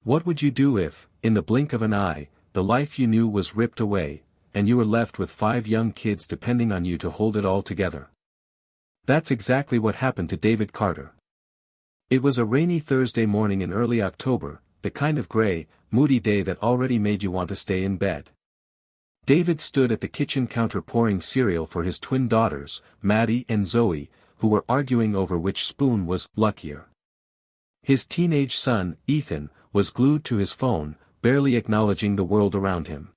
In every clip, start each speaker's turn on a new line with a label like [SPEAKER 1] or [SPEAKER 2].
[SPEAKER 1] What would you do if, in the blink of an eye, the life you knew was ripped away, and you were left with 5 young kids depending on you to hold it all together? That's exactly what happened to David Carter. It was a rainy Thursday morning in early October, the kind of gray, moody day that already made you want to stay in bed. David stood at the kitchen counter pouring cereal for his twin daughters, Maddie and Zoe, who were arguing over which spoon was luckier. His teenage son, Ethan, was glued to his phone, barely acknowledging the world around him.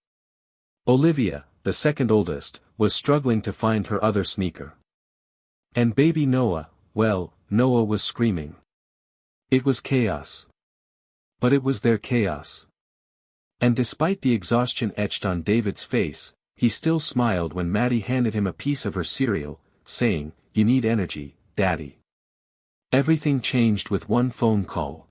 [SPEAKER 1] Olivia, the second oldest, was struggling to find her other sneaker. And baby Noah, well, Noah was screaming. It was chaos. But it was their chaos. And despite the exhaustion etched on David's face, he still smiled when Maddie handed him a piece of her cereal, saying, "You need energy, Daddy." Everything changed with one phone call.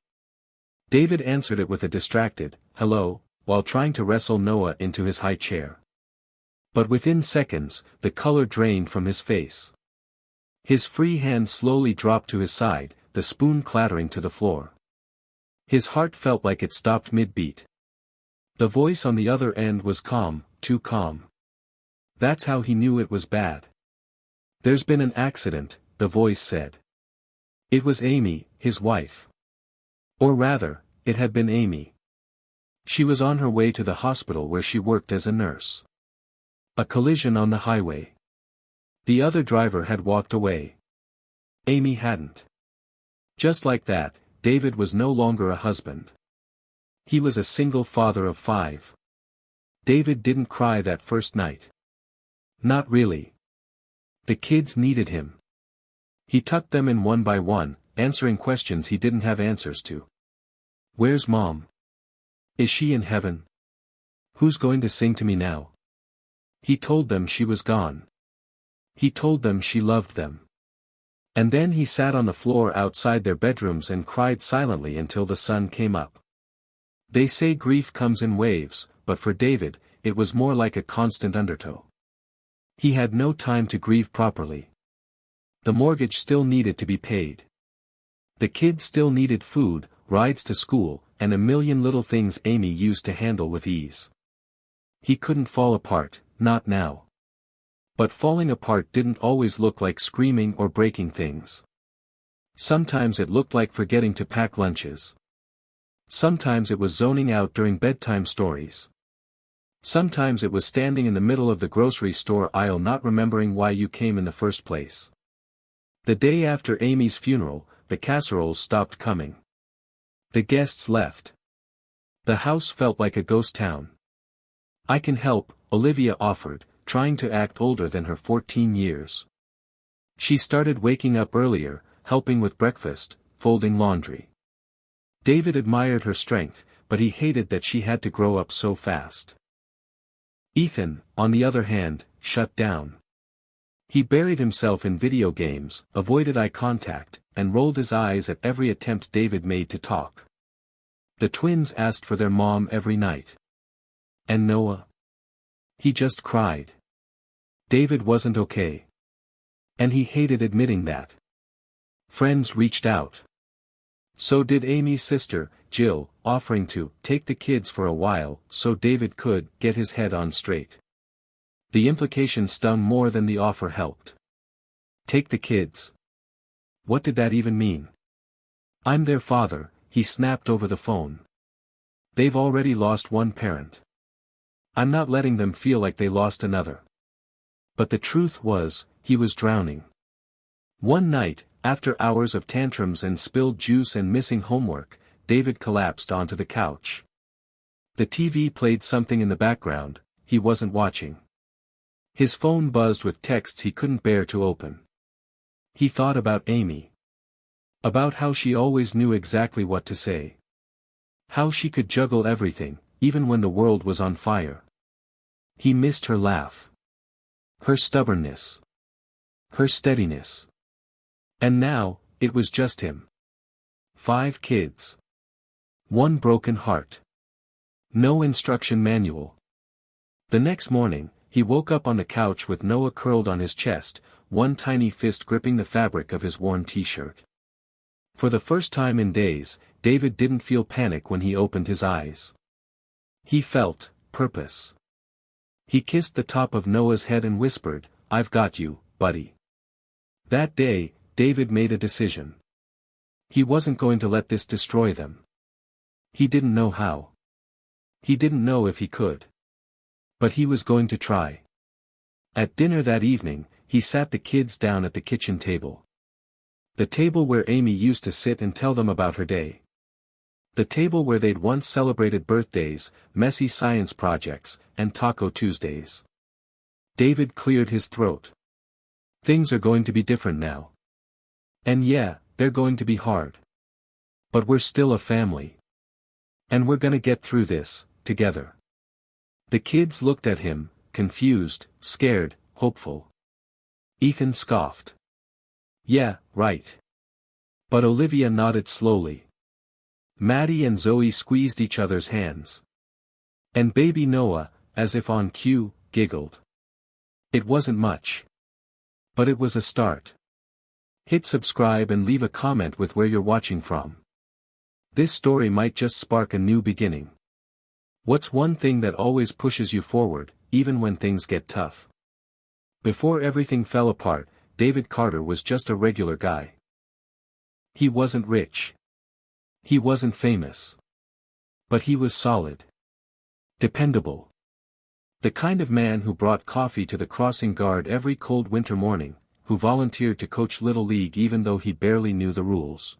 [SPEAKER 1] David answered it with a distracted, "Hello," while trying to wrestle Noah into his high chair. But within seconds, the color drained from his face. His free hand slowly dropped to his side, the spoon clattering to the floor. His heart felt like it stopped mid-beat. The voice on the other end was calm, too calm. That's how he knew it was bad. "There's been an accident," the voice said. It was Amy, his wife. Or rather, it had been Amy. She was on her way to the hospital where she worked as a nurse. A collision on the highway. The other driver had walked away. Amy hadn't. Just like that, David was no longer a husband. He was a single father of 5. David didn't cry that first night. Not really. The kids needed him. He tucked them in one by one, answering questions he didn't have answers to. "Where's Mom? Is she in heaven? Who's going to sing to me now?" He told them she was gone. He told them she loved them. And then he sat on the floor outside their bedrooms and cried silently until the sun came up. They say grief comes in waves, but for David, it was more like a constant undertow. He had no time to grieve properly. The mortgage still needed to be paid. The kids still needed food, rides to school, and a million little things Amy used to handle with ease. He couldn't fall apart, not now. But falling apart didn't always look like screaming or breaking things. Sometimes it looked like forgetting to pack lunches. Sometimes it was zoning out during bedtime stories. Sometimes it was standing in the middle of the grocery store aisle not remembering why you came in the first place. The day after Amy's funeral, the casseroles stopped coming. The guests left. The house felt like a ghost town. "I can help," Olivia offered, trying to act older than her 14 years. She started waking up earlier, helping with breakfast, folding laundry. David admired her strength, but he hated that she had to grow up so fast. Ethan, on the other hand, shut down. He buried himself in video games, avoided eye contact, and rolled his eyes at every attempt David made to talk. The twins asked for their mom every night. And Noah? He just cried. David wasn't okay. And he hated admitting that. Friends reached out. So did Amy's sister, Jill, offering to take the kids for a while so David could get his head on straight. The implication stung more than the offer helped. Take the kids. What did that even mean? "I'm their father," he snapped over the phone. "They've already lost one parent. I'm not letting them feel like they lost another." But the truth was, he was drowning. One night, after hours of tantrums and spilled juice and missing homework, David collapsed onto the couch. The TV played something in the background, he wasn't watching. His phone buzzed with texts he couldn't bear to open. He thought about Amy. About how she always knew exactly what to say. How she could juggle everything, even when the world was on fire. He missed her laugh. Her stubbornness. Her steadiness. And now, it was just him. 5 kids. One broken heart. No instruction manual. The next morning, he woke up on the couch with Noah curled on his chest, one tiny fist gripping the fabric of his worn t-shirt. For the first time in days, David didn't feel panic when he opened his eyes. He felt purpose. He kissed the top of Noah's head and whispered, "I've got you, buddy." That day, David made a decision. He wasn't going to let this destroy them. He didn't know how. He didn't know if he could. But he was going to try. At dinner that evening, he sat the kids down at the kitchen table. The table where Amy used to sit and tell them about her day. The table where they'd once celebrated birthdays, messy science projects, and Taco Tuesdays. David cleared his throat. Things are going to be different now. And yeah, they're going to be hard. But we're still a family. And we're gonna get through this, together. The kids looked at him, confused, scared, hopeful. Ethan scoffed. "Yeah, right." But Olivia nodded slowly. Maddie and Zoe squeezed each other's hands. And baby Noah, as if on cue, giggled. It wasn't much. But it was a start. Hit subscribe and leave a comment with where you're watching from. This story might just spark a new beginning. What's one thing that always pushes you forward, even when things get tough? Before everything fell apart, David Carter was just a regular guy. He wasn't rich. He wasn't famous. But he was solid. Dependable. The kind of man who brought coffee to the crossing guard every cold winter morning, who volunteered to coach Little League even though he barely knew the rules.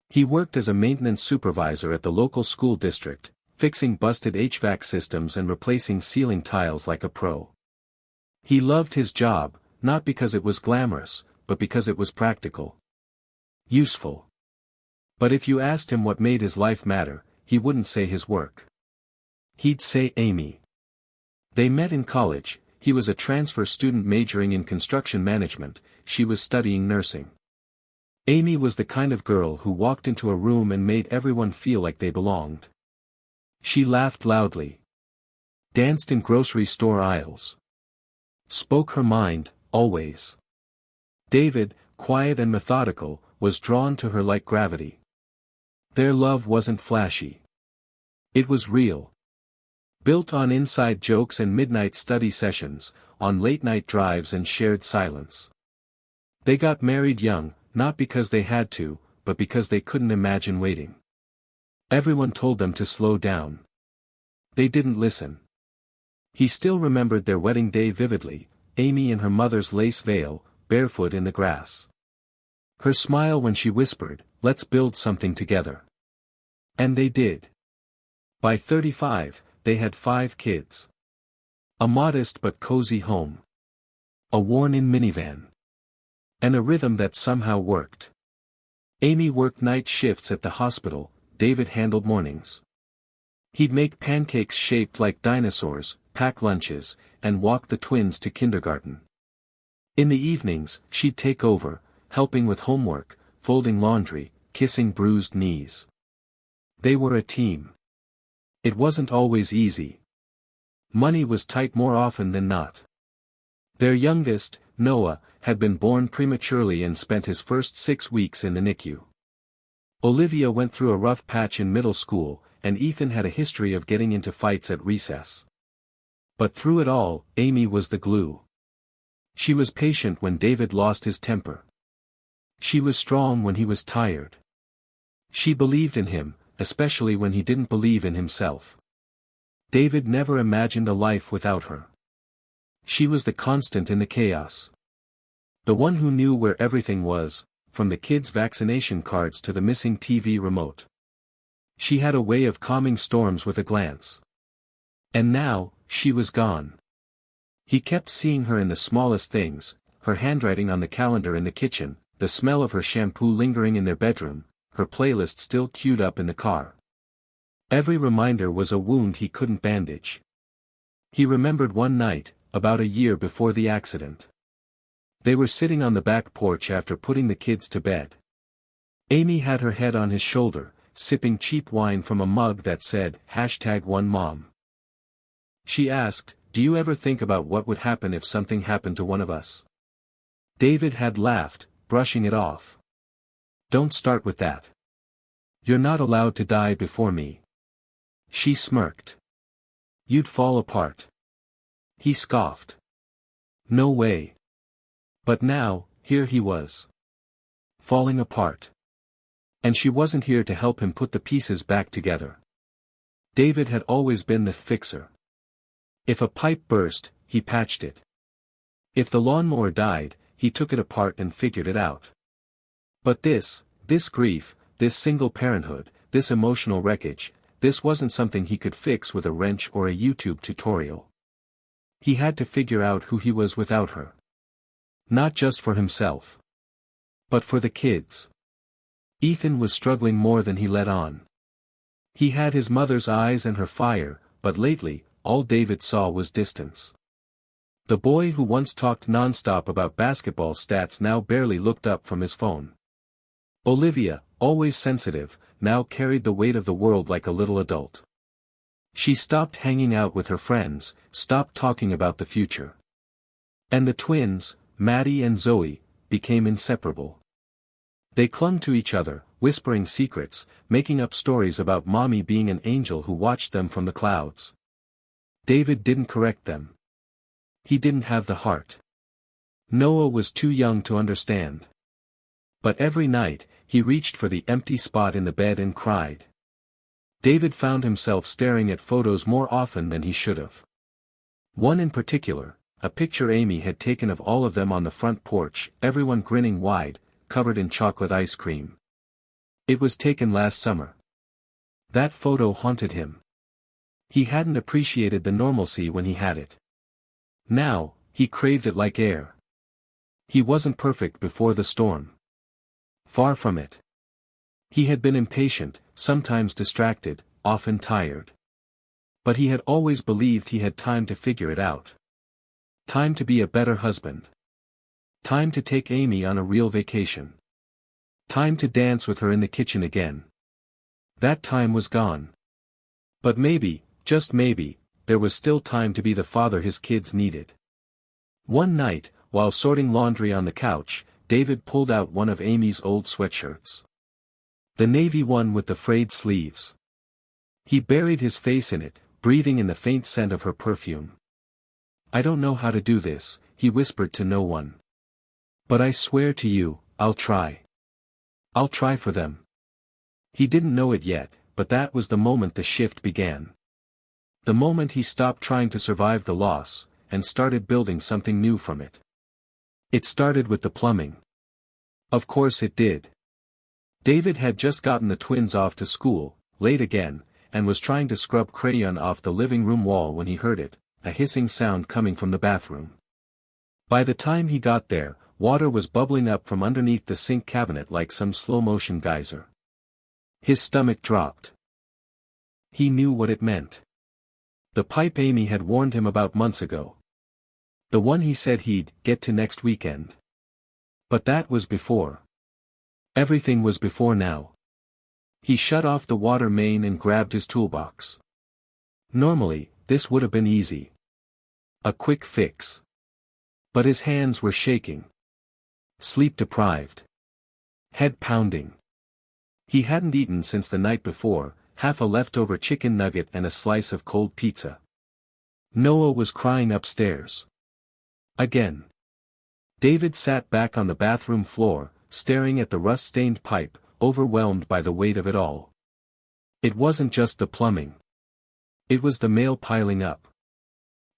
[SPEAKER 1] He worked as a maintenance supervisor at the local school district, fixing busted HVAC systems and replacing ceiling tiles like a pro. He loved his job, not because it was glamorous, but because it was practical. Useful. But if you asked him what made his life matter, he wouldn't say his work. He'd say Amy. They met in college. He was a transfer student majoring in construction management, she was studying nursing. Amy was the kind of girl who walked into a room and made everyone feel like they belonged. She laughed loudly. Danced in grocery store aisles. Spoke her mind, always. David, quiet and methodical, was drawn to her like gravity. Their love wasn't flashy. It was real. Built on inside jokes and midnight study sessions, on late-night drives and shared silence. They got married young, not because they had to, but because they couldn't imagine waiting. Everyone told them to slow down. They didn't listen. He still remembered their wedding day vividly, Amy in her mother's lace veil, barefoot in the grass. Her smile when she whispered, "Let's build something together." And they did. By 35, they had 5 kids. A modest but cozy home. A worn-in minivan. And a rhythm that somehow worked. Amy worked night shifts at the hospital, David handled mornings. He'd make pancakes shaped like dinosaurs, pack lunches, and walk the twins to kindergarten. In the evenings, she'd take over, helping with homework, folding laundry, kissing bruised knees. They were a team. It wasn't always easy. Money was tight more often than not. Their youngest, Noah, had been born prematurely and spent his first 6 weeks in the NICU. Olivia went through a rough patch in middle school, and Ethan had a history of getting into fights at recess. But through it all, Amy was the glue. She was patient when David lost his temper. She was strong when he was tired. She believed in him, especially when he didn't believe in himself. David never imagined a life without her. She was the constant in the chaos. The one who knew where everything was, from the kids' vaccination cards to the missing TV remote. She had a way of calming storms with a glance. And now, she was gone. He kept seeing her in the smallest things, her handwriting on the calendar in the kitchen, the smell of her shampoo lingering in their bedroom, her playlist still queued up in the car. Every reminder was a wound he couldn't bandage. He remembered one night, about a year before the accident. They were sitting on the back porch after putting the kids to bed. Amy had her head on his shoulder, sipping cheap wine from a mug that said, #OneMom. She asked, "Do you ever think about what would happen if something happened to one of us?" David had laughed, brushing it off. "Don't start with that. You're not allowed to die before me. She smirked. You'd fall apart. He scoffed. No way. But now, here he was. Falling apart. And she wasn't here to help him put the pieces back together. David had always been the fixer. If a pipe burst, he patched it. If the lawnmower died, he took it apart and figured it out. But this grief, this single parenthood, this emotional wreckage, this wasn't something he could fix with a wrench or a YouTube tutorial. He had to figure out who he was without her. Not just for himself. But for the kids. Ethan was struggling more than he let on. He had his mother's eyes and her fire, but lately, all David saw was distance. The boy who once talked nonstop about basketball stats now barely looked up from his phone. Olivia, always sensitive, now carried the weight of the world like a little adult. She stopped hanging out with her friends, stopped talking about the future. And the twins, Maddie and Zoe, became inseparable. They clung to each other, whispering secrets, making up stories about mommy being an angel who watched them from the clouds. David didn't correct them. He didn't have the heart. Noah was too young to understand. But every night, he reached for the empty spot in the bed and cried. David found himself staring at photos more often than he should have. One in particular, a picture Amy had taken of all of them on the front porch, everyone grinning wide, covered in chocolate ice cream. It was taken last summer. That photo haunted him. He hadn't appreciated the normalcy when he had it. Now, he craved it like air. He wasn't perfect before the storm. Far from it. He had been impatient, sometimes distracted, often tired. But he had always believed he had time to figure it out. Time to be a better husband. Time to take Amy on a real vacation. Time to dance with her in the kitchen again. That time was gone. But maybe, just maybe, there was still time to be the father his kids needed. One night, while sorting laundry on the couch, David pulled out one of Amy's old sweatshirts. The navy one with the frayed sleeves. He buried his face in it, breathing in the faint scent of her perfume. I don't know how to do this, he whispered to no one. But I swear to you, I'll try. I'll try for them. He didn't know it yet, but that was the moment the shift began. The moment he stopped trying to survive the loss, and started building something new from it. It started with the plumbing. Of course it did. David had just gotten the twins off to school, late again, and was trying to scrub crayon off the living room wall when he heard it, a hissing sound coming from the bathroom. By the time he got there, water was bubbling up from underneath the sink cabinet like some slow-motion geyser. His stomach dropped. He knew what it meant. The pipe Amy had warned him about months ago. The one he said he'd get to next weekend. But that was before. Everything was before now. He shut off the water main and grabbed his toolbox. Normally, this would have been easy. A quick fix. But his hands were shaking. Sleep deprived. Head pounding. He hadn't eaten since the night before, half a leftover chicken nugget and a slice of cold pizza. Noah was crying upstairs. Again. David sat back on the bathroom floor, staring at the rust-stained pipe, overwhelmed by the weight of it all. It wasn't just the plumbing. It was the mail piling up.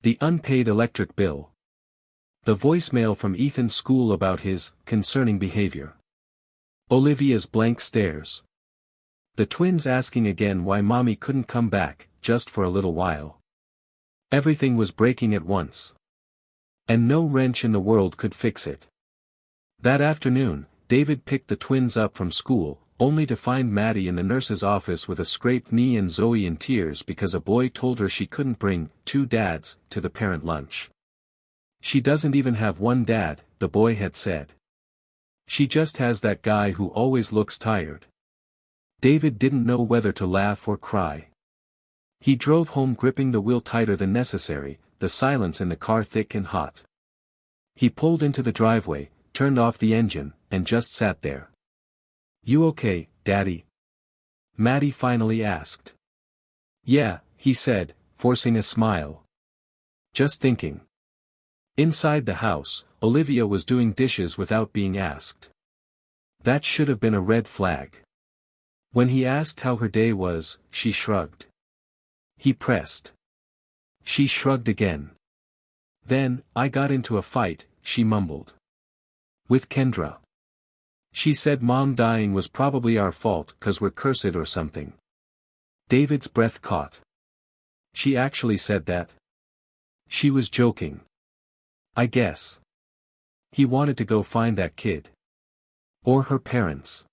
[SPEAKER 1] The unpaid electric bill. The voicemail from Ethan's school about his concerning behavior. Olivia's blank stares. The twins asking again why mommy couldn't come back, just for a little while. Everything was breaking at once. And no wrench in the world could fix it. That afternoon, David picked the twins up from school, only to find Maddie in the nurse's office with a scraped knee and Zoe in tears because a boy told her she couldn't bring two dads to the parent lunch. She doesn't even have one dad, the boy had said. She just has that guy who always looks tired. David didn't know whether to laugh or cry. He drove home gripping the wheel tighter than necessary, the silence in the car thick and hot. He pulled into the driveway, turned off the engine, and just sat there. You okay, Daddy? Maddie finally asked. Yeah, he said, forcing a smile. Just thinking. Inside the house, Olivia was doing dishes without being asked. That should have been a red flag. When he asked how her day was, she shrugged. He pressed. She shrugged again. Then, I got into a fight, she mumbled. With Kendra. She said Mom dying was probably our fault 'cause we're cursed or something. David's breath caught. She actually said that? She was joking. I guess. He wanted to go find that kid. Or her parents.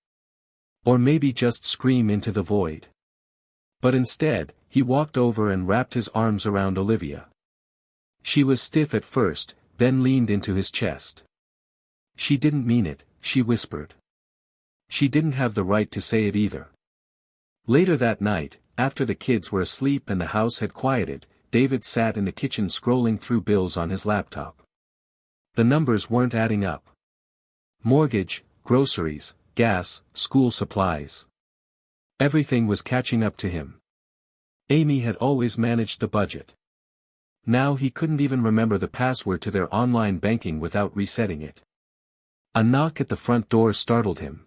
[SPEAKER 1] Or maybe just scream into the void. But instead, he walked over and wrapped his arms around Olivia. She was stiff at first, then leaned into his chest. She didn't mean it, she whispered. She didn't have the right to say it either. Later that night, after the kids were asleep and the house had quieted, David sat in the kitchen scrolling through bills on his laptop. The numbers weren't adding up. Mortgage, groceries, gas, school supplies. Everything was catching up to him. Amy had always managed the budget. Now he couldn't even remember the password to their online banking without resetting it. A knock at the front door startled him.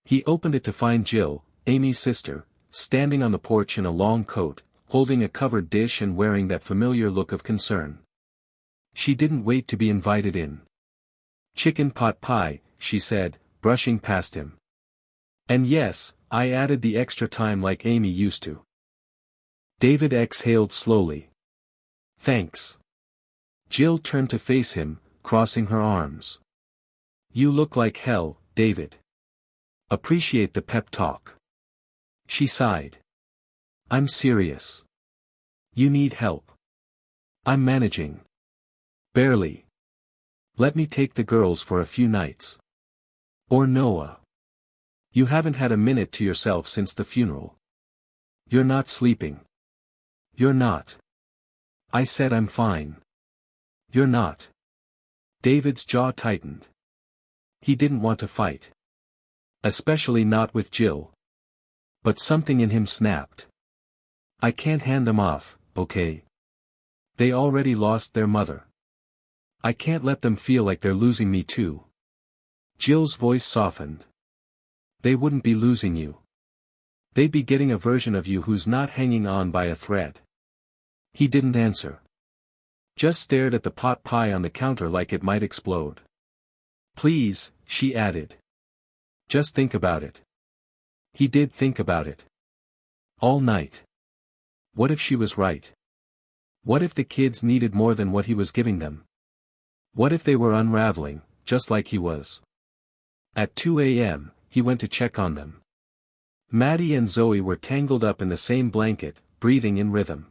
[SPEAKER 1] He opened it to find Jill, Amy's sister, standing on the porch in a long coat, holding a covered dish and wearing that familiar look of concern. She didn't wait to be invited in. Chicken pot pie, she said, brushing past him. And yes, I added the extra time like Amy used to. David exhaled slowly. Thanks. Jill turned to face him, crossing her arms. You look like hell, David. Appreciate the pep talk. She sighed. I'm serious. You need help. I'm managing. Barely. Let me take the girls for a few nights. Or Noah. You haven't had a minute to yourself since the funeral. You're not sleeping. You're not. I said I'm fine. You're not. David's jaw tightened. He didn't want to fight. Especially not with Jill. But something in him snapped. I can't hand them off, okay? They already lost their mother. I can't let them feel like they're losing me too. Jill's voice softened. They wouldn't be losing you. They'd be getting a version of you who's not hanging on by a thread. He didn't answer. Just stared at the pot pie on the counter like it might explode. Please, she added. Just think about it. He did think about it. All night. What if she was right? What if the kids needed more than what he was giving them? What if they were unraveling, just like he was? At 2 a.m., he went to check on them. Maddie and Zoe were tangled up in the same blanket, breathing in rhythm.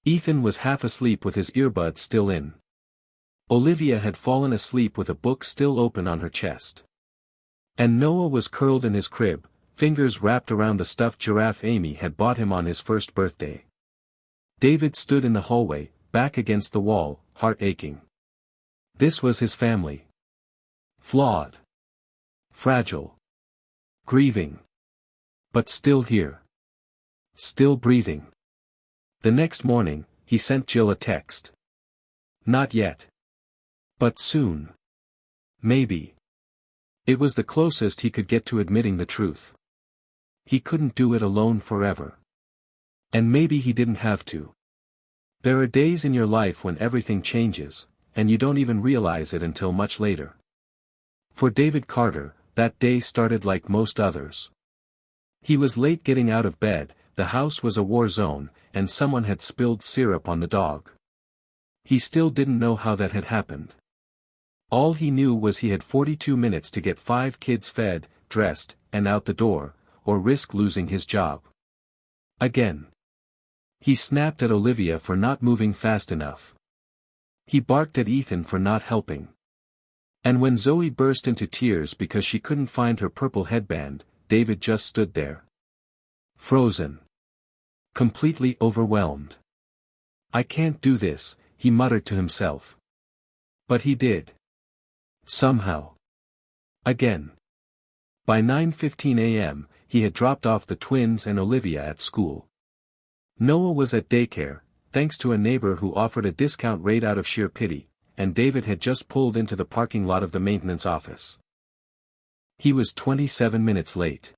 [SPEAKER 1] Ethan was half asleep with his earbuds still in. Olivia had fallen asleep with a book still open on her chest. And Noah was curled in his crib, fingers wrapped around the stuffed giraffe Amy had bought him on his first birthday. David stood in the hallway, back against the wall, heart aching. This was his family. Flawed. Fragile. Grieving. But still here. Still breathing. The next morning, he sent Jill a text. Not yet. But soon. Maybe. It was the closest he could get to admitting the truth. He couldn't do it alone forever. And maybe he didn't have to. There are days in your life when everything changes, and you don't even realize it until much later. For David Carter, that day started like most others. He was late getting out of bed, the house was a war zone, and someone had spilled syrup on the dog. He still didn't know how that had happened. All he knew was he had 42 minutes to get 5 kids fed, dressed, and out the door, or risk losing his job. Again. He snapped at Olivia for not moving fast enough. He barked at Ethan for not helping. And when Zoe burst into tears because she couldn't find her purple headband, David just stood there. Frozen. Completely overwhelmed. I can't do this, he muttered to himself. But he did. Somehow. Again. By 9:15 a.m., he had dropped off the twins and Olivia at school. Noah was at daycare, thanks to a neighbor who offered a discount rate out of sheer pity, and David had just pulled into the parking lot of the maintenance office. He was 27 minutes late.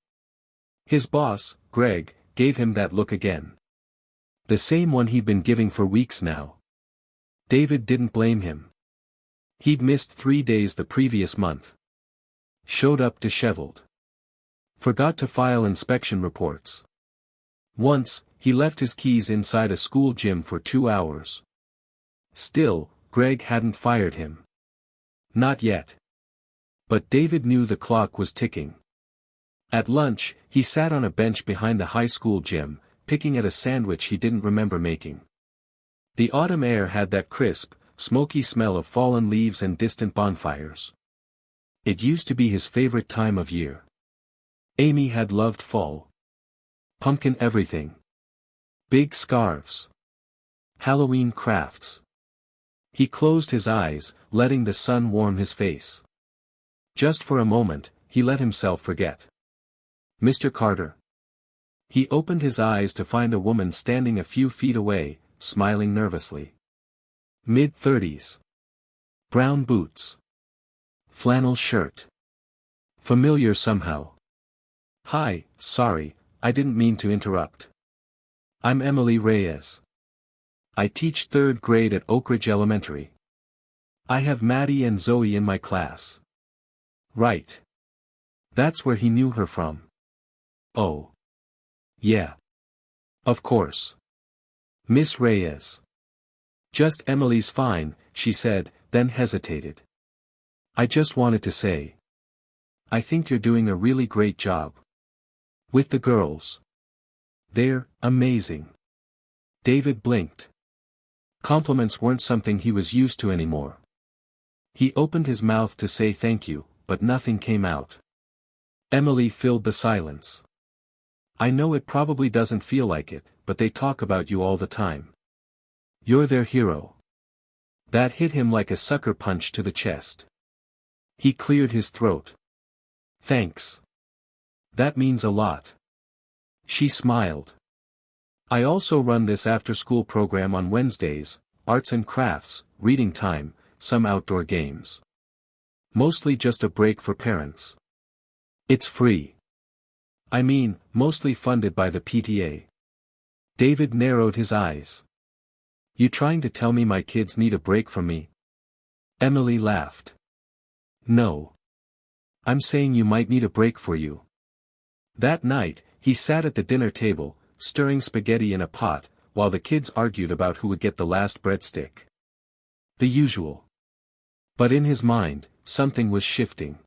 [SPEAKER 1] His boss, Greg, gave him that look again. The same one he'd been giving for weeks now. David didn't blame him. He'd missed 3 days the previous month. Showed up disheveled. Forgot to file inspection reports. Once, he left his keys inside a school gym for 2 hours. Still, Greg hadn't fired him. Not yet. But David knew the clock was ticking. At lunch, he sat on a bench behind the high school gym, picking at a sandwich he didn't remember making. The autumn air had that crisp, smoky smell of fallen leaves and distant bonfires. It used to be his favorite time of year. Amy had loved fall. Pumpkin everything. Big scarves. Halloween crafts. He closed his eyes, letting the sun warm his face. Just for a moment, he let himself forget. Mr. Carter. He opened his eyes to find a woman standing a few feet away, smiling nervously. Mid-30s. Brown boots. Flannel shirt. Familiar somehow. Hi, sorry, I didn't mean to interrupt. I'm Emily Reyes. I teach 3rd grade at Oak Ridge Elementary. I have Maddie and Zoe in my class. Right. That's where he knew her from. Oh. Yeah. Of course. Miss Reyes. Just Emily's fine, she said, then hesitated. I just wanted to say. I think you're doing a really great job. With the girls. They're amazing. David blinked. Compliments weren't something he was used to anymore. He opened his mouth to say thank you, but nothing came out. Emily filled the silence. I know it probably doesn't feel like it, but they talk about you all the time. You're their hero. That hit him like a sucker punch to the chest. He cleared his throat. Thanks. That means a lot. She smiled. I also run this after-school program on Wednesdays, arts and crafts, reading time, some outdoor games. Mostly just a break for parents. It's free. I mean, mostly funded by the PTA. David narrowed his eyes. You trying to tell me my kids need a break from me? Emily laughed. No. I'm saying you might need a break for you. That night, he sat at the dinner table, stirring spaghetti in a pot, while the kids argued about who would get the last breadstick. The usual. But in his mind, something was shifting.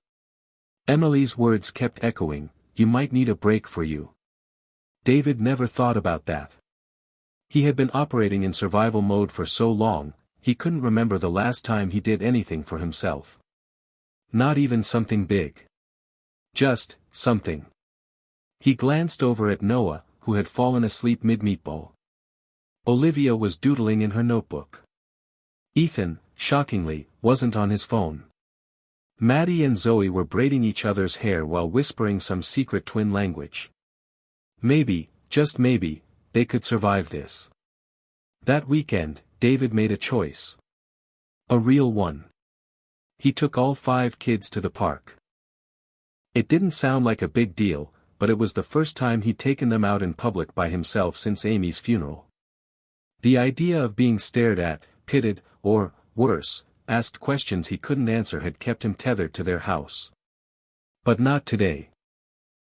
[SPEAKER 1] Emily's words kept echoing, you might need a break for you. David never thought about that. He had been operating in survival mode for so long, he couldn't remember the last time he did anything for himself. Not even something big. Just, something. He glanced over at Noah, who had fallen asleep mid-meatball. Olivia was doodling in her notebook. Ethan, shockingly, wasn't on his phone. Maddie and Zoe were braiding each other's hair while whispering some secret twin language. Maybe, just maybe, they could survive this. That weekend, David made a choice. A real one. He took all 5 kids to the park. It didn't sound like a big deal, but it was the first time he'd taken them out in public by himself since Amy's funeral. The idea of being stared at, pitted, or, worse, asked questions he couldn't answer had kept him tethered to their house. But not today.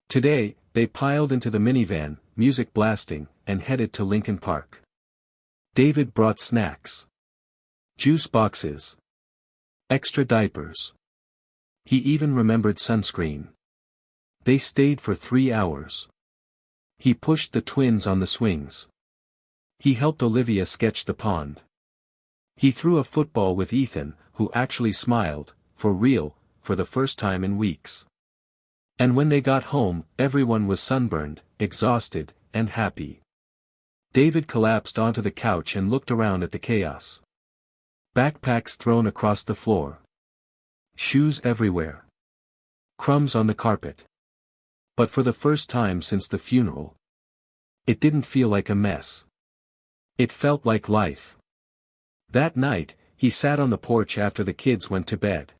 [SPEAKER 1] Today, they piled into the minivan, music blasting, and headed to Lincoln Park. David brought snacks. Juice boxes. Extra diapers. He even remembered sunscreen. They stayed for 3 hours. He pushed the twins on the swings. He helped Olivia sketch the pond. He threw a football with Ethan, who actually smiled, for real, for the first time in weeks. And when they got home, everyone was sunburned, exhausted, and happy. David collapsed onto the couch and looked around at the chaos. Backpacks thrown across the floor. Shoes everywhere. Crumbs on the carpet. But for the first time since the funeral, it didn't feel like a mess. It felt like life. That night, he sat on the porch after the kids went to bed.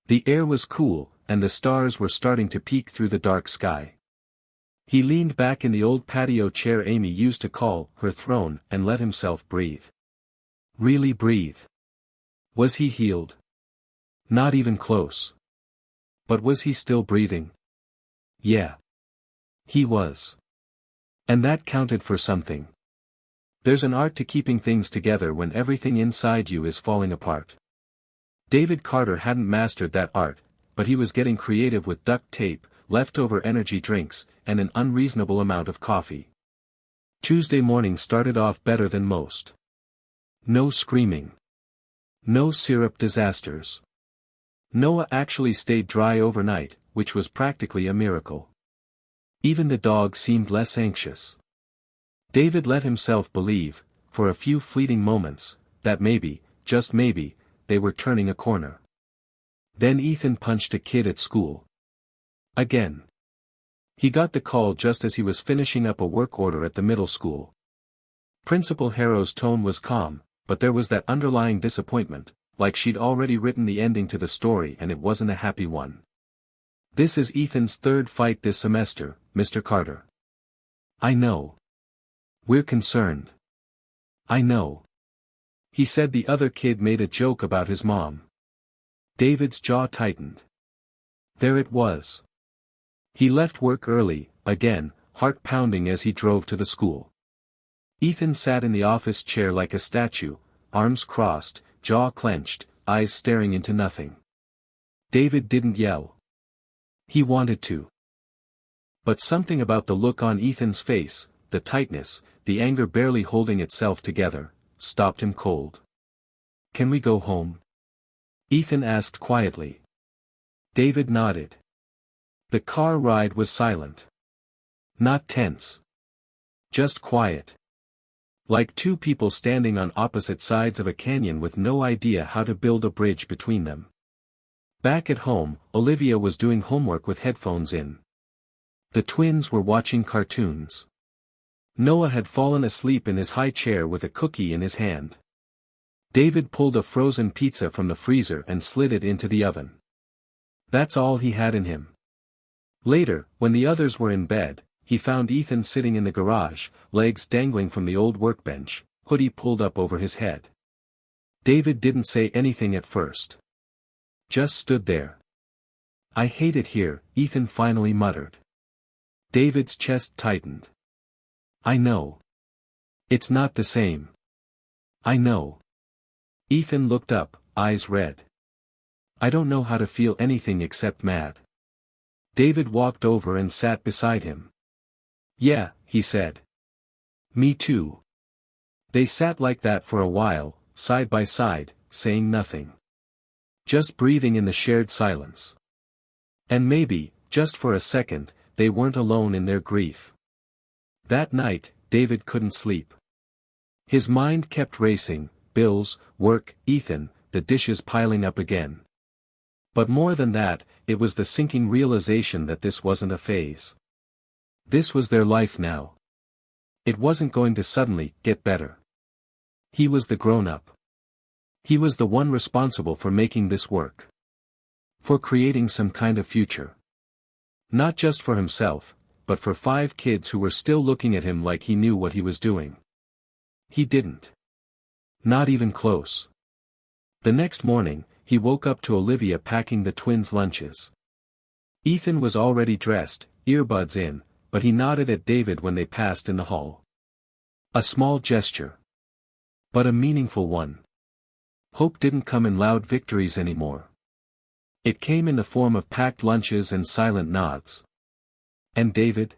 [SPEAKER 1] The air was cool, and the stars were starting to peek through the dark sky. He leaned back in the old patio chair Amy used to call her throne and let himself breathe. Really breathe. Was he healed? Not even close. But was he still breathing? Yeah. He was. And that counted for something. There's an art to keeping things together when everything inside you is falling apart. David Carter hadn't mastered that art, but he was getting creative with duct tape, leftover energy drinks, and an unreasonable amount of coffee. Tuesday morning started off better than most. No screaming. No syrup disasters. Noah actually stayed dry overnight, which was practically a miracle. Even the dog seemed less anxious. David let himself believe, for a few fleeting moments, that maybe, just maybe, they were turning a corner. Then Ethan punched a kid at school. Again. He got the call just as he was finishing up a work order at the middle school. Principal Harrow's tone was calm, but there was that underlying disappointment, like she'd already written the ending to the story and it wasn't a happy one. "This is Ethan's third fight this semester, Mr. Carter." "I know. We're concerned." "I know." He said the other kid made a joke about his mom. David's jaw tightened. There it was. He left work early, again, heart pounding as he drove to the school. Ethan sat in the office chair like a statue, arms crossed, jaw clenched, eyes staring into nothing. David didn't yell. He wanted to. But something about the look on Ethan's face, the tightness, the anger barely holding itself together, stopped him cold. "Can we go home?" Ethan asked quietly. David nodded. The car ride was silent. Not tense. Just quiet. Like two people standing on opposite sides of a canyon with no idea how to build a bridge between them. Back at home, Olivia was doing homework with headphones in. The twins were watching cartoons. Noah had fallen asleep in his high chair with a cookie in his hand. David pulled a frozen pizza from the freezer and slid it into the oven. That's all he had in him. Later, when the others were in bed, he found Ethan sitting in the garage, legs dangling from the old workbench, hoodie pulled up over his head. David didn't say anything at first. Just stood there. "I hate it here," Ethan finally muttered. David's chest tightened. "I know. It's not the same. I know." Ethan looked up, eyes red. "I don't know how to feel anything except mad." David walked over and sat beside him. "Yeah," he said. "Me too." They sat like that for a while, side by side, saying nothing. Just breathing in the shared silence. And maybe, just for a second, they weren't alone in their grief. That night, David couldn't sleep. His mind kept racing, bills, work, Ethan, the dishes piling up again. But more than that, it was the sinking realization that this wasn't a phase. This was their life now. It wasn't going to suddenly get better. He was the grown-up. He was the one responsible for making this work. For creating some kind of future. Not just for himself, but for 5 kids who were still looking at him like he knew what he was doing. He didn't. Not even close. The next morning, he woke up to Olivia packing the twins' lunches. Ethan was already dressed, earbuds in, but he nodded at David when they passed in the hall. A small gesture. But a meaningful one. Hope didn't come in loud victories anymore. It came in the form of packed lunches and silent nods. And David?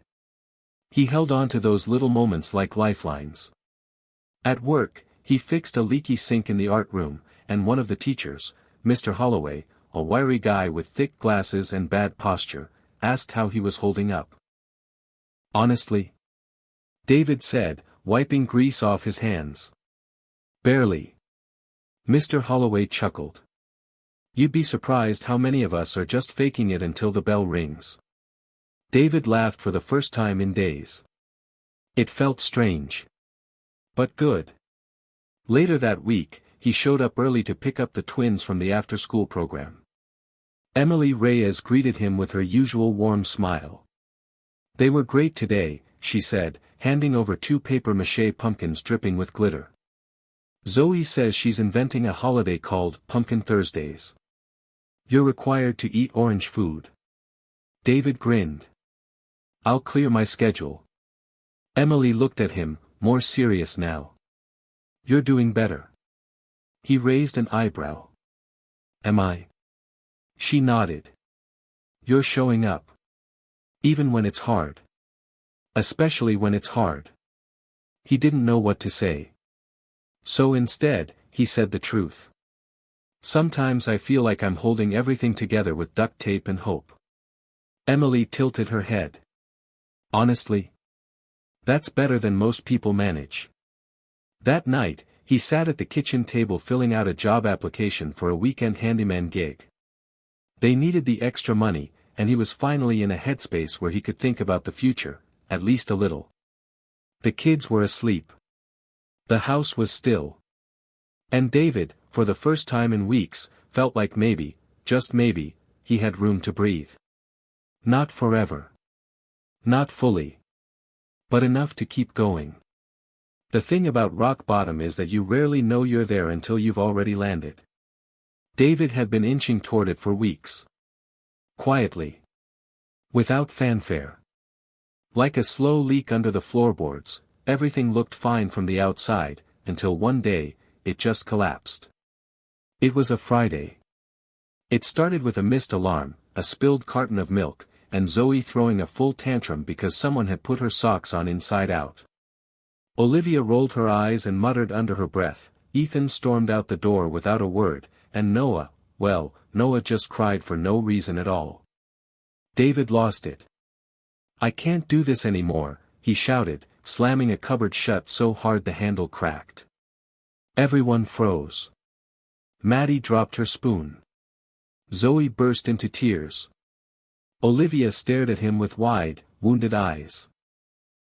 [SPEAKER 1] He held on to those little moments like lifelines. At work, he fixed a leaky sink in the art room, and one of the teachers, Mr. Holloway, a wiry guy with thick glasses and bad posture, asked how he was holding up. "Honestly?" David said, wiping grease off his hands. "Barely." Mr. Holloway chuckled. "You'd be surprised how many of us are just faking it until the bell rings. David laughed for the first time in days. It felt strange. But good. Later that week, he showed up early to pick up the twins from the after-school program. Emily Reyes greeted him with her usual warm smile. "They were great today," she said, handing over 2 papier-mâché pumpkins dripping with glitter. "Zoe says she's inventing a holiday called Pumpkin Thursdays. You're required to eat orange food." David grinned. "I'll clear my schedule." Emily looked at him, more serious now. "You're doing better." He raised an eyebrow. "Am I?" She nodded. "You're showing up. Even when it's hard. Especially when it's hard." He didn't know what to say. So instead, he said the truth. "Sometimes I feel like I'm holding everything together with duct tape and hope." Emily tilted her head. "Honestly? That's better than most people manage." That night, he sat at the kitchen table filling out a job application for a weekend handyman gig. They needed the extra money, and he was finally in a headspace where he could think about the future, at least a little. The kids were asleep. The house was still. And David, for the first time in weeks, felt like maybe, just maybe, he had room to breathe. Not forever. Not fully. But enough to keep going. The thing about rock bottom is that you rarely know you're there until you've already landed. David had been inching toward it for weeks. Quietly. Without fanfare. Like a slow leak under the floorboards, everything looked fine from the outside, until one day, it just collapsed. It was a Friday. It started with a missed alarm, a spilled carton of milk, and Zoe throwing a full tantrum because someone had put her socks on inside out. Olivia rolled her eyes and muttered under her breath. Ethan stormed out the door without a word, and Noah, well, Noah just cried for no reason at all. David lost it. "I can't do this anymore," he shouted, slamming a cupboard shut so hard the handle cracked. Everyone froze. Maddie dropped her spoon. Zoe burst into tears. Olivia stared at him with wide, wounded eyes.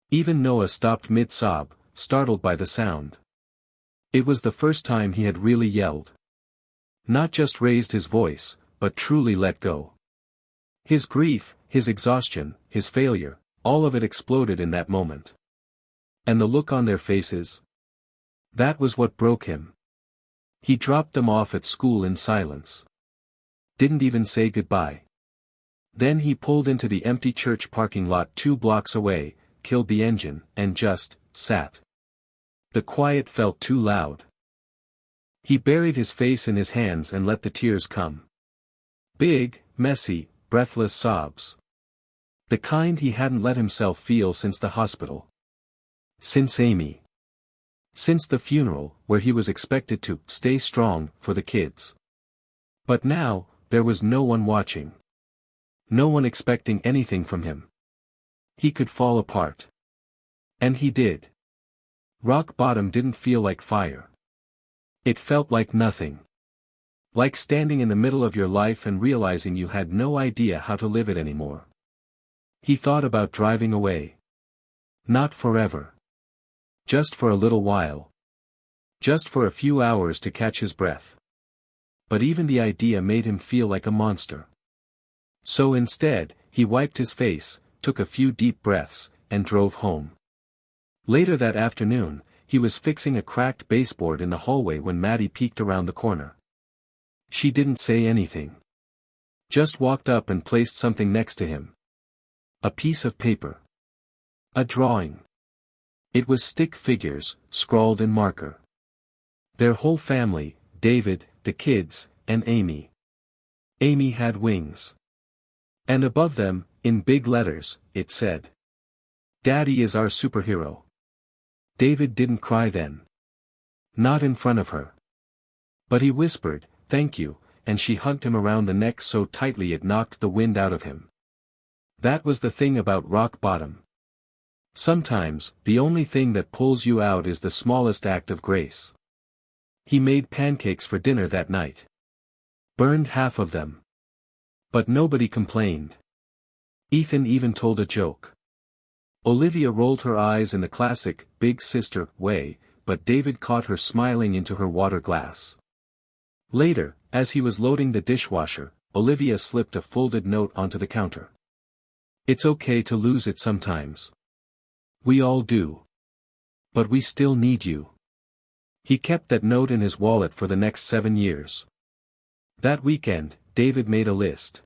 [SPEAKER 1] Even Noah stopped mid-sob, startled by the sound. It was the first time he had really yelled. Not just raised his voice, but truly let go. His grief, his exhaustion, his failure, all of it exploded in that moment. And the look on their faces? That was what broke him. He dropped them off at school in silence. Didn't even say goodbye. Then he pulled into the empty church parking lot 2 blocks away, killed the engine, and just sat. The quiet felt too loud. He buried his face in his hands and let the tears come. Big, messy, breathless sobs. The kind he hadn't let himself feel since the hospital. Since Amy. Since the funeral, where he was expected to stay strong for the kids. But now, there was no one watching. No one expecting anything from him. He could fall apart. And he did. Rock bottom didn't feel like fire. It felt like nothing. Like standing in the middle of your life and realizing you had no idea how to live it anymore. He thought about driving away. Not forever. Just for a little while. Just for a few hours to catch his breath. But even the idea made him feel like a monster. So instead, he wiped his face, took a few deep breaths, and drove home. Later that afternoon, he was fixing a cracked baseboard in the hallway when Maddie peeked around the corner. She didn't say anything. Just walked up and placed something next to him. A piece of paper. A drawing. It was stick figures, scrawled in marker. Their whole family, David, the kids, and Amy. Amy had wings. And above them, in big letters, it said, "Daddy is our superhero." David didn't cry then. Not in front of her. But he whispered, "Thank you," and she hugged him around the neck so tightly it knocked the wind out of him. That was the thing about rock bottom. Sometimes, the only thing that pulls you out is the smallest act of grace. He made pancakes for dinner that night. Burned half of them. But nobody complained. Ethan even told a joke. Olivia rolled her eyes in the classic, big sister, way, but David caught her smiling into her water glass. Later, as he was loading the dishwasher, Olivia slipped a folded note onto the counter. It's okay to lose it sometimes. We all do. But we still need you. He kept that note in his wallet for the next 7 years. That weekend, David made a list.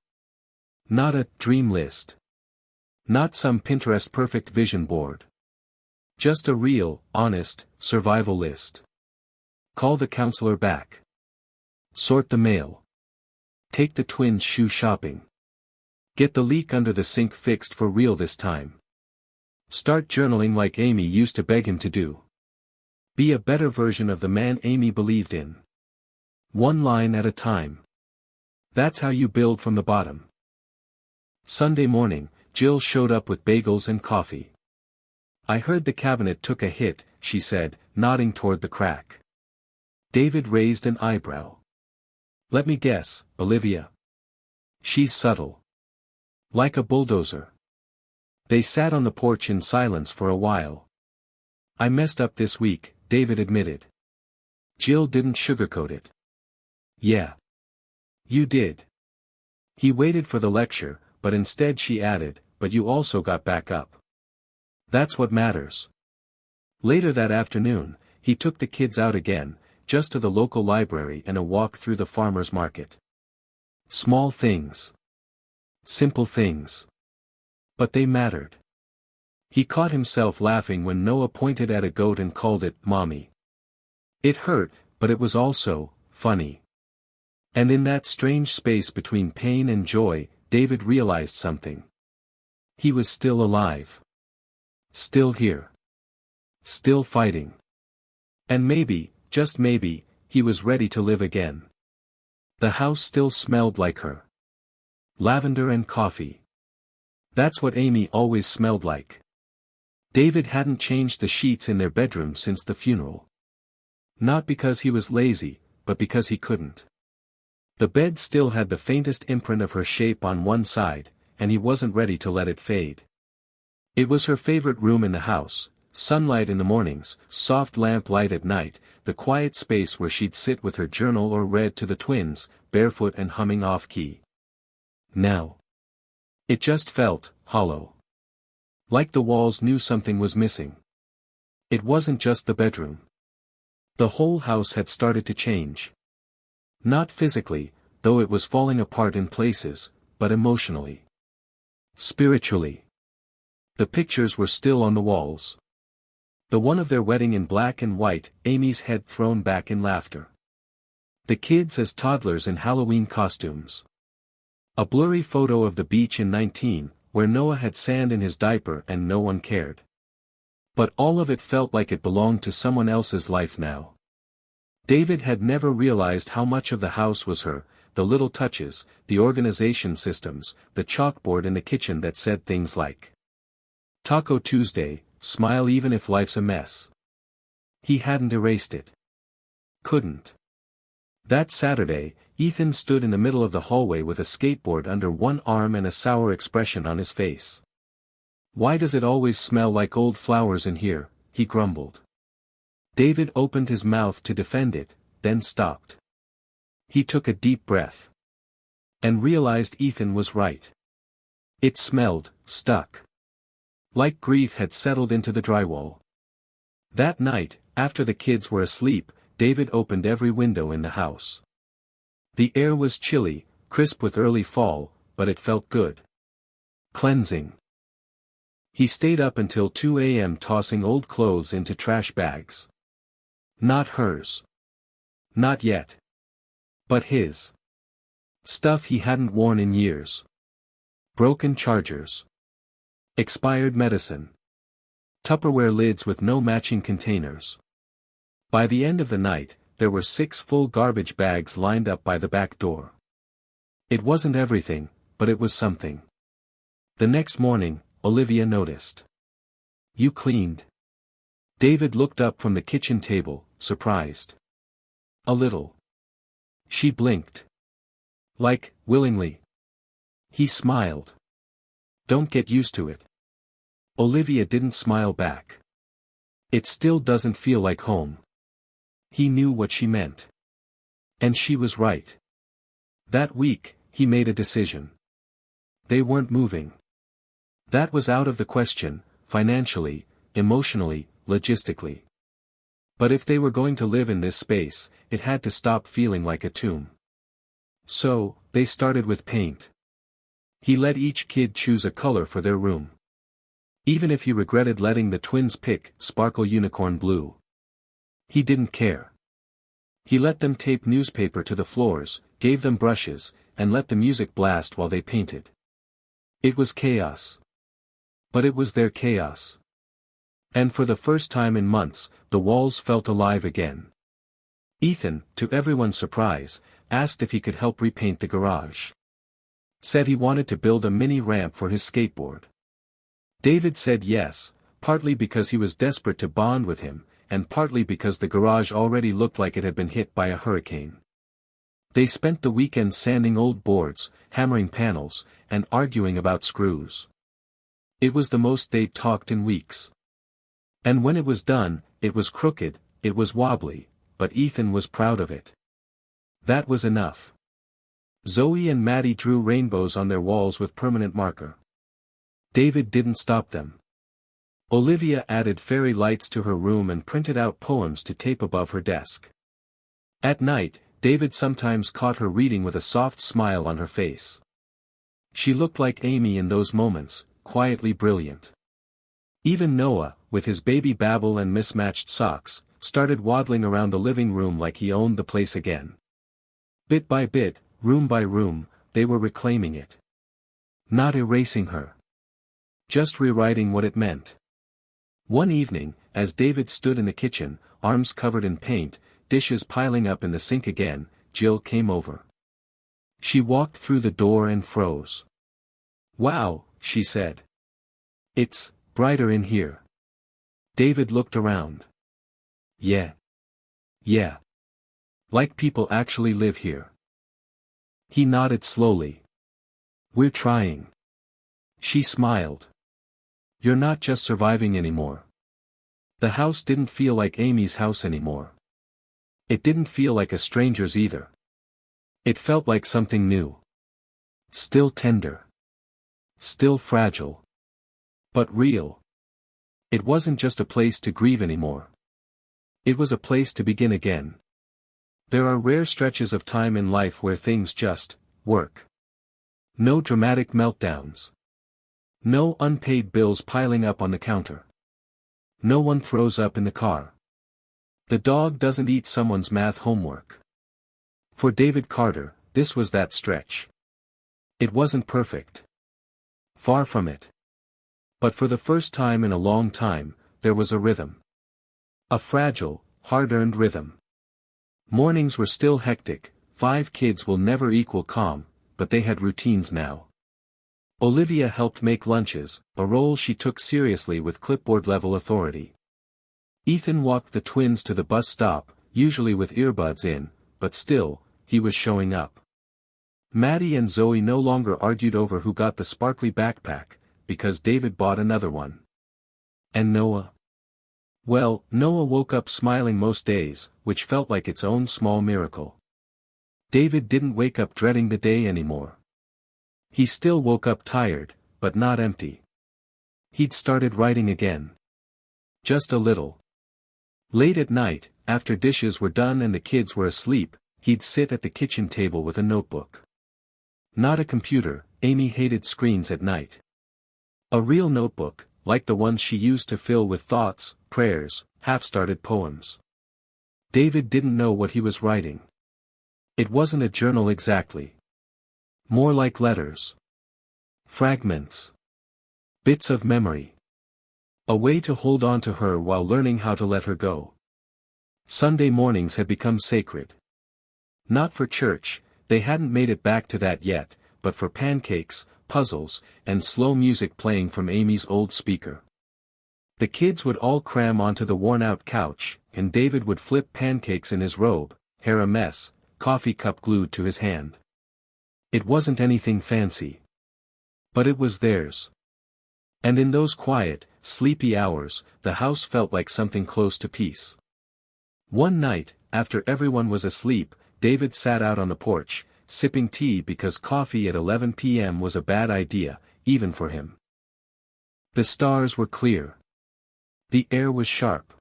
[SPEAKER 1] Not a dream list. Not some Pinterest perfect vision board. Just a real, honest, survival list. Call the counselor back. Sort the mail. Take the twins shoe shopping. Get the leak under the sink fixed for real this time. Start journaling like Amy used to beg him to do. Be a better version of the man Amy believed in. One line at a time. That's how you build from the bottom. Sunday morning, Jill showed up with bagels and coffee. I heard the cabinet took a hit, she said, nodding toward the crack. David raised an eyebrow. Let me guess, Olivia. She's subtle. Like a bulldozer. They sat on the porch in silence for a while. I messed up this week, David admitted. Jill didn't sugarcoat it. Yeah. You did. He waited for the lecture, but instead she added, but you also got back up. That's what matters. Later that afternoon, he took the kids out again, just to the local library and a walk through the farmer's market. Small things. Simple things. But they mattered. He caught himself laughing when Noah pointed at a goat and called it Mommy. It hurt, but it was also funny. And in that strange space between pain and joy, David realized something. He was still alive. Still here. Still fighting. And maybe, just maybe, he was ready to live again. The house still smelled like her. Lavender and coffee. That's what Amy always smelled like. David hadn't changed the sheets in their bedroom since the funeral. Not because he was lazy, but because he couldn't. The bed still had the faintest imprint of her shape on one side, and he wasn't ready to let it fade. It was her favorite room in the house, sunlight in the mornings, soft lamp light at night, the quiet space where she'd sit with her journal or read to the twins, barefoot and humming off-key. Now. It just felt hollow. Like the walls knew something was missing. It wasn't just the bedroom. The whole house had started to change. Not physically, though it was falling apart in places, but emotionally. Spiritually. The pictures were still on the walls. The one of their wedding in black and white, Amy's head thrown back in laughter. The kids as toddlers in Halloween costumes. A blurry photo of the beach in 19, where Noah had sand in his diaper and no one cared. But all of it felt like it belonged to someone else's life now. David had never realized how much of the house was her, the little touches, the organization systems, the chalkboard in the kitchen that said things like Taco Tuesday, smile even if life's a mess. He hadn't erased it. Couldn't. That Saturday, Ethan stood in the middle of the hallway with a skateboard under one arm and a sour expression on his face. Why does it always smell like old flowers in here? He grumbled. David opened his mouth to defend it, then stopped. He took a deep breath. And realized Ethan was right. It smelled, stuck. Like grief had settled into the drywall. That night, after the kids were asleep, David opened every window in the house. The air was chilly, crisp with early fall, but it felt good. Cleansing. He stayed up until 2 a.m. tossing old clothes into trash bags. Not hers. Not yet. But his. Stuff he hadn't worn in years. Broken chargers. Expired medicine. Tupperware lids with no matching containers. By the end of the night, there were 6 full garbage bags lined up by the back door. It wasn't everything, but it was something. The next morning, Olivia noticed. You cleaned. David looked up from the kitchen table, surprised. A little. She blinked. Like, willingly. He smiled. Don't get used to it. Olivia didn't smile back. It still doesn't feel like home. He knew what she meant. And she was right. That week, he made a decision. They weren't moving. That was out of the question, financially, emotionally, logistically. But if they were going to live in this space, it had to stop feeling like a tomb. So, they started with paint. He let each kid choose a color for their room. Even if he regretted letting the twins pick Sparkle Unicorn Blue. He didn't care. He let them tape newspaper to the floors, gave them brushes, and let the music blast while they painted. It was chaos. But it was their chaos. And for the first time in months, the walls felt alive again. Ethan, to everyone's surprise, asked if he could help repaint the garage. Said he wanted to build a mini ramp for his skateboard. David said yes, partly because he was desperate to bond with him, and partly because the garage already looked like it had been hit by a hurricane. They spent the weekend sanding old boards, hammering panels, and arguing about screws. It was the most they'd talked in weeks. And when it was done, it was crooked, it was wobbly, but Ethan was proud of it. That was enough. Zoe and Maddie drew rainbows on their walls with permanent marker. David didn't stop them. Olivia added fairy lights to her room and printed out poems to tape above her desk. At night, David sometimes caught her reading with a soft smile on her face. She looked like Amy in those moments, quietly brilliant. Even Noah, with his baby babble and mismatched socks, started waddling around the living room like he owned the place again. Bit by bit, room by room, they were reclaiming it. Not erasing her. Just rewriting what it meant. One evening, as David stood in the kitchen, arms covered in paint, dishes piling up in the sink again, Jill came over. She walked through the door and froze. "Wow," she said. "It's brighter in here." David looked around. Yeah. Like people actually live here." He nodded slowly. "We're trying." She smiled. "You're not just surviving anymore." The house didn't feel like Amy's house anymore. It didn't feel like a stranger's either. It felt like something new. Still tender. Still fragile. But real. It wasn't just a place to grieve anymore. It was a place to begin again. There are rare stretches of time in life where things just work. No dramatic meltdowns. No unpaid bills piling up on the counter. No one throws up in the car. The dog doesn't eat someone's math homework. For David Carter, this was that stretch. It wasn't perfect. Far from it. But for the first time in a long time, there was a rhythm. A fragile, hard-earned rhythm. Mornings were still hectic, 5 kids will never equal calm, but they had routines now. Olivia helped make lunches, a role she took seriously with clipboard-level authority. Ethan walked the twins to the bus stop, usually with earbuds in, but still, he was showing up. Maddie and Zoe no longer argued over who got the sparkly backpack, because David bought another one. And Noah? Well, Noah woke up smiling most days, which felt like its own small miracle. David didn't wake up dreading the day anymore. He still woke up tired, but not empty. He'd started writing again. Just a little. Late at night, after dishes were done and the kids were asleep, he'd sit at the kitchen table with a notebook. Not a computer, Amy hated screens at night. A real notebook, like the ones she used to fill with thoughts, prayers, half-started poems. David didn't know what he was writing. It wasn't a journal exactly. More like letters. Fragments. Bits of memory. A way to hold on to her while learning how to let her go. Sunday mornings had become sacred. Not for church, they hadn't made it back to that yet, but for pancakes, puzzles, and slow music playing from Amy's old speaker. The kids would all cram onto the worn-out couch, and David would flip pancakes in his robe, hair a mess, coffee cup glued to his hand. It wasn't anything fancy. But it was theirs. And in those quiet, sleepy hours, the house felt like something close to peace. One night, after everyone was asleep, David sat out on the porch, sipping tea because coffee at 11 p.m. was a bad idea, even for him. The stars were clear. The air was sharp.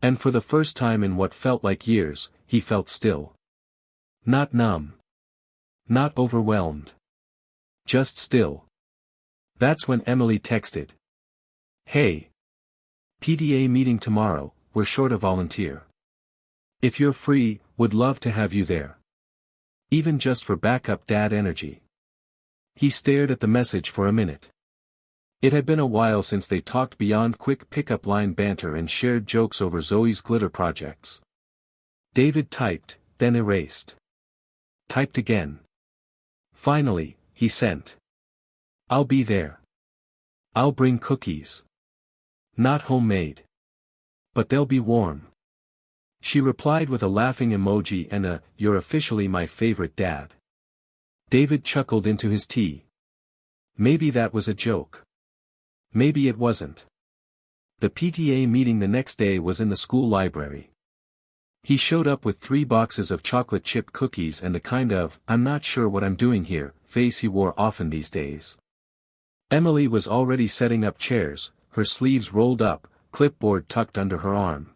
[SPEAKER 1] And for the first time in what felt like years, he felt still. Not numb. Not overwhelmed. Just still. That's when Emily texted. "Hey. PTA meeting tomorrow, we're short a volunteer. If you're free, would love to have you there. Even just for backup dad energy." He stared at the message for a minute. It had been a while since they talked beyond quick pickup line banter and shared jokes over Zoe's glitter projects. David typed, then erased. Typed again. Finally, he sent. "I'll be there. I'll bring cookies. Not homemade. But they'll be warm." She replied with a laughing emoji and a, "You're officially my favorite dad." David chuckled into his tea. Maybe that was a joke. Maybe it wasn't. The PTA meeting the next day was in the school library. He showed up with 3 boxes of chocolate chip cookies and the kind of, "I'm not sure what I'm doing here," face he wore often these days. Emily was already setting up chairs, her sleeves rolled up, clipboard tucked under her arm.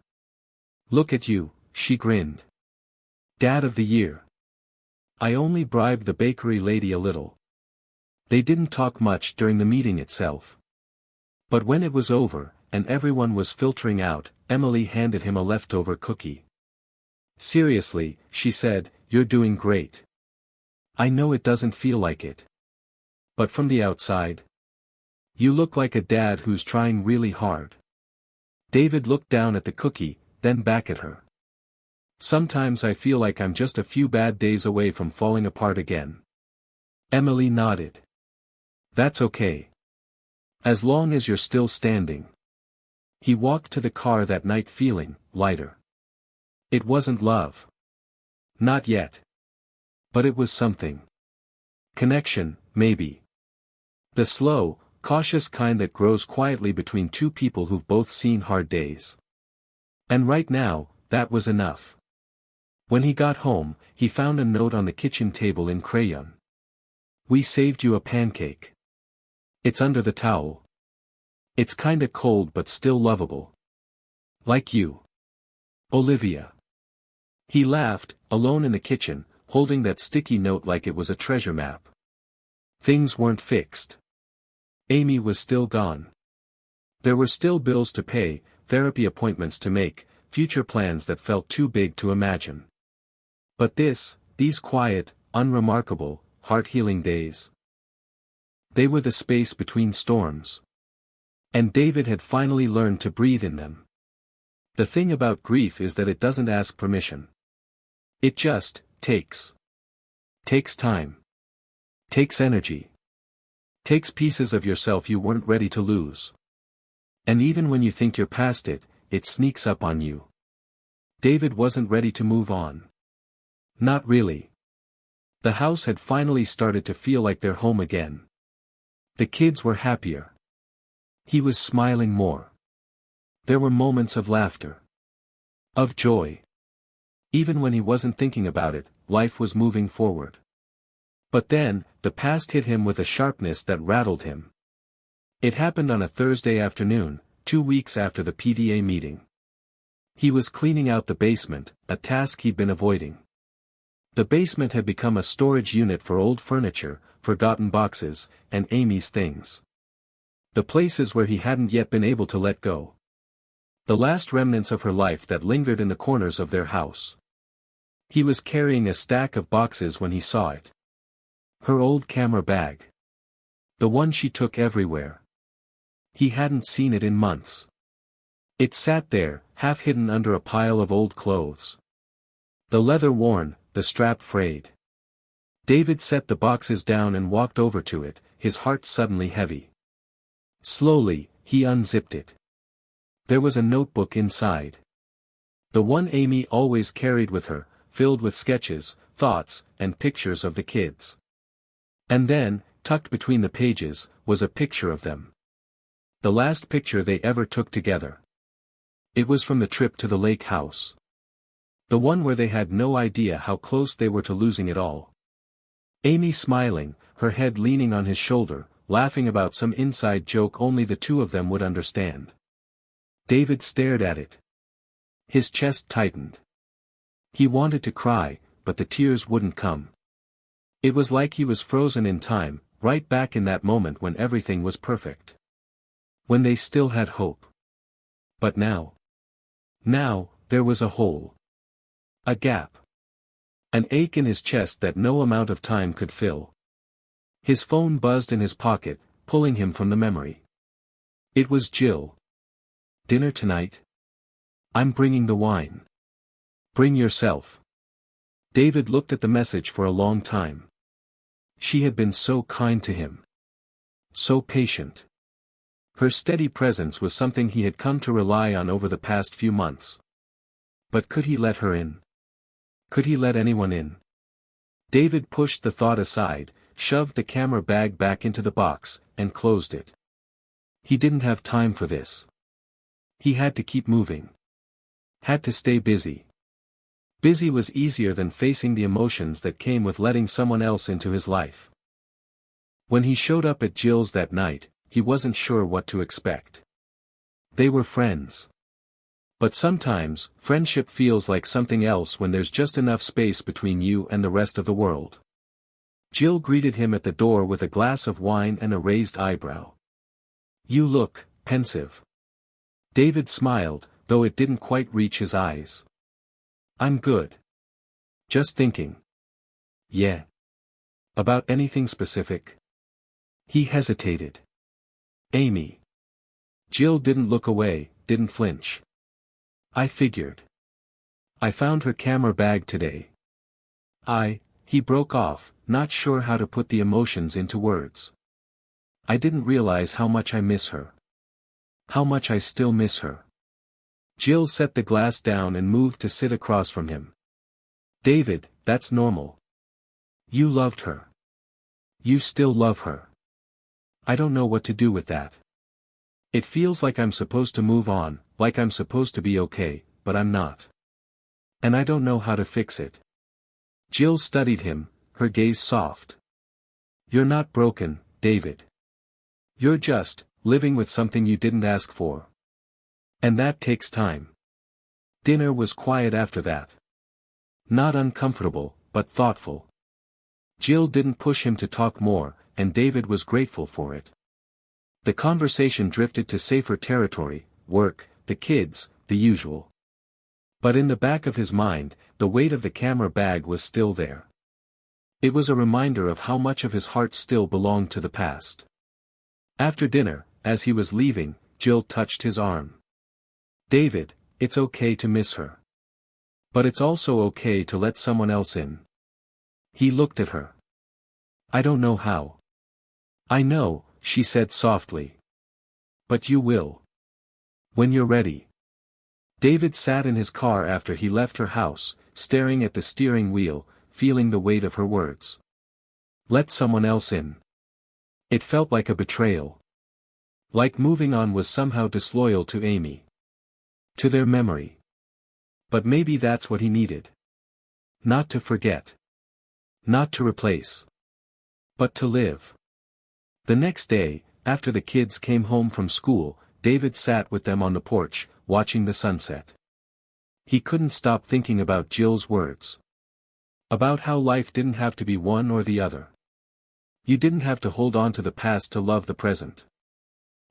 [SPEAKER 1] "Look at you," she grinned. "Dad of the year." "I only bribed the bakery lady a little." They didn't talk much during the meeting itself. But when it was over, and everyone was filtering out, Emily handed him a leftover cookie. "Seriously," she said, "you're doing great. I know it doesn't feel like it. But from the outside, you look like a dad who's trying really hard." David looked down at the cookie, then back at her. "Sometimes I feel like I'm just a few bad days away from falling apart again." Emily nodded. "That's okay. As long as you're still standing." He walked to the car that night feeling lighter. It wasn't love. Not yet. But it was something. Connection, maybe. The slow, cautious kind that grows quietly between two people who've both seen hard days. And right now, that was enough. When he got home, he found a note on the kitchen table in crayon. "We saved you a pancake. It's under the towel. It's kinda cold but still lovable. Like you. Olivia." He laughed, alone in the kitchen, holding that sticky note like it was a treasure map. Things weren't fixed. Amy was still gone. There were still bills to pay, therapy appointments to make, future plans that felt too big to imagine. But these quiet, unremarkable, heart-healing days. They were the space between storms. And David had finally learned to breathe in them. The thing about grief is that it doesn't ask permission. It just takes. Takes time. Takes energy. Takes pieces of yourself you weren't ready to lose. And even when you think you're past it, it sneaks up on you. David wasn't ready to move on. Not really. The house had finally started to feel like their home again. The kids were happier. He was smiling more. There were moments of laughter. Of joy. Even when he wasn't thinking about it, life was moving forward. But then, the past hit him with a sharpness that rattled him. It happened on a Thursday afternoon, 2 weeks after the PTA meeting. He was cleaning out the basement, a task he'd been avoiding. The basement had become a storage unit for old furniture, forgotten boxes, and Amy's things. The places where he hadn't yet been able to let go. The last remnants of her life that lingered in the corners of their house. He was carrying a stack of boxes when he saw it. Her old camera bag. The one she took everywhere. He hadn't seen it in months. It sat there, half hidden under a pile of old clothes. The leather worn, the strap frayed. David set the boxes down and walked over to it, his heart suddenly heavy. Slowly, he unzipped it. There was a notebook inside. The one Amy always carried with her, filled with sketches, thoughts, and pictures of the kids. And then, tucked between the pages, was a picture of them. The last picture they ever took together. It was from the trip to the lake house. The one where they had no idea how close they were to losing it all. Amy smiling, her head leaning on his shoulder, laughing about some inside joke only the two of them would understand. David stared at it. His chest tightened. He wanted to cry, but the tears wouldn't come. It was like he was frozen in time, right back in that moment when everything was perfect. When they still had hope. But now. Now, there was a hole. A gap. An ache in his chest that no amount of time could fill. His phone buzzed in his pocket, pulling him from the memory. It was Jill. Dinner tonight? I'm bringing the wine. Bring yourself. David looked at the message for a long time. She had been so kind to him. So patient. Her steady presence was something he had come to rely on over the past few months. But could he let her in? Could he let anyone in? David pushed the thought aside, shoved the camera bag back into the box, and closed it. He didn't have time for this. He had to keep moving. Had to stay busy. Busy was easier than facing the emotions that came with letting someone else into his life. When he showed up at Jill's that night, he wasn't sure what to expect. They were friends. But sometimes, friendship feels like something else when there's just enough space between you and the rest of the world. Jill greeted him at the door with a glass of wine and a raised eyebrow. You look pensive. David smiled, though it didn't quite reach his eyes. I'm good. Just thinking. Yeah. About anything specific? He hesitated. Amy. Jill didn't look away, didn't flinch. I figured. I found her camera bag today. He broke off, not sure how to put the emotions into words. I didn't realize how much I miss her. How much I still miss her. Jill set the glass down and moved to sit across from him. David, that's normal. You loved her. You still love her. I don't know what to do with that. It feels like I'm supposed to move on, like I'm supposed to be okay, but I'm not. And I don't know how to fix it. Jill studied him, her gaze soft. You're not broken, David. You're just living with something you didn't ask for. And that takes time. Dinner was quiet after that. Not uncomfortable, but thoughtful. Jill didn't push him to talk more, and David was grateful for it. The conversation drifted to safer territory, work, the kids, the usual. But in the back of his mind, the weight of the camera bag was still there. It was a reminder of how much of his heart still belonged to the past. After dinner, as he was leaving, Jill touched his arm. David, it's okay to miss her. But it's also okay to let someone else in. He looked at her. I don't know how. I know, she said softly. But you will. When you're ready. David sat in his car after he left her house, staring at the steering wheel, feeling the weight of her words. Let someone else in. It felt like a betrayal. Like moving on was somehow disloyal to Amy. To their memory. But maybe that's what he needed. Not to forget. Not to replace. But to live. The next day, after the kids came home from school, David sat with them on the porch, watching the sunset. He couldn't stop thinking about Jill's words. About how life didn't have to be one or the other. You didn't have to hold on to the past to love the present.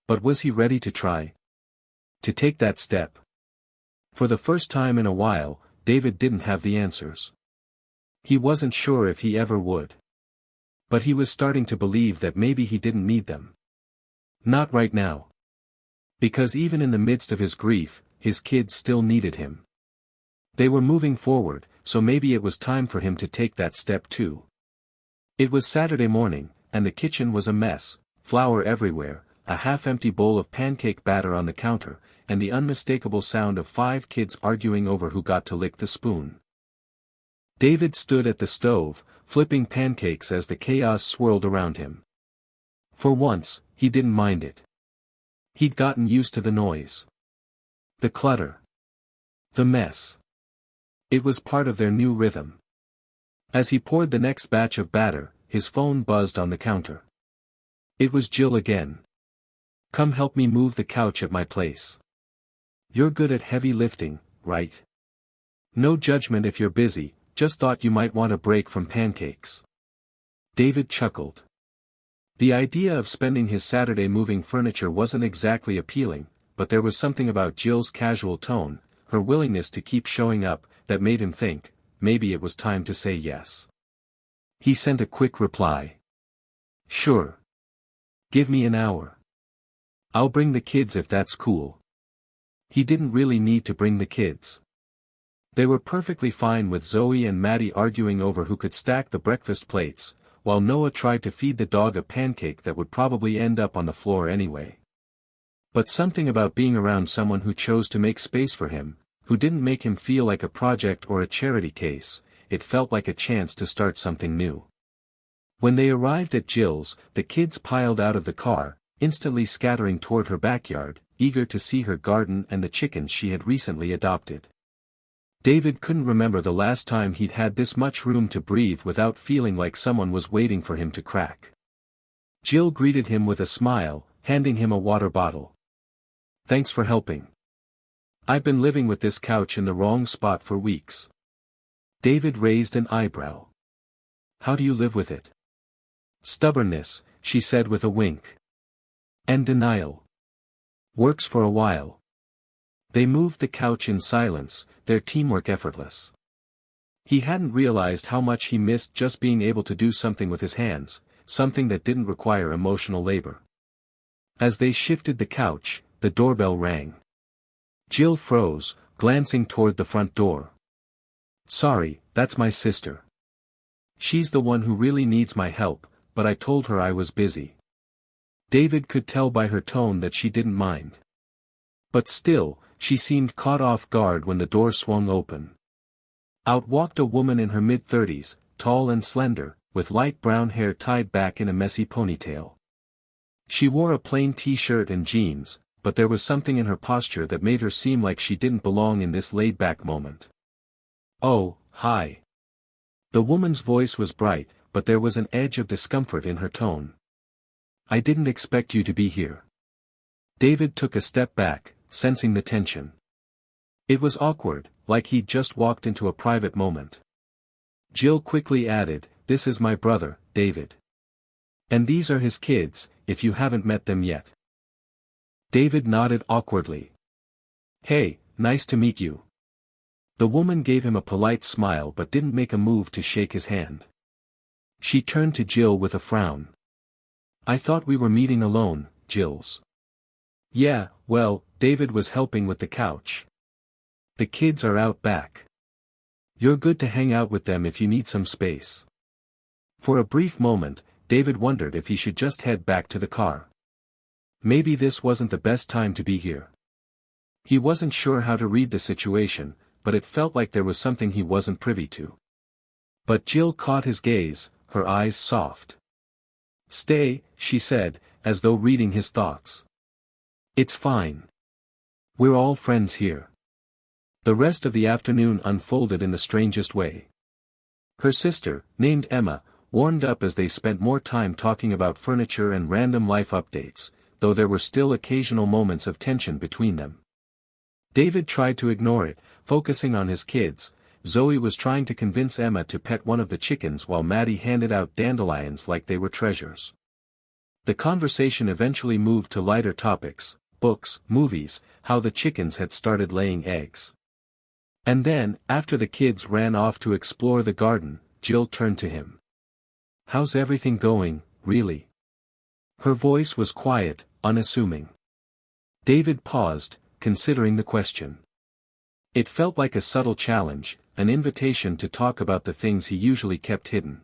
[SPEAKER 1] But was he ready to try? To take that step? For the first time in a while, David didn't have the answers. He wasn't sure if he ever would. But he was starting to believe that maybe he didn't need them. Not right now. Because even in the midst of his grief, his kids still needed him. They were moving forward, so maybe it was time for him to take that step too. It was Saturday morning, and the kitchen was a mess, flour everywhere, a half-empty bowl of pancake batter on the counter, and the unmistakable sound of 5 kids arguing over who got to lick the spoon. David stood at the stove, flipping pancakes as the chaos swirled around him. For once, he didn't mind it. He'd gotten used to the noise. The clutter. The mess. It was part of their new rhythm. As he poured the next batch of batter, his phone buzzed on the counter. It was Jill again. "Come help me move the couch at my place. You're good at heavy lifting, right? No judgment if you're busy, just thought you might want a break from pancakes." David chuckled. The idea of spending his Saturday moving furniture wasn't exactly appealing, but there was something about Jill's casual tone, her willingness to keep showing up, that made him think, maybe it was time to say yes. He sent a quick reply. "Sure. Give me an hour. I'll bring the kids if that's cool." He didn't really need to bring the kids. They were perfectly fine with Zoe and Maddie arguing over who could stack the breakfast plates, while Noah tried to feed the dog a pancake that would probably end up on the floor anyway. But something about being around someone who chose to make space for him, who didn't make him feel like a project or a charity case, it felt like a chance to start something new. When they arrived at Jill's, the kids piled out of the car, instantly scattering toward her backyard, eager to see her garden and the chickens she had recently adopted. David couldn't remember the last time he'd had this much room to breathe without feeling like someone was waiting for him to crack. Jill greeted him with a smile, handing him a water bottle. "Thanks for helping. I've been living with this couch in the wrong spot for weeks." David raised an eyebrow. "How do you live with it?" "Stubbornness," she said with a wink. "And denial. Works for a while." They moved the couch in silence, their teamwork effortless. He hadn't realized how much he missed just being able to do something with his hands, something that didn't require emotional labor. As they shifted the couch, the doorbell rang. Jill froze, glancing toward the front door. "Sorry, that's my sister. She's the one who really needs my help, but I told her I was busy." David could tell by her tone that she didn't mind. But still, she seemed caught off guard when the door swung open. Out walked a woman in her mid-30s, tall and slender, with light brown hair tied back in a messy ponytail. She wore a plain t-shirt and jeans, but there was something in her posture that made her seem like she didn't belong in this laid-back moment. "Oh, hi." The woman's voice was bright, but there was an edge of discomfort in her tone. "I didn't expect you to be here." David took a step back, sensing the tension. It was awkward, like he'd just walked into a private moment. Jill quickly added, "This is my brother, David. And these are his kids, if you haven't met them yet." David nodded awkwardly. "Hey, nice to meet you." The woman gave him a polite smile but didn't make a move to shake his hand. She turned to Jill with a frown. "I thought we were meeting alone, Jills." "Yeah, well, David was helping with the couch. The kids are out back. You're good to hang out with them if you need some space." For a brief moment, David wondered if he should just head back to the car. Maybe this wasn't the best time to be here. He wasn't sure how to read the situation, but it felt like there was something he wasn't privy to. But Jill caught his gaze, her eyes soft. "Stay," she said, as though reading his thoughts. "It's fine. We're all friends here." The rest of the afternoon unfolded in the strangest way. Her sister, named Emma, warmed up as they spent more time talking about furniture and random life updates, though there were still occasional moments of tension between them. David tried to ignore it, focusing on his kids. Zoe was trying to convince Emma to pet one of the chickens while Maddie handed out dandelions like they were treasures. The conversation eventually moved to lighter topics: books, movies, how the chickens had started laying eggs. And then, after the kids ran off to explore the garden, Jill turned to him. "How's everything going, really?" Her voice was quiet, unassuming. David paused, considering the question. It felt like a subtle challenge, an invitation to talk about the things he usually kept hidden.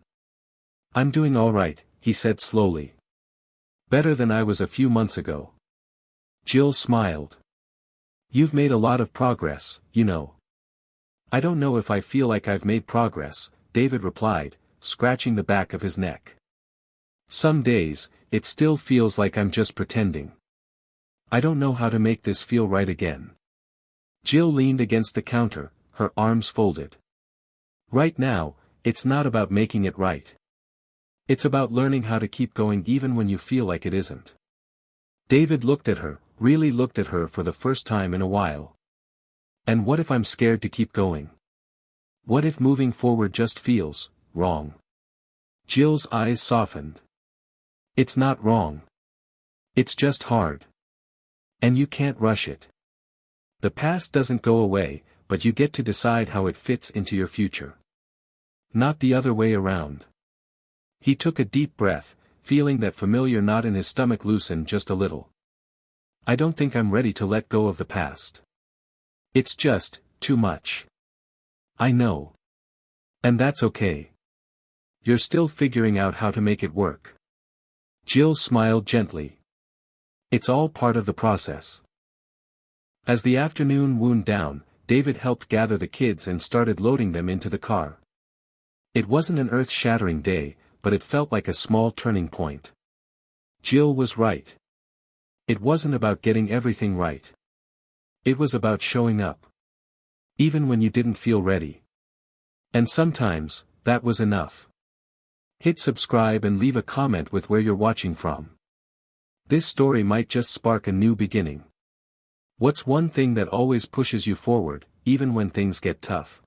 [SPEAKER 1] "I'm doing all right," he said slowly. "Better than I was a few months ago." Jill smiled. "You've made a lot of progress, you know." "I don't know if I feel like I've made progress," David replied, scratching the back of his neck. "Some days, it still feels like I'm just pretending." I don't know how to make this feel right again. Jill leaned against the counter, her arms folded. Right now, it's not about making it right. It's about learning how to keep going even when you feel like it isn't. David looked at her, really looked at her for the first time in a while. And what if I'm scared to keep going? What if moving forward just feels wrong? Jill's eyes softened. It's not wrong. It's just hard. And you can't rush it. The past doesn't go away, but you get to decide how it fits into your future. Not the other way around. He took a deep breath, feeling that familiar knot in his stomach loosen just a little. I don't think I'm ready to let go of the past. It's just too much. I know. And that's okay. You're still figuring out how to make it work. Jill smiled gently. It's all part of the process. As the afternoon wound down, David helped gather the kids and started loading them into the car. It wasn't an earth-shattering day, but it felt like a small turning point. Jill was right. It wasn't about getting everything right. It was about showing up. Even when you didn't feel ready. And sometimes, that was enough. Hit subscribe and leave a comment with where you're watching from. This story might just spark a new beginning. What's one thing that always pushes you forward, even when things get tough?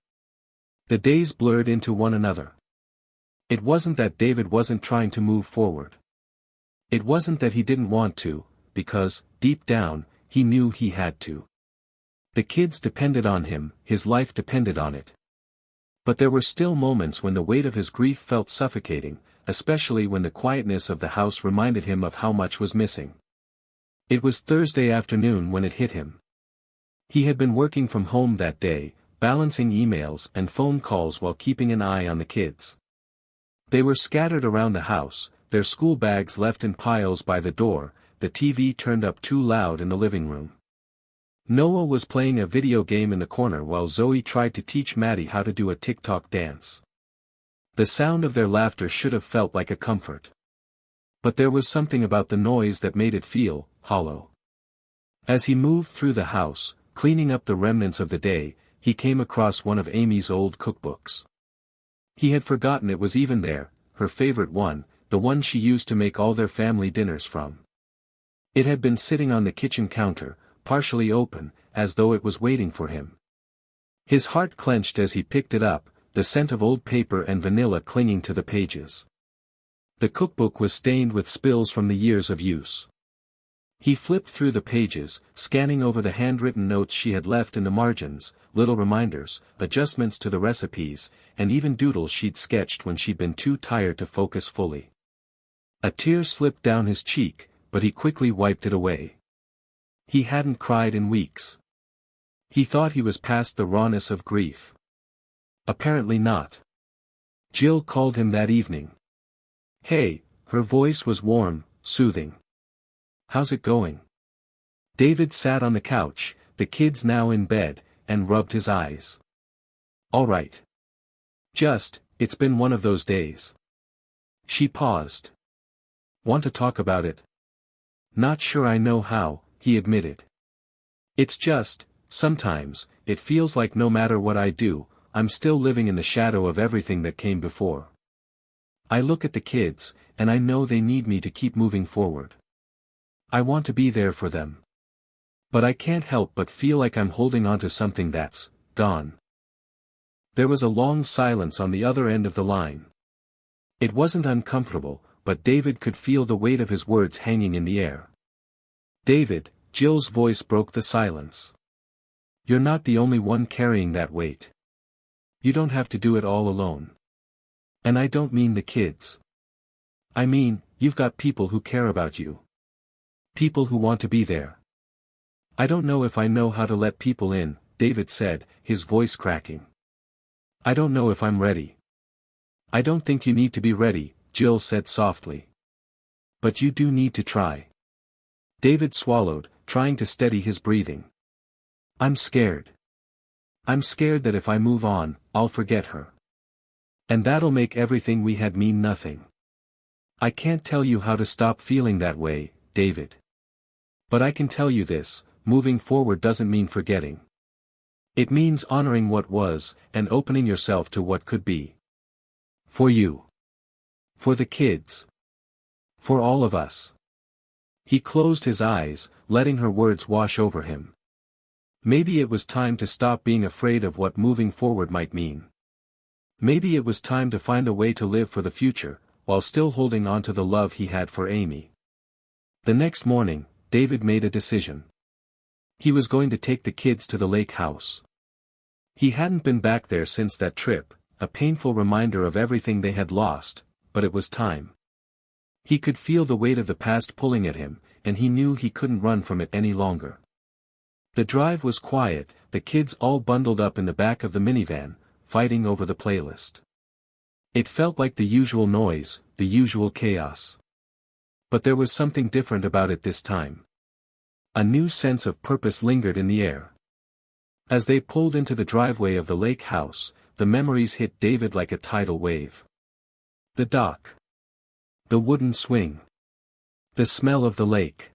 [SPEAKER 1] The days blurred into one another. It wasn't that David wasn't trying to move forward. It wasn't that he didn't want to, because, deep down, he knew he had to. The kids depended on him, his life depended on it. But there were still moments when the weight of his grief felt suffocating, especially when the quietness of the house reminded him of how much was missing. It was Thursday afternoon when it hit him. He had been working from home that day, balancing emails and phone calls while keeping an eye on the kids. They were scattered around the house, their school bags left in piles by the door, the TV turned up too loud in the living room. Noah was playing a video game in the corner while Zoe tried to teach Maddie how to do a TikTok dance. The sound of their laughter should have felt like a comfort. But there was something about the noise that made it feel hollow. As he moved through the house, cleaning up the remnants of the day, he came across one of Amy's old cookbooks. He had forgotten it was even there, her favorite one, the one she used to make all their family dinners from. It had been sitting on the kitchen counter, partially open, as though it was waiting for him. His heart clenched as he picked it up, the scent of old paper and vanilla clinging to the pages. The cookbook was stained with spills from the years of use. He flipped through the pages, scanning over the handwritten notes she had left in the margins, little reminders, adjustments to the recipes, and even doodles she'd sketched when she'd been too tired to focus fully. A tear slipped down his cheek, but he quickly wiped it away. He hadn't cried in weeks. He thought he was past the rawness of grief. Apparently not. Jill called him that evening. Hey, her voice was warm, soothing. How's it going? David sat on the couch, the kids now in bed, and rubbed his eyes. All right. It's been one of those days. She paused. Want to talk about it? Not sure I know how, he admitted. It's just, sometimes, it feels like no matter what I do, I'm still living in the shadow of everything that came before. I look at the kids, and I know they need me to keep moving forward. I want to be there for them. But I can't help but feel like I'm holding on to something that's gone. There was a long silence on the other end of the line. It wasn't uncomfortable, but David could feel the weight of his words hanging in the air. David, Jill's voice broke the silence. You're not the only one carrying that weight. You don't have to do it all alone. And I don't mean the kids. I mean, you've got people who care about you. People who want to be there. I don't know if I know how to let people in, David said, his voice cracking. I don't know if I'm ready. I don't think you need to be ready, Jill said softly. But you do need to try. David swallowed, trying to steady his breathing. I'm scared. I'm scared that if I move on, I'll forget her. And that'll make everything we had mean nothing. I can't tell you how to stop feeling that way, David. But I can tell you this, moving forward doesn't mean forgetting. It means honoring what was, and opening yourself to what could be. For you. For the kids. For all of us. He closed his eyes, letting her words wash over him. Maybe it was time to stop being afraid of what moving forward might mean. Maybe it was time to find a way to live for the future, while still holding on to the love he had for Amy. The next morning, David made a decision. He was going to take the kids to the lake house. He hadn't been back there since that trip, a painful reminder of everything they had lost, but it was time. He could feel the weight of the past pulling at him, and he knew he couldn't run from it any longer. The drive was quiet, the kids all bundled up in the back of the minivan, fighting over the playlist. It felt like the usual noise, the usual chaos. But there was something different about it this time. A new sense of purpose lingered in the air. As they pulled into the driveway of the lake house, the memories hit David like a tidal wave. The dock. The wooden swing. The smell of the lake.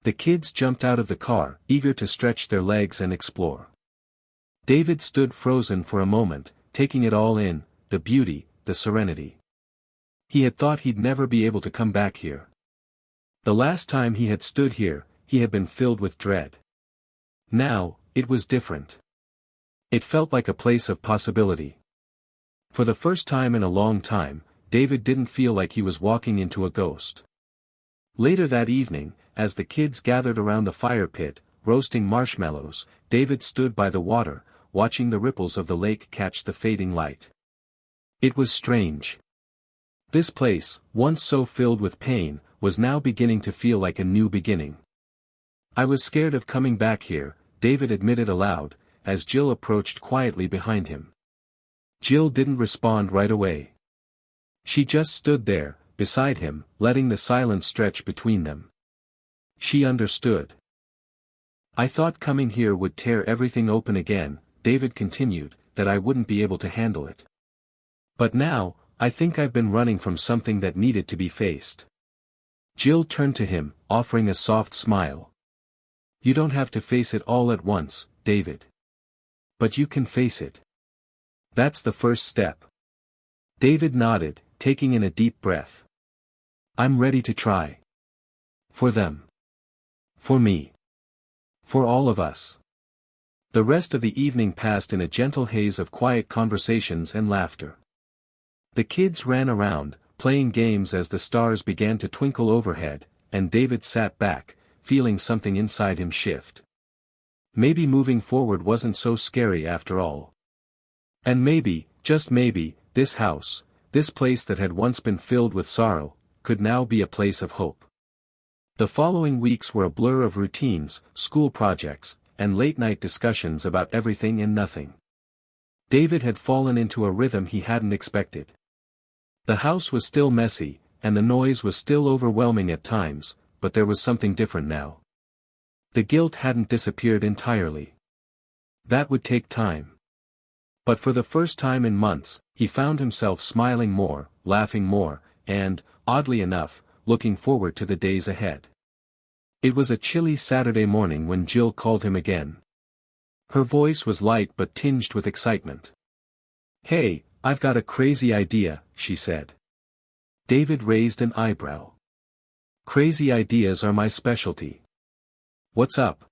[SPEAKER 1] The kids jumped out of the car, eager to stretch their legs and explore. David stood frozen for a moment, taking it all in, the beauty, the serenity. He had thought he'd never be able to come back here. The last time he had stood here, he had been filled with dread. Now, it was different. It felt like a place of possibility. For the first time in a long time, David didn't feel like he was walking into a ghost. Later that evening, as the kids gathered around the fire pit, roasting marshmallows, David stood by the water, watching the ripples of the lake catch the fading light. It was strange. This place, once so filled with pain, was now beginning to feel like a new beginning. I was scared of coming back here, David admitted aloud, as Jill approached quietly behind him. Jill didn't respond right away. She just stood there, beside him, letting the silence stretch between them. She understood. I thought coming here would tear everything open again, David continued, that I wouldn't be able to handle it. But now, I think I've been running from something that needed to be faced. Jill turned to him, offering a soft smile. You don't have to face it all at once, David. But you can face it. That's the first step. David nodded, taking in a deep breath. I'm ready to try. For them. For me. For all of us. The rest of the evening passed in a gentle haze of quiet conversations and laughter. The kids ran around, playing games as the stars began to twinkle overhead, and David sat back, feeling something inside him shift. Maybe moving forward wasn't so scary after all. And maybe, just maybe, this house, this place that had once been filled with sorrow, could now be a place of hope. The following weeks were a blur of routines, school projects, and late-night discussions about everything and nothing. David had fallen into a rhythm he hadn't expected. The house was still messy, and the noise was still overwhelming at times, but there was something different now. The guilt hadn't disappeared entirely. That would take time. But for the first time in months, he found himself smiling more, laughing more, and, oddly enough, looking forward to the days ahead. It was a chilly Saturday morning when Jill called him again. Her voice was light but tinged with excitement. Hey, I've got a crazy idea, she said. David raised an eyebrow. Crazy ideas are my specialty. What's up?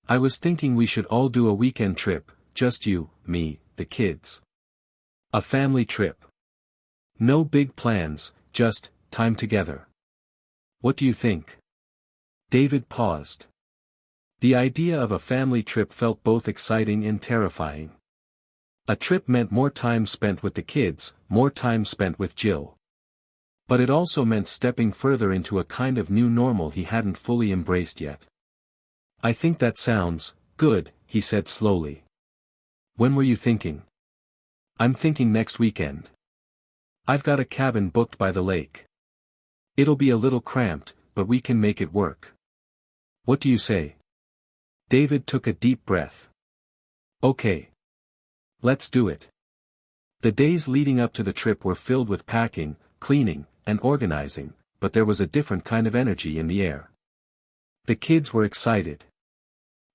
[SPEAKER 1] I was thinking we should all do a weekend trip, just you, me, the kids. A family trip. No big plans, just time together. What do you think? David paused. The idea of a family trip felt both exciting and terrifying. A trip meant more time spent with the kids, more time spent with Jill. But it also meant stepping further into a kind of new normal he hadn't fully embraced yet. I think that sounds good, he said slowly. When were you thinking? I'm thinking next weekend. I've got a cabin booked by the lake. It'll be a little cramped, but we can make it work. What do you say? David took a deep breath. Okay. Let's do it. The days leading up to the trip were filled with packing, cleaning, and organizing, but there was a different kind of energy in the air. The kids were excited.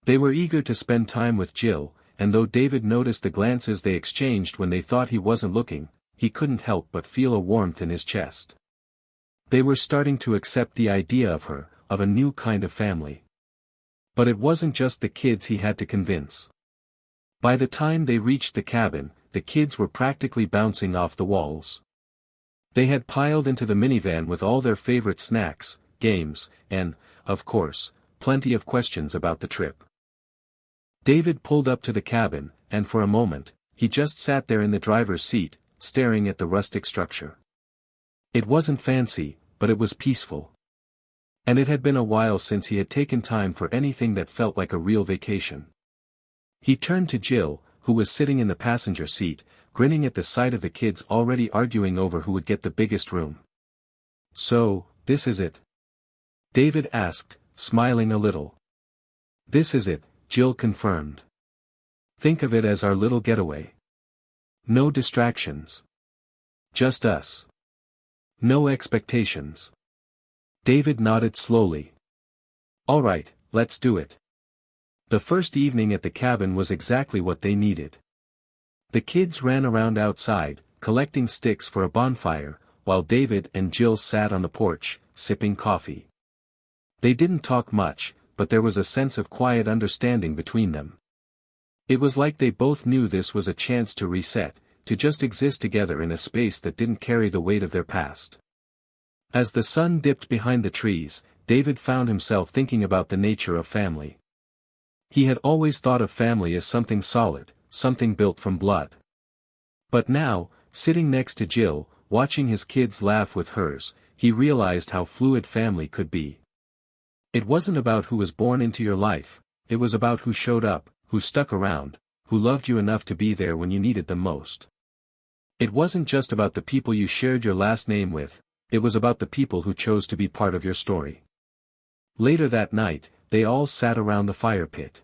[SPEAKER 1] They were eager to spend time with Jill, and though David noticed the glances they exchanged when they thought he wasn't looking, he couldn't help but feel a warmth in his chest. They were starting to accept the idea of her, of a new kind of family. But it wasn't just the kids he had to convince. By the time they reached the cabin, the kids were practically bouncing off the walls. They had piled into the minivan with all their favorite snacks, games, and, of course, plenty of questions about the trip. David pulled up to the cabin, and for a moment, he just sat there in the driver's seat, staring at the rustic structure. It wasn't fancy, but it was peaceful. And it had been a while since he had taken time for anything that felt like a real vacation. He turned to Jill, who was sitting in the passenger seat, grinning at the sight of the kids already arguing over who would get the biggest room. "So, this is it?" David asked, smiling a little. "This is it," Jill confirmed. "Think of it as our little getaway. No distractions. Just us. No expectations." David nodded slowly. "All right, let's do it." The first evening at the cabin was exactly what they needed. The kids ran around outside, collecting sticks for a bonfire, while David and Jill sat on the porch, sipping coffee. They didn't talk much, but there was a sense of quiet understanding between them. It was like they both knew this was a chance to reset, to just exist together in a space that didn't carry the weight of their past. As the sun dipped behind the trees, David found himself thinking about the nature of family. He had always thought of family as something solid, something built from blood. But now, sitting next to Jill, watching his kids laugh with hers, he realized how fluid family could be. It wasn't about who was born into your life, it was about who showed up, who stuck around, who loved you enough to be there when you needed them most. It wasn't just about the people you shared your last name with, it was about the people who chose to be part of your story. Later that night, they all sat around the fire pit.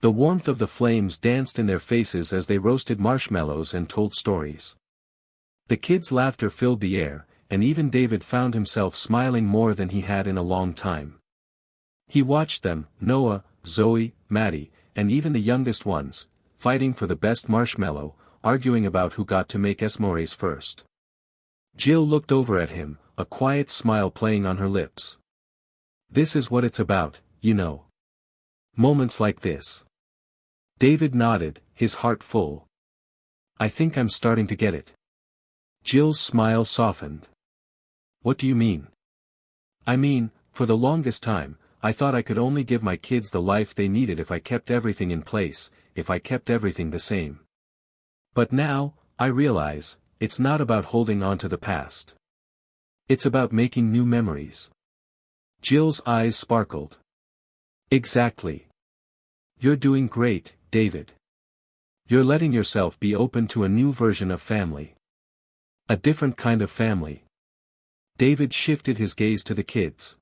[SPEAKER 1] The warmth of the flames danced in their faces as they roasted marshmallows and told stories. The kids' laughter filled the air, and even David found himself smiling more than he had in a long time. He watched them, Noah, Zoe, Maddie, and even the youngest ones, fighting for the best marshmallow, arguing about who got to make s'mores first. Jill looked over at him, a quiet smile playing on her lips. "This is what it's about, you know. Moments like this." David nodded, his heart full. "I think I'm starting to get it." Jill's smile softened. "What do you mean?" "I mean, for the longest time, I thought I could only give my kids the life they needed if I kept everything in place, if I kept everything the same. But now, I realize, it's not about holding on to the past. It's about making new memories." Jill's eyes sparkled. "Exactly. You're doing great, David. You're letting yourself be open to a new version of family. A different kind of family." David shifted his gaze to the kids.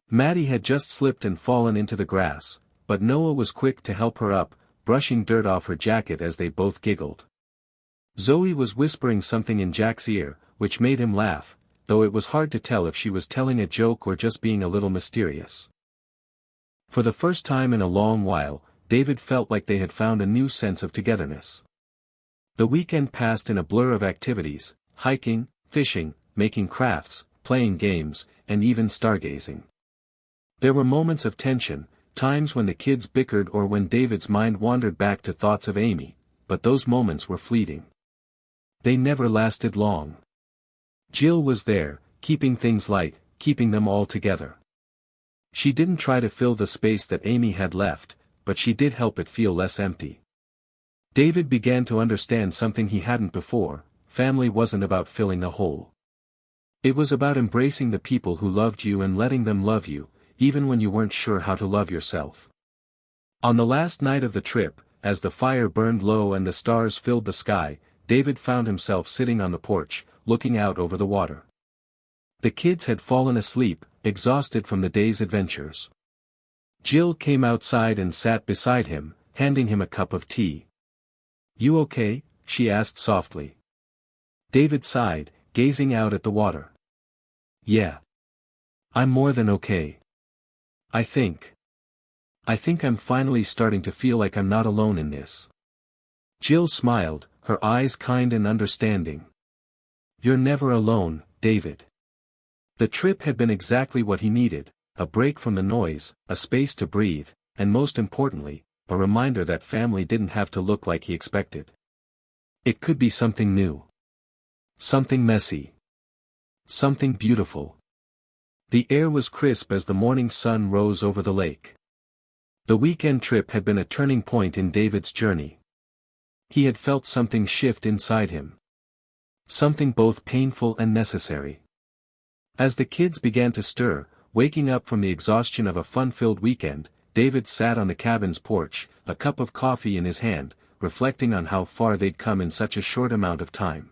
[SPEAKER 1] Maddie had just slipped and fallen into the grass, but Noah was quick to help her up, brushing dirt off her jacket as they both giggled. Zoe was whispering something in Jack's ear, which made him laugh, though it was hard to tell if she was telling a joke or just being a little mysterious. For the first time in a long while, David felt like they had found a new sense of togetherness. The weekend passed in a blur of activities, hiking, fishing, making crafts, playing games, and even stargazing. There were moments of tension, times when the kids bickered or when David's mind wandered back to thoughts of Amy, but those moments were fleeting. They never lasted long. Jill was there, keeping things light, keeping them all together. She didn't try to fill the space that Amy had left, but she did help it feel less empty. David began to understand something he hadn't before: family wasn't about filling a hole. It was about embracing the people who loved you and letting them love you, even when you weren't sure how to love yourself. On the last night of the trip, as the fire burned low and the stars filled the sky, David found himself sitting on the porch, looking out over the water. The kids had fallen asleep, exhausted from the day's adventures. Jill came outside and sat beside him, handing him a cup of tea. "You okay?" she asked softly. David sighed, gazing out at the water. "Yeah. I'm more than okay. I think I'm finally starting to feel like I'm not alone in this. Jill smiled, her eyes kind and understanding. You're never alone, David. The trip had been exactly what he needed, a break from the noise, a space to breathe, and most importantly, a reminder that family didn't have to look like he expected. It could be something new. Something messy. Something beautiful. The air was crisp as the morning sun rose over the lake. The weekend trip had been a turning point in David's journey. He had felt something shift inside him. Something both painful and necessary. As the kids began to stir, waking up from the exhaustion of a fun-filled weekend, David sat on the cabin's porch, a cup of coffee in his hand, reflecting on how far they'd come in such a short amount of time.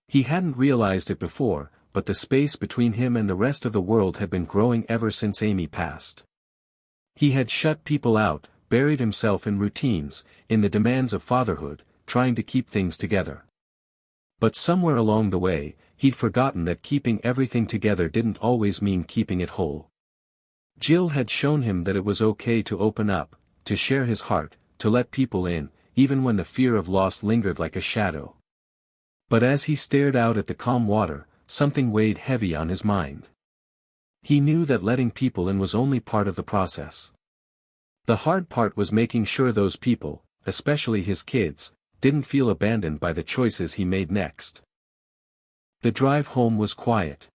[SPEAKER 1] He hadn't realized it before, but the space between him and the rest of the world had been growing ever since Amy passed. He had shut people out, buried himself in routines, in the demands of fatherhood, trying to keep things together. But somewhere along the way, he'd forgotten that keeping everything together didn't always mean keeping it whole. Jill had shown him that it was okay to open up, to share his heart, to let people in, even when the fear of loss lingered like a shadow. But as he stared out at the calm water, something weighed heavy on his mind. He knew that letting people in was only part of the process. The hard part was making sure those people, especially his kids, didn't feel abandoned by the choices he made next. The drive home was quiet.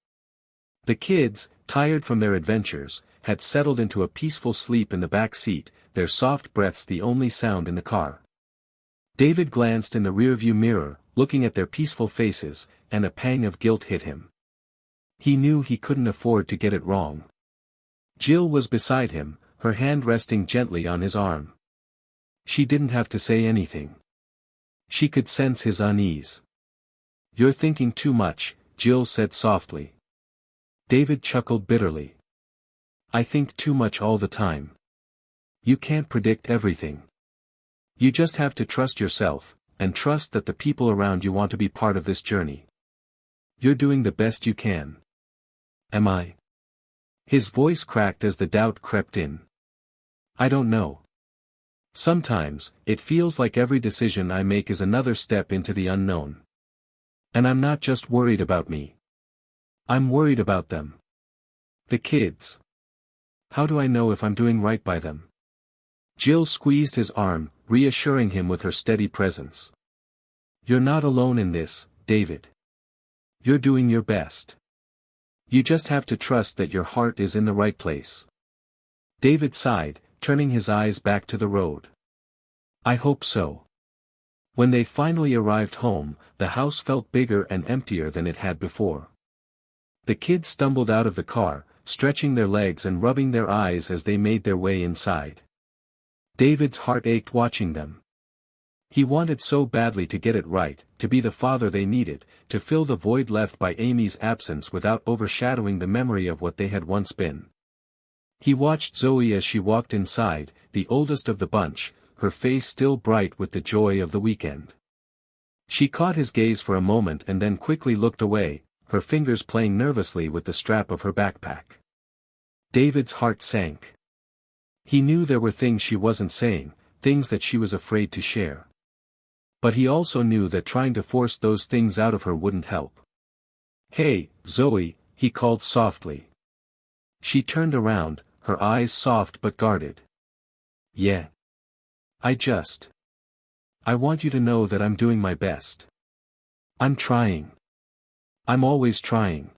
[SPEAKER 1] The kids, tired from their adventures, had settled into a peaceful sleep in the back seat, their soft breaths the only sound in the car. David glanced in the rearview mirror, looking at their peaceful faces, and a pang of guilt hit him. He knew he couldn't afford to get it wrong. Jill was beside him, her hand resting gently on his arm. She didn't have to say anything. She could sense his unease. "You're thinking too much," Jill said softly. David chuckled bitterly. "I think too much all the time. You can't predict everything. You just have to trust yourself, and trust that the people around you want to be part of this journey. You're doing the best you can." "Am I?" His voice cracked as the doubt crept in. "I don't know. Sometimes, it feels like every decision I make is another step into the unknown. And I'm not just worried about me. I'm worried about them. The kids. How do I know if I'm doing right by them?" Jill squeezed his arm, reassuring him with her steady presence. "You're not alone in this, David. You're doing your best. You just have to trust that your heart is in the right place." David sighed, turning his eyes back to the road. "I hope so." When they finally arrived home, the house felt bigger and emptier than it had before. The kids stumbled out of the car, stretching their legs and rubbing their eyes as they made their way inside. David's heart ached watching them. He wanted so badly to get it right, to be the father they needed, to fill the void left by Amy's absence without overshadowing the memory of what they had once been. He watched Zoe as she walked inside, the oldest of the bunch, her face still bright with the joy of the weekend. She caught his gaze for a moment and then quickly looked away, her fingers playing nervously with the strap of her backpack. David's heart sank. He knew there were things she wasn't saying, things that she was afraid to share. But he also knew that trying to force those things out of her wouldn't help. "Hey, Zoe," he called softly. She turned around, her eyes soft but guarded. "Yeah. I want you to know that I'm doing my best. I'm trying. I'm always trying."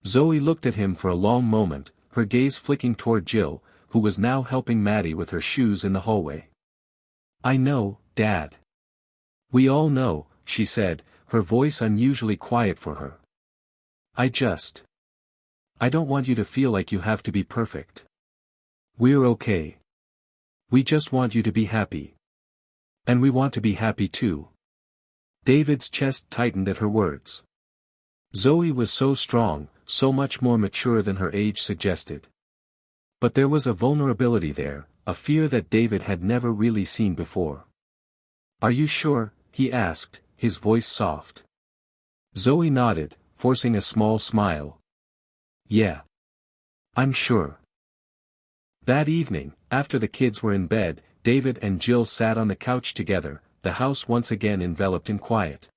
[SPEAKER 1] Zoe looked at him for a long moment, her gaze flicking toward Jill, who was now helping Maddie with her shoes in the hallway. "I know, Dad. We all know," she said, her voice unusually quiet for her. I don't want you to feel like you have to be perfect. We're okay. We just want you to be happy. And we want to be happy too." David's chest tightened at her words. Zoe was so strong, so much more mature than her age suggested. But there was a vulnerability there, a fear that David had never really seen before. "Are you sure?" he asked, his voice soft. Zoe nodded, forcing a small smile. "Yeah. I'm sure. That evening, after the kids were in bed, David and Jill sat on the couch together, the house once again enveloped in quiet.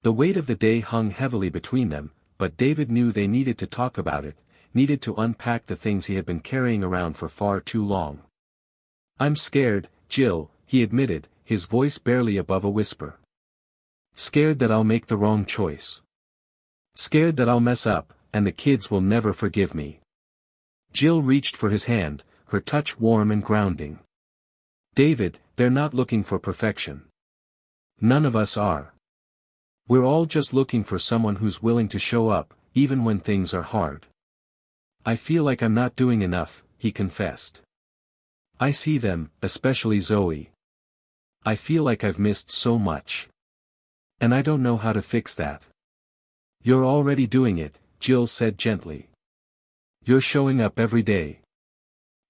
[SPEAKER 1] The weight of the day hung heavily between them, but David knew they needed to talk about it, needed to unpack the things he had been carrying around for far too long. "I'm scared, Jill," he admitted, his voice barely above a whisper. "Scared that I'll make the wrong choice. Scared that I'll mess up, and the kids will never forgive me." Jill reached for his hand, her touch warm and grounding. "David, they're not looking for perfection. None of us are. We're all just looking for someone who's willing to show up, even when things are hard." "I feel like I'm not doing enough," he confessed. "I see them, especially Zoe. I feel like I've missed so much. And I don't know how to fix that." "You're already doing it," Jill said gently. "You're showing up every day.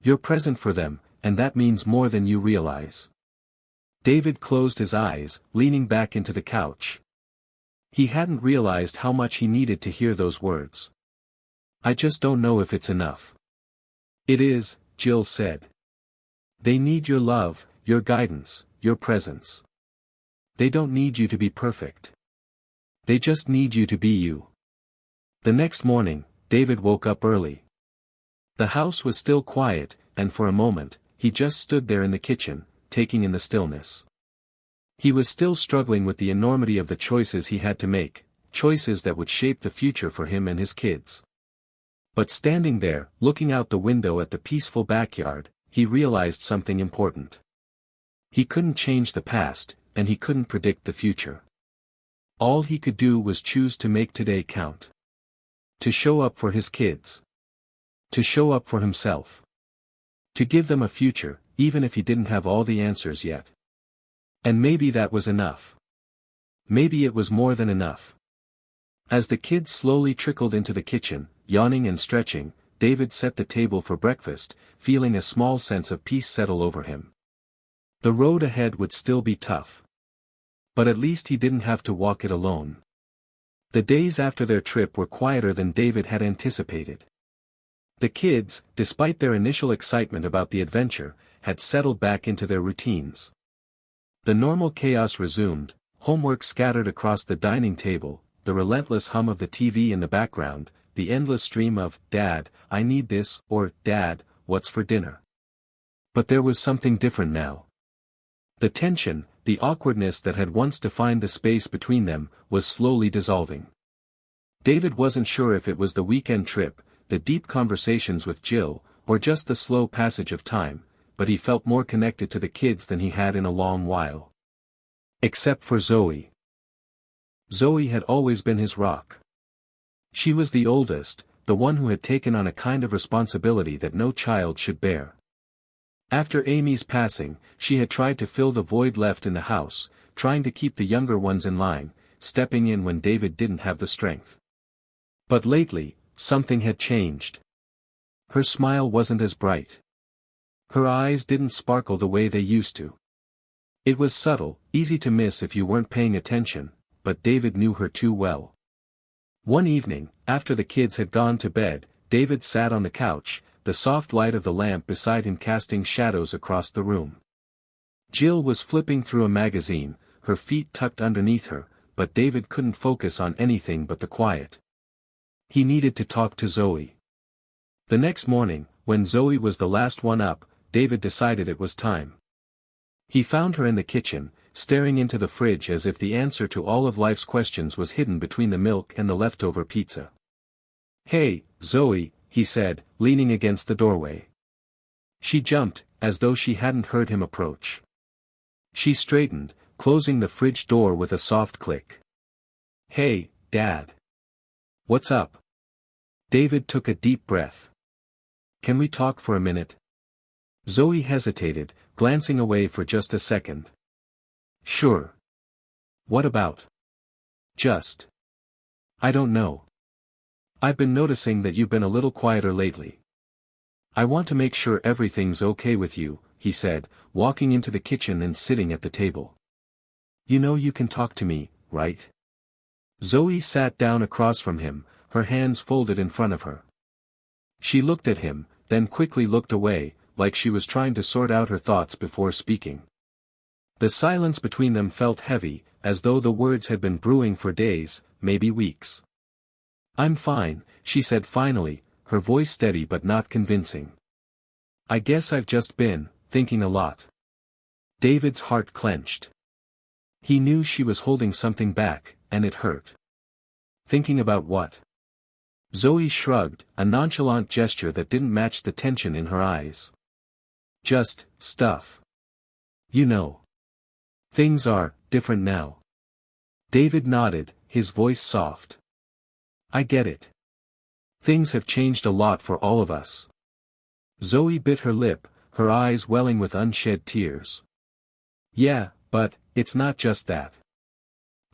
[SPEAKER 1] You're present for them, and that means more than you realize." David closed his eyes, leaning back into the couch. He hadn't realized how much he needed to hear those words. "I just don't know if it's enough." "It is," Jill said. "They need your love, your guidance, your presence. They don't need you to be perfect. They just need you to be you." The next morning, David woke up early. The house was still quiet, and for a moment, he just stood there in the kitchen, taking in the stillness. He was still struggling with the enormity of the choices he had to make, choices that would shape the future for him and his kids. But standing there, looking out the window at the peaceful backyard, he realized something important. He couldn't change the past, and he couldn't predict the future. All he could do was choose to make today count. To show up for his kids. To show up for himself. To give them a future, even if he didn't have all the answers yet. And maybe that was enough. Maybe it was more than enough. As the kids slowly trickled into the kitchen, yawning and stretching, David set the table for breakfast, feeling a small sense of peace settle over him. The road ahead would still be tough. But at least he didn't have to walk it alone. The days after their trip were quieter than David had anticipated. The kids, despite their initial excitement about the adventure, had settled back into their routines. The normal chaos resumed, homework scattered across the dining table, the relentless hum of the TV in the background, the endless stream of, "Dad, I need this," or, "Dad, what's for dinner?" But there was something different now. The tension, the awkwardness that had once defined the space between them, was slowly dissolving. David wasn't sure if it was the weekend trip, the deep conversations with Jill, or just the slow passage of time, but he felt more connected to the kids than he had in a long while. Except for Zoe. Zoe had always been his rock. She was the oldest, the one who had taken on a kind of responsibility that no child should bear. After Amy's passing, she had tried to fill the void left in the house, trying to keep the younger ones in line, stepping in when David didn't have the strength. But lately, something had changed. Her smile wasn't as bright. Her eyes didn't sparkle the way they used to. It was subtle, easy to miss if you weren't paying attention, but David knew her too well. One evening, after the kids had gone to bed, David sat on the couch, the soft light of the lamp beside him casting shadows across the room. Jill was flipping through a magazine, her feet tucked underneath her, but David couldn't focus on anything but the quiet. He needed to talk to Zoe. The next morning, when Zoe was the last one up, David decided it was time. He found her in the kitchen, staring into the fridge as if the answer to all of life's questions was hidden between the milk and the leftover pizza. "Hey, Zoe," he said, leaning against the doorway. She jumped, as though she hadn't heard him approach. She straightened, closing the fridge door with a soft click. "Hey, Dad. What's up?" David took a deep breath. "Can we talk for a minute?" Zoe hesitated, glancing away for just a second. "Sure. What about?" "Just. I don't know. I've been noticing that you've been a little quieter lately. I want to make sure everything's okay with you," he said, walking into the kitchen and sitting at the table. "You know you can talk to me, right?" Zoe sat down across from him, her hands folded in front of her. She looked at him, then quickly looked away, like she was trying to sort out her thoughts before speaking. The silence between them felt heavy, as though the words had been brewing for days, maybe weeks. "I'm fine," she said finally, her voice steady but not convincing. "I guess I've just been thinking a lot." David's heart clenched. He knew she was holding something back, and it hurt. Thinking about what? Zoe shrugged, a nonchalant gesture that didn't match the tension in her eyes. "Just stuff. You know. Things are different now." David nodded, his voice soft. "I get it. Things have changed a lot for all of us." Zoe bit her lip, her eyes welling with unshed tears. "Yeah, but it's not just that.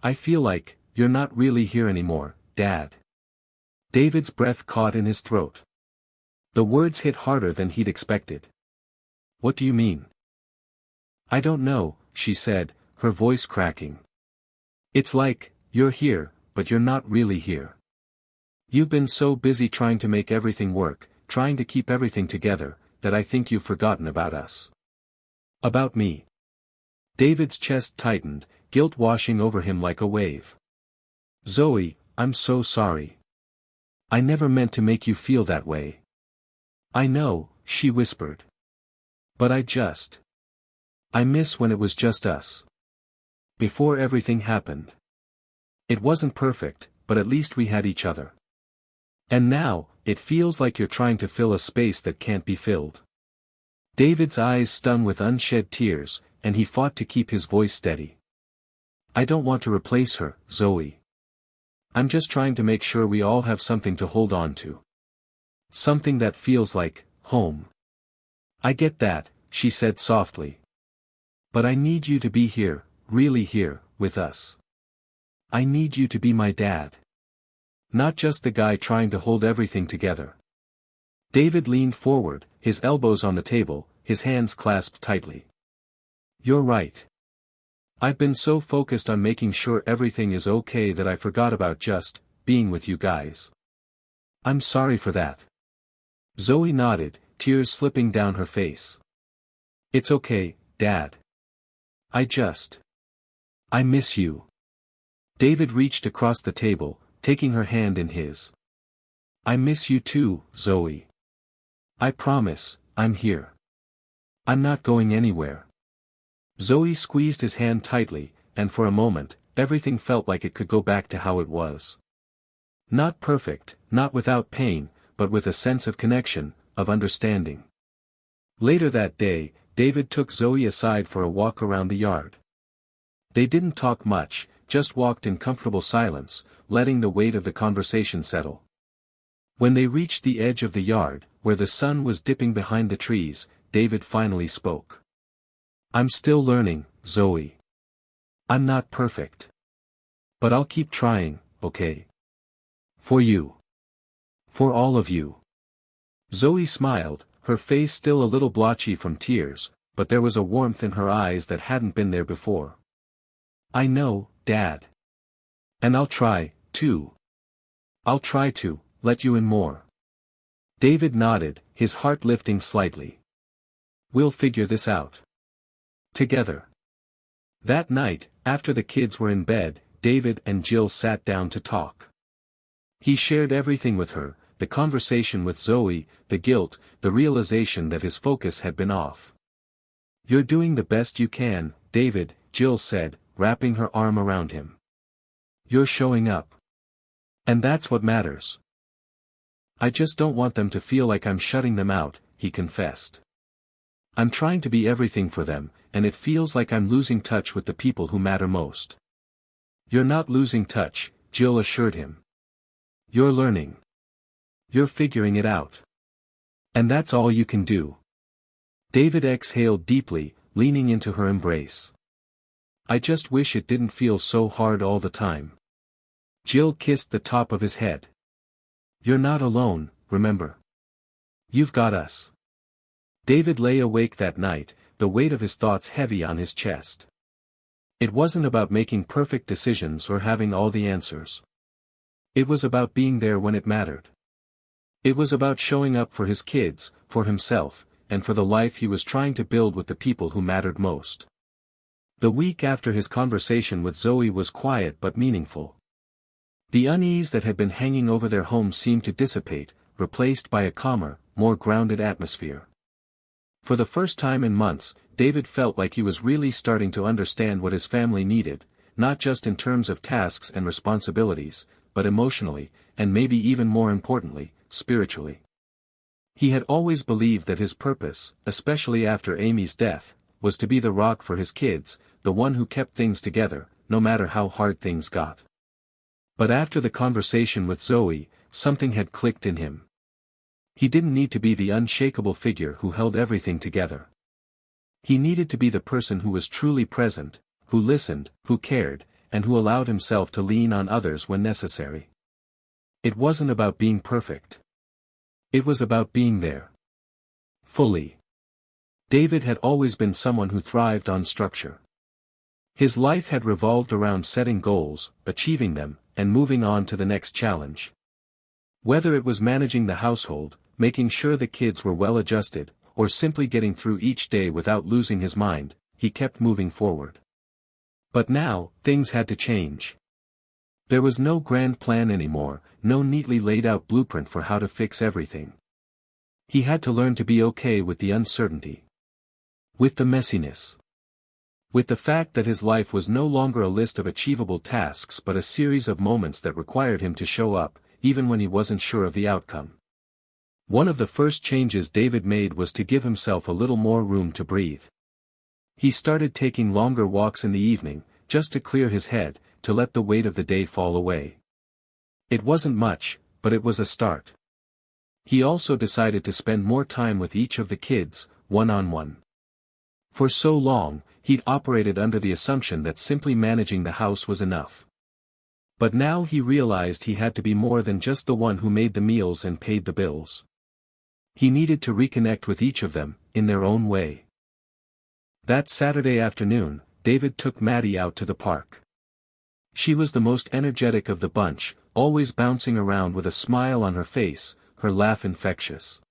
[SPEAKER 1] I feel like you're not really here anymore, Dad." David's breath caught in his throat. The words hit harder than he'd expected. "What do you mean?" "I don't know," she said, her voice cracking. "It's like, you're here, but you're not really here. You've been so busy trying to make everything work, trying to keep everything together, that I think you've forgotten about us." "About me?" David's chest tightened, guilt washing over him like a wave. "Zoe, I'm so sorry. I never meant to make you feel that way." "I know," she whispered. "But I miss when it was just us. Before everything happened. It wasn't perfect, but at least we had each other. And now, it feels like you're trying to fill a space that can't be filled." David's eyes stung with unshed tears, and he fought to keep his voice steady. "I don't want to replace her, Zoe. I'm just trying to make sure we all have something to hold on to. Something that feels like home." "I get that," she said softly. "But I need you to be here, really here, with us. I need you to be my dad. Not just the guy trying to hold everything together." David leaned forward, his elbows on the table, his hands clasped tightly. "You're right. I've been so focused on making sure everything is okay that I forgot about just being with you guys. I'm sorry for that." Zoe nodded, tears slipping down her face. "It's okay, Dad. I miss you." David reached across the table, taking her hand in his. "I miss you too, Zoe. I promise, I'm here. I'm not going anywhere." Zoe squeezed his hand tightly, and for a moment, everything felt like it could go back to how it was. Not perfect, not without pain, but with a sense of connection, of understanding. Later that day, David took Zoe aside for a walk around the yard. They didn't talk much, just walked in comfortable silence, letting the weight of the conversation settle. When they reached the edge of the yard, where the sun was dipping behind the trees, David finally spoke. "I'm still learning, Zoe. I'm not perfect. But I'll keep trying, okay? For you. For all of you." Zoe smiled, her face still a little blotchy from tears, but there was a warmth in her eyes that hadn't been there before. "I know, Dad. And I'll try, too. I'll try to let you in more." David nodded, his heart lifting slightly. "We'll figure this out. Together." That night, after the kids were in bed, David and Jill sat down to talk. He shared everything with her, the conversation with Zoe, the guilt, the realization that his focus had been off. "You're doing the best you can, David," Jill said, wrapping her arm around him. "You're showing up. And that's what matters." "I just don't want them to feel like I'm shutting them out," he confessed. "I'm trying to be everything for them, and it feels like I'm losing touch with the people who matter most." "You're not losing touch," Jill assured him. "You're learning. You're figuring it out. And that's all you can do." David exhaled deeply, leaning into her embrace. "I just wish it didn't feel so hard all the time." Jill kissed the top of his head. "You're not alone, remember. You've got us." David lay awake that night, the weight of his thoughts heavy on his chest. It wasn't about making perfect decisions or having all the answers. It was about being there when it mattered. It was about showing up for his kids, for himself, and for the life he was trying to build with the people who mattered most. The week after his conversation with Zoe was quiet but meaningful. The unease that had been hanging over their home seemed to dissipate, replaced by a calmer, more grounded atmosphere. For the first time in months, David felt like he was really starting to understand what his family needed, not just in terms of tasks and responsibilities, but emotionally, and maybe even more importantly, spiritually. He had always believed that his purpose, especially after Amy's death, was to be the rock for his kids, the one who kept things together, no matter how hard things got. But after the conversation with Zoe, something had clicked in him. He didn't need to be the unshakable figure who held everything together. He needed to be the person who was truly present, who listened, who cared, and who allowed himself to lean on others when necessary. It wasn't about being perfect. It was about being there. Fully. David had always been someone who thrived on structure. His life had revolved around setting goals, achieving them, and moving on to the next challenge. Whether it was managing the household, making sure the kids were well adjusted, or simply getting through each day without losing his mind, he kept moving forward. But now, things had to change. There was no grand plan anymore, no neatly laid out blueprint for how to fix everything. He had to learn to be okay with the uncertainty. With the messiness. With the fact that his life was no longer a list of achievable tasks but a series of moments that required him to show up, even when he wasn't sure of the outcome. One of the first changes David made was to give himself a little more room to breathe. He started taking longer walks in the evening, just to clear his head, to let the weight of the day fall away. It wasn't much, but it was a start. He also decided to spend more time with each of the kids, one-on-one. For so long, he'd operated under the assumption that simply managing the house was enough. But now he realized he had to be more than just the one who made the meals and paid the bills. He needed to reconnect with each of them, in their own way. That Saturday afternoon, David took Maddie out to the park. She was the most energetic of the bunch, always bouncing around with a smile on her face, her laugh infectious.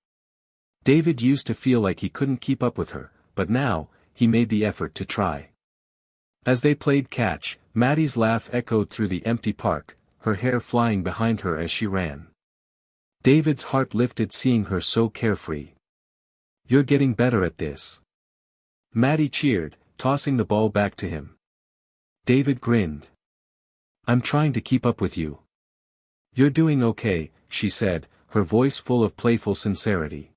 [SPEAKER 1] David used to feel like he couldn't keep up with her, but now, he made the effort to try. As they played catch, Maddie's laugh echoed through the empty park, her hair flying behind her as she ran. David's heart lifted seeing her so carefree. "You're getting better at this." Maddie cheered, tossing the ball back to him. David grinned. "I'm trying to keep up with you." "You're doing okay," she said, her voice full of playful sincerity.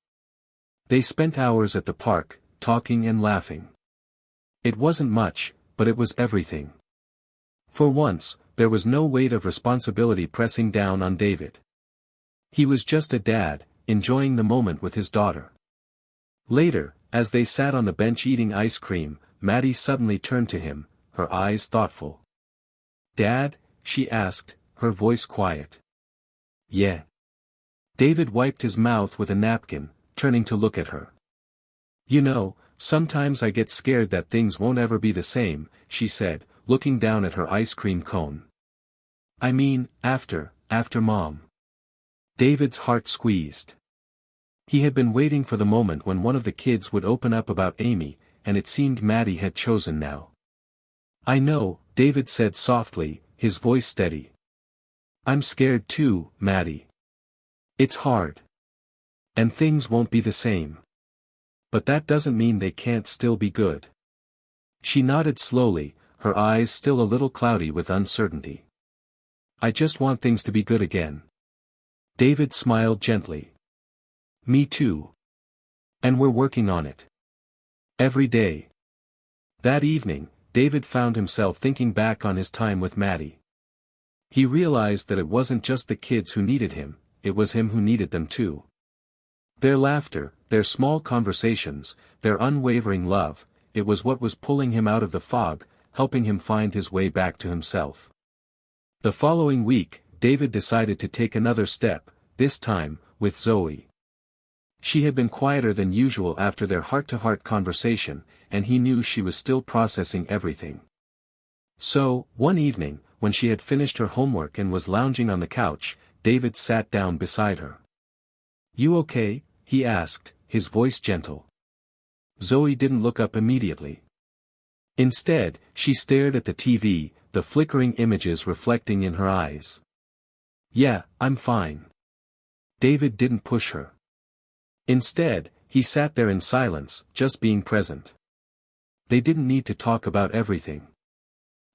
[SPEAKER 1] They spent hours at the park, talking and laughing. It wasn't much, but it was everything. For once, there was no weight of responsibility pressing down on David. He was just a dad, enjoying the moment with his daughter. Later, as they sat on the bench eating ice cream, Maddie suddenly turned to him, her eyes thoughtful. "Dad?" she asked, her voice quiet. "Yeah." David wiped his mouth with a napkin, turning to look at her. "You know, sometimes I get scared that things won't ever be the same," she said, looking down at her ice cream cone. "I mean, after Mom." David's heart squeezed. He had been waiting for the moment when one of the kids would open up about Amy, and it seemed Maddie had chosen now. "I know," David said softly, his voice steady. "I'm scared too, Maddie. It's hard. And things won't be the same. But that doesn't mean they can't still be good." She nodded slowly, her eyes still a little cloudy with uncertainty. "I just want things to be good again." David smiled gently. "Me too. And we're working on it. Every day." That evening, David found himself thinking back on his time with Maddie. He realized that it wasn't just the kids who needed him, it was him who needed them too. Their laughter, their small conversations, their unwavering love, it was what was pulling him out of the fog, helping him find his way back to himself. The following week, David decided to take another step, this time, with Zoe. She had been quieter than usual after their heart-to-heart conversation, and he knew she was still processing everything. So, one evening, when she had finished her homework and was lounging on the couch, David sat down beside her. You okay? He asked, his voice gentle. Zoe didn't look up immediately. Instead, she stared at the TV, the flickering images reflecting in her eyes. Yeah, I'm fine. David didn't push her. Instead, he sat there in silence, just being present. They didn't need to talk about everything.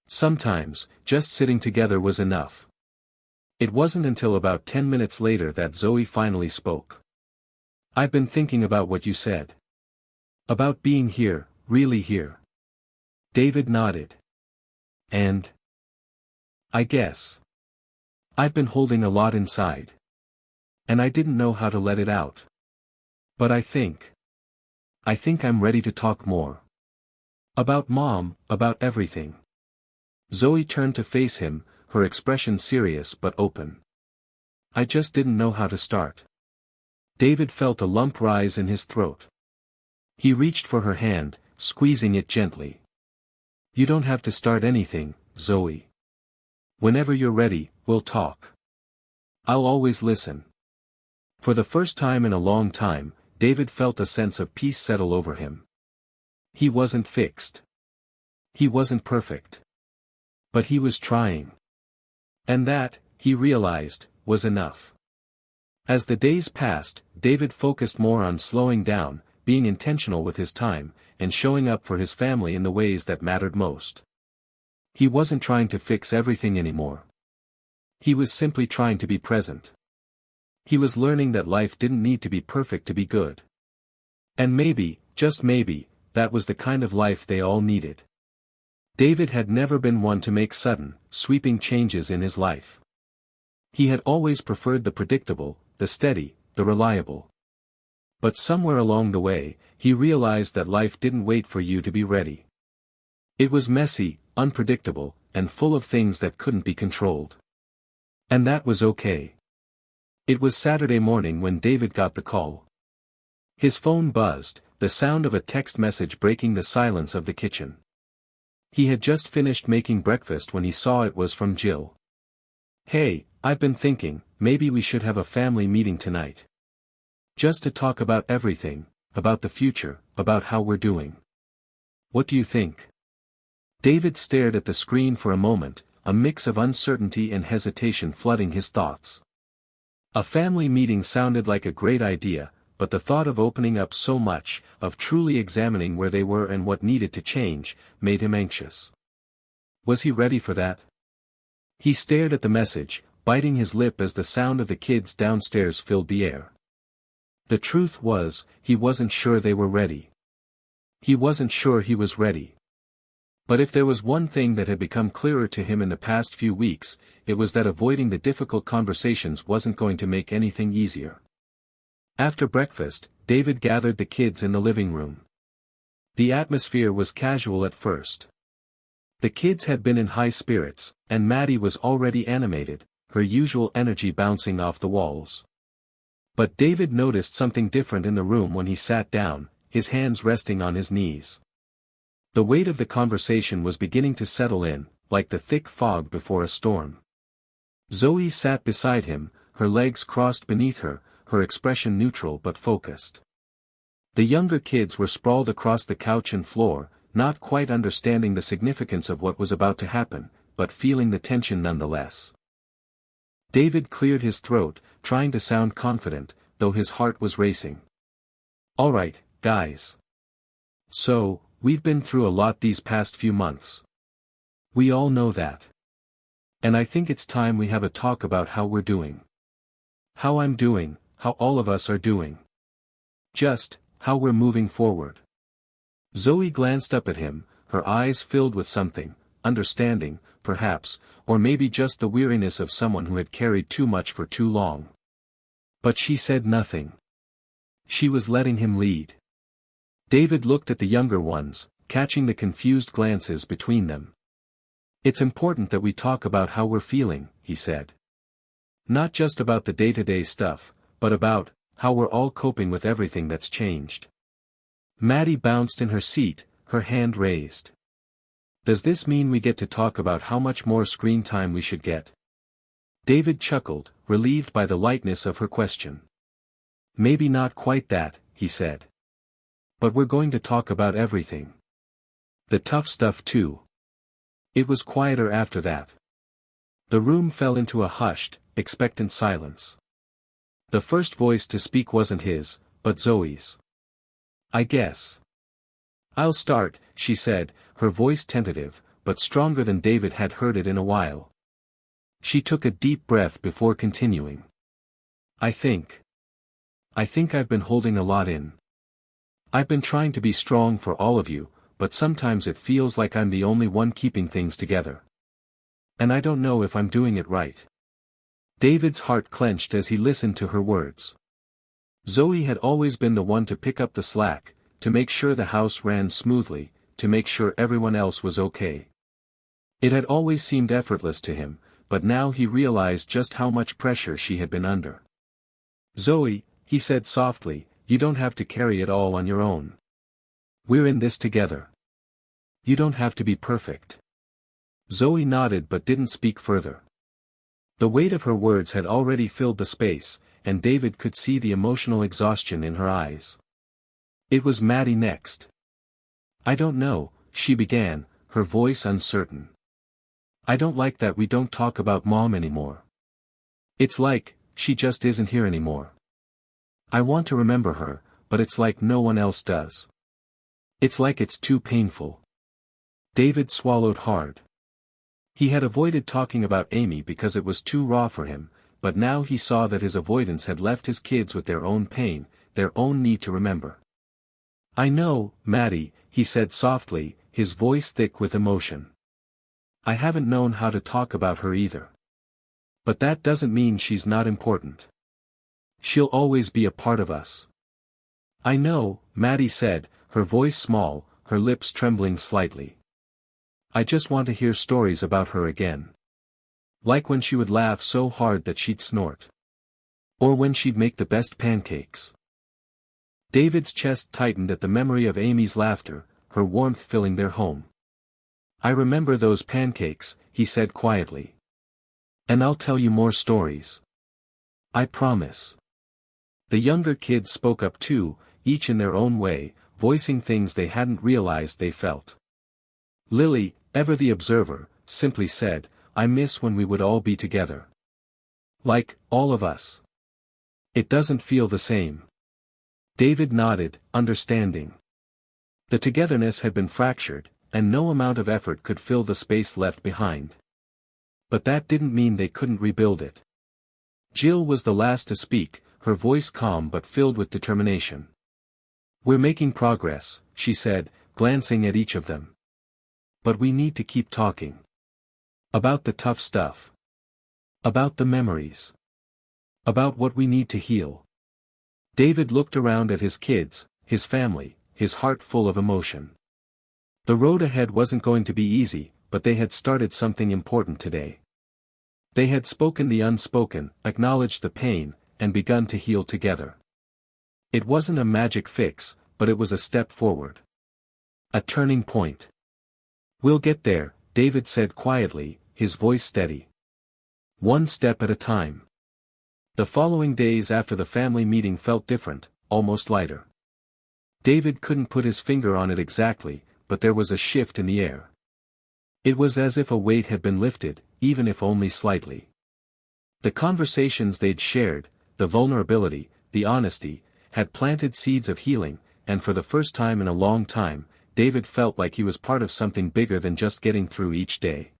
[SPEAKER 1] Sometimes, just sitting together was enough. It wasn't until about 10 minutes later that Zoe finally spoke. I've been thinking about what you said. About being here, really here. David nodded. And? I guess. I've been holding a lot inside. And I didn't know how to let it out. But I think I'm ready to talk more. About Mom, about everything. Zoe turned to face him, her expression serious but open. I just didn't know how to start. David felt a lump rise in his throat. He reached for her hand, squeezing it gently. You don't have to start anything, Zoe. Whenever you're ready, we'll talk. I'll always listen. For the first time in a long time, David felt a sense of peace settle over him. He wasn't fixed. He wasn't perfect. But he was trying. And that, he realized, was enough. As the days passed, David focused more on slowing down, being intentional with his time, and showing up for his family in the ways that mattered most. He wasn't trying to fix everything anymore. He was simply trying to be present. He was learning that life didn't need to be perfect to be good. And maybe, just maybe, that was the kind of life they all needed. David had never been one to make sudden, sweeping changes in his life. He had always preferred the predictable, the steady, the reliable. But somewhere along the way, he realized that life didn't wait for you to be ready. It was messy, unpredictable, and full of things that couldn't be controlled. And that was okay. It was Saturday morning when David got the call. His phone buzzed, the sound of a text message breaking the silence of the kitchen. He had just finished making breakfast when he saw it was from Jill. Hey, I've been thinking, maybe we should have a family meeting tonight. Just to talk about everything, about the future, about how we're doing. What do you think? David stared at the screen for a moment, a mix of uncertainty and hesitation flooding his thoughts. A family meeting sounded like a great idea, but the thought of opening up so much, of truly examining where they were and what needed to change, made him anxious. Was he ready for that? He stared at the message, biting his lip as the sound of the kids downstairs filled the air. The truth was, he wasn't sure they were ready. He wasn't sure he was ready. But if there was one thing that had become clearer to him in the past few weeks, it was that avoiding the difficult conversations wasn't going to make anything easier. After breakfast, David gathered the kids in the living room. The atmosphere was casual at first. The kids had been in high spirits, and Maddie was already animated, her usual energy bouncing off the walls. But David noticed something different in the room when he sat down, his hands resting on his knees. The weight of the conversation was beginning to settle in, like the thick fog before a storm. Zoe sat beside him, her legs crossed beneath her, her expression neutral but focused. The younger kids were sprawled across the couch and floor, not quite understanding the significance of what was about to happen, but feeling the tension nonetheless. David cleared his throat, trying to sound confident, though his heart was racing. All right, guys. So, we've been through a lot these past few months. We all know that. And I think it's time we have a talk about how we're doing. How I'm doing, how all of us are doing. Just, how we're moving forward. Zoe glanced up at him, her eyes filled with something, understanding, perhaps, or maybe just the weariness of someone who had carried too much for too long. But she said nothing. She was letting him lead. David looked at the younger ones, catching the confused glances between them. It's important that we talk about how we're feeling, he said. Not just about the day-to-day stuff, but about how we're all coping with everything that's changed. Maddie bounced in her seat, her hand raised. Does this mean we get to talk about how much more screen time we should get? David chuckled, relieved by the lightness of her question. Maybe not quite that, he said. But we're going to talk about everything. The tough stuff too. It was quieter after that. The room fell into a hushed, expectant silence. The first voice to speak wasn't his, but Zoe's. I guess. I'll start, she said, her voice tentative, but stronger than David had heard it in a while. She took a deep breath before continuing. I think I've been holding a lot in. I've been trying to be strong for all of you, but sometimes it feels like I'm the only one keeping things together. And I don't know if I'm doing it right. David's heart clenched as he listened to her words. Zoe had always been the one to pick up the slack, to make sure the house ran smoothly, to make sure everyone else was okay. It had always seemed effortless to him, but now he realized just how much pressure she had been under. Zoe, he said softly, you don't have to carry it all on your own. We're in this together. You don't have to be perfect. Zoe nodded but didn't speak further. The weight of her words had already filled the space, and David could see the emotional exhaustion in her eyes. It was Maddie next. I don't know, she began, her voice uncertain. I don't like that we don't talk about Mom anymore. It's like, she just isn't here anymore. I want to remember her, but it's like no one else does. It's like it's too painful. David swallowed hard. He had avoided talking about Amy because it was too raw for him, but now he saw that his avoidance had left his kids with their own pain, their own need to remember. I know, Maddie, he said softly, his voice thick with emotion. I haven't known how to talk about her either. But that doesn't mean she's not important. She'll always be a part of us. I know, Maddie said, her voice small, her lips trembling slightly. I just want to hear stories about her again. Like when she would laugh so hard that she'd snort. Or when she'd make the best pancakes. David's chest tightened at the memory of Amy's laughter, her warmth filling their home. I remember those pancakes, he said quietly. And I'll tell you more stories. I promise. The younger kids spoke up too, each in their own way, voicing things they hadn't realized they felt. Lily, ever the observer, simply said, I miss when we would all be together. Like, all of us. It doesn't feel the same. David nodded, understanding. The togetherness had been fractured, and no amount of effort could fill the space left behind. But that didn't mean they couldn't rebuild it. Jill was the last to speak, her voice calm but filled with determination. We're making progress, she said, glancing at each of them. But we need to keep talking. About the tough stuff. About the memories. About what we need to heal. David looked around at his kids, his family, his heart full of emotion. The road ahead wasn't going to be easy, but they had started something important today. They had spoken the unspoken, acknowledged the pain, and begun to heal together. It wasn't a magic fix, but it was a step forward. A turning point. We'll get there, David said quietly, his voice steady. One step at a time. The following days after the family meeting felt different, almost lighter. David couldn't put his finger on it exactly, but there was a shift in the air. It was as if a weight had been lifted, even if only slightly. The conversations they'd shared, the vulnerability, the honesty, had planted seeds of healing, and for the first time in a long time, David felt like he was part of something bigger than just getting through each day.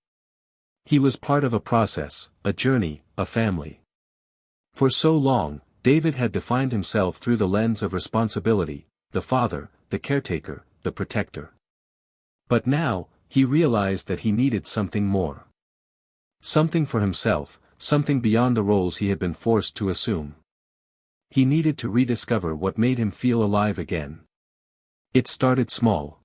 [SPEAKER 1] He was part of a process, a journey, a family. For so long, David had defined himself through the lens of responsibility, the father, the caretaker, the protector. But now, he realized that he needed something more. Something for himself, something beyond the roles he had been forced to assume. He needed to rediscover what made him feel alive again. It started small.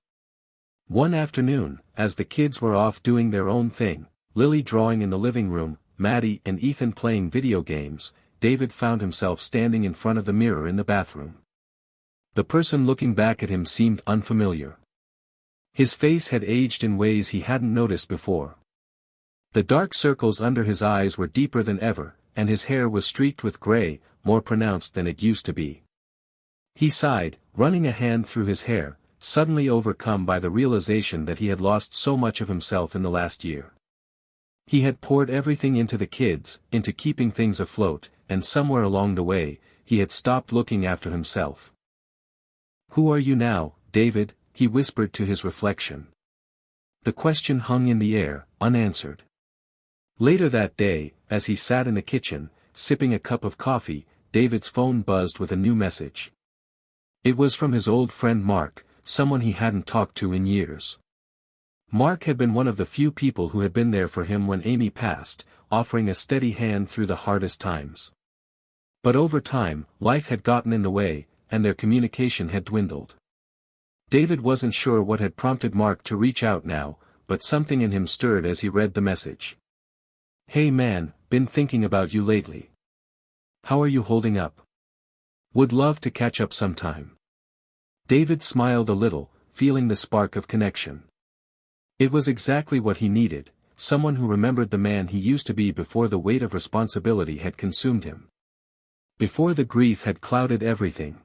[SPEAKER 1] One afternoon, as the kids were off doing their own thing, Lily drawing in the living room, Maddie and Ethan playing video games, David found himself standing in front of the mirror in the bathroom. The person looking back at him seemed unfamiliar. His face had aged in ways he hadn't noticed before. The dark circles under his eyes were deeper than ever, and his hair was streaked with gray, more pronounced than it used to be. He sighed, running a hand through his hair, suddenly overcome by the realization that he had lost so much of himself in the last year. He had poured everything into the kids, into keeping things afloat, and somewhere along the way, he had stopped looking after himself. "Who are you now, David?" he whispered to his reflection. The question hung in the air, unanswered. Later that day, as he sat in the kitchen, sipping a cup of coffee, David's phone buzzed with a new message. It was from his old friend Mark, someone he hadn't talked to in years. Mark had been one of the few people who had been there for him when Amy passed, offering a steady hand through the hardest times. But over time, life had gotten in the way, and their communication had dwindled. David wasn't sure what had prompted Mark to reach out now, but something in him stirred as he read the message. "Hey man, been thinking about you lately. How are you holding up? Would love to catch up sometime." David smiled a little, feeling the spark of connection. It was exactly what he needed, someone who remembered the man he used to be before the weight of responsibility had consumed him. Before the grief had clouded everything.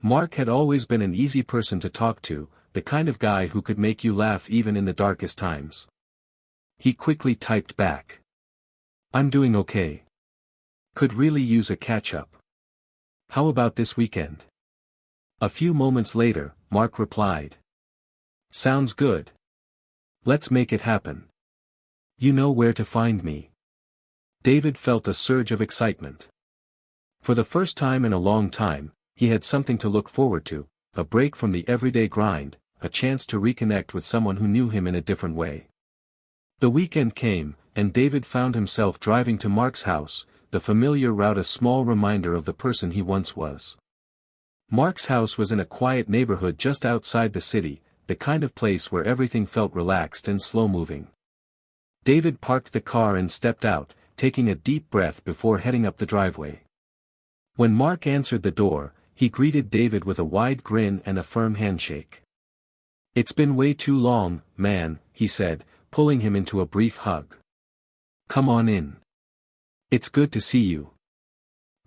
[SPEAKER 1] Mark had always been an easy person to talk to, the kind of guy who could make you laugh even in the darkest times. He quickly typed back. "I'm doing okay. Could really use a catch-up. How about this weekend?" A few moments later, Mark replied. "Sounds good. Let's make it happen. You know where to find me." David felt a surge of excitement. For the first time in a long time, he had something to look forward to, a break from the everyday grind, a chance to reconnect with someone who knew him in a different way. The weekend came, and David found himself driving to Mark's house, the familiar route a small reminder of the person he once was. Mark's house was in a quiet neighborhood just outside the city, the kind of place where everything felt relaxed and slow-moving. David parked the car and stepped out, taking a deep breath before heading up the driveway. When Mark answered the door, he greeted David with a wide grin and a firm handshake. "It's been way too long, man," he said, pulling him into a brief hug. "Come on in. It's good to see you."